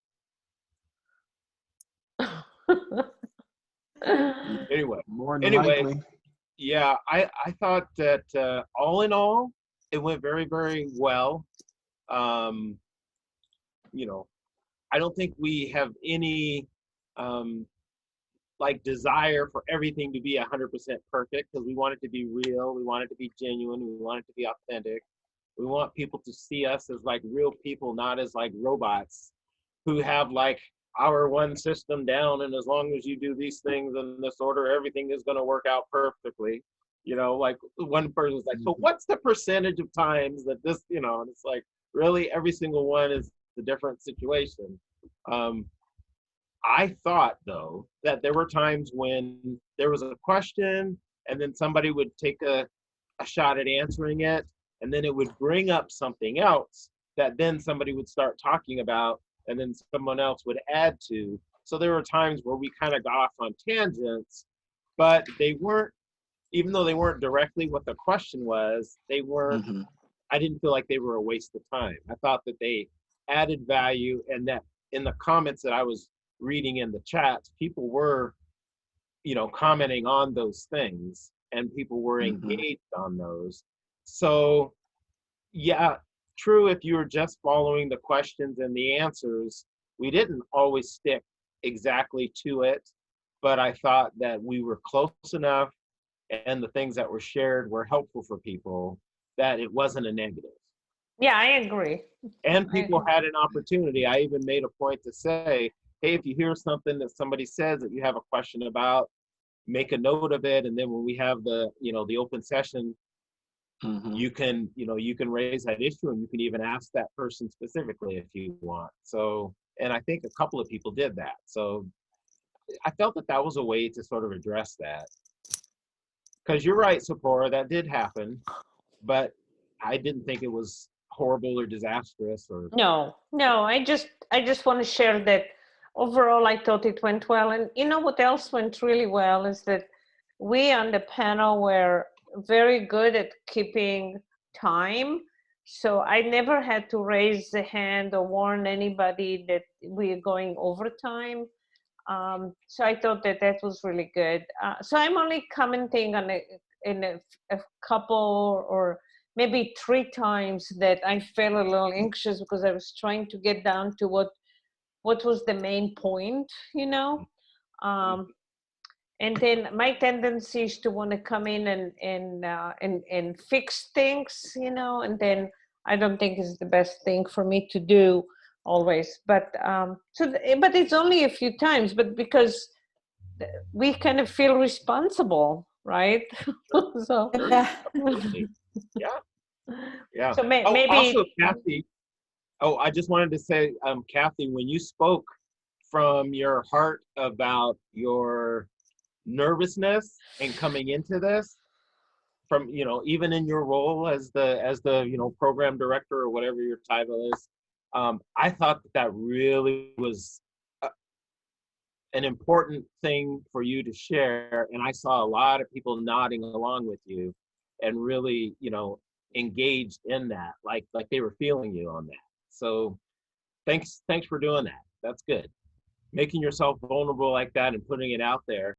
Anyway, more than likely. Yeah, I thought that all in all, it went very, very well. You know, I don't think we have any like desire for everything to be 100% perfect, because we want it to be real, we want it to be genuine, we want it to be authentic. We want people to see us as like real people, not as like robots who have like our one system down, and as long as you do these things in this order, everything is going to work out perfectly. You know, like one person's like, so what's the percentage of times that this, you know, and it's like, really every single one is a different situation. I thought though that there were times when there was a question and then somebody would take a shot at answering it, and then it would bring up something else that then somebody would start talking about, and then someone else would add to. So there were times where we kind of got off on tangents, but they weren't, even though they weren't directly what the question was, they weren't, I didn't feel like they were a waste of time. I thought that they added value, and that in the comments that I was reading in the chats, people were, you know, commenting on those things, and people were engaged on those. So yeah, true, if you were just following the questions and the answers, we didn't always stick exactly to it, but I thought that we were close enough and the things that were shared were helpful for people that it wasn't a negative. Yeah, I agree. And people had an opportunity. I even made a point to say, hey, if you hear something that somebody says that you have a question about, make a note of it, and then when we have the, you know, the open session, you can, you know, you can raise that issue, and you can even ask that person specifically if you want. So, and I think a couple of people did that. So I felt that that was a way to sort of address that. Because you're right, Sephora, that did happen, but I didn't think it was horrible or disastrous or. No, I just want to share that overall I thought it went well. And you know what else went really well is that we on the panel were very good at keeping time. So I never had to raise the hand or warn anybody that we're going over time. So I thought that that was really good. So I'm only commenting on a couple or maybe 3 times that I felt a little anxious because I was trying to get down to what was the main point, you know. And then my tendency is to want to come in and fix things, you know, and then I don't think it's the best thing for me to do always. But but it's only a few times, but because we kind of feel responsible, right? So, Yeah. Absolutely. Yeah. Yeah. so Oh, maybe. also, Kathy. Oh, I just wanted to say, Kathy, when you spoke from your heart about your nervousness and coming into this, from even in your role as the program director or whatever your title is, I thought that really was an important thing for you to share, and I saw a lot of people nodding along with you and really engaged in that, like they were feeling you on that. So thanks for doing that. That's good. Making yourself vulnerable like that and putting it out there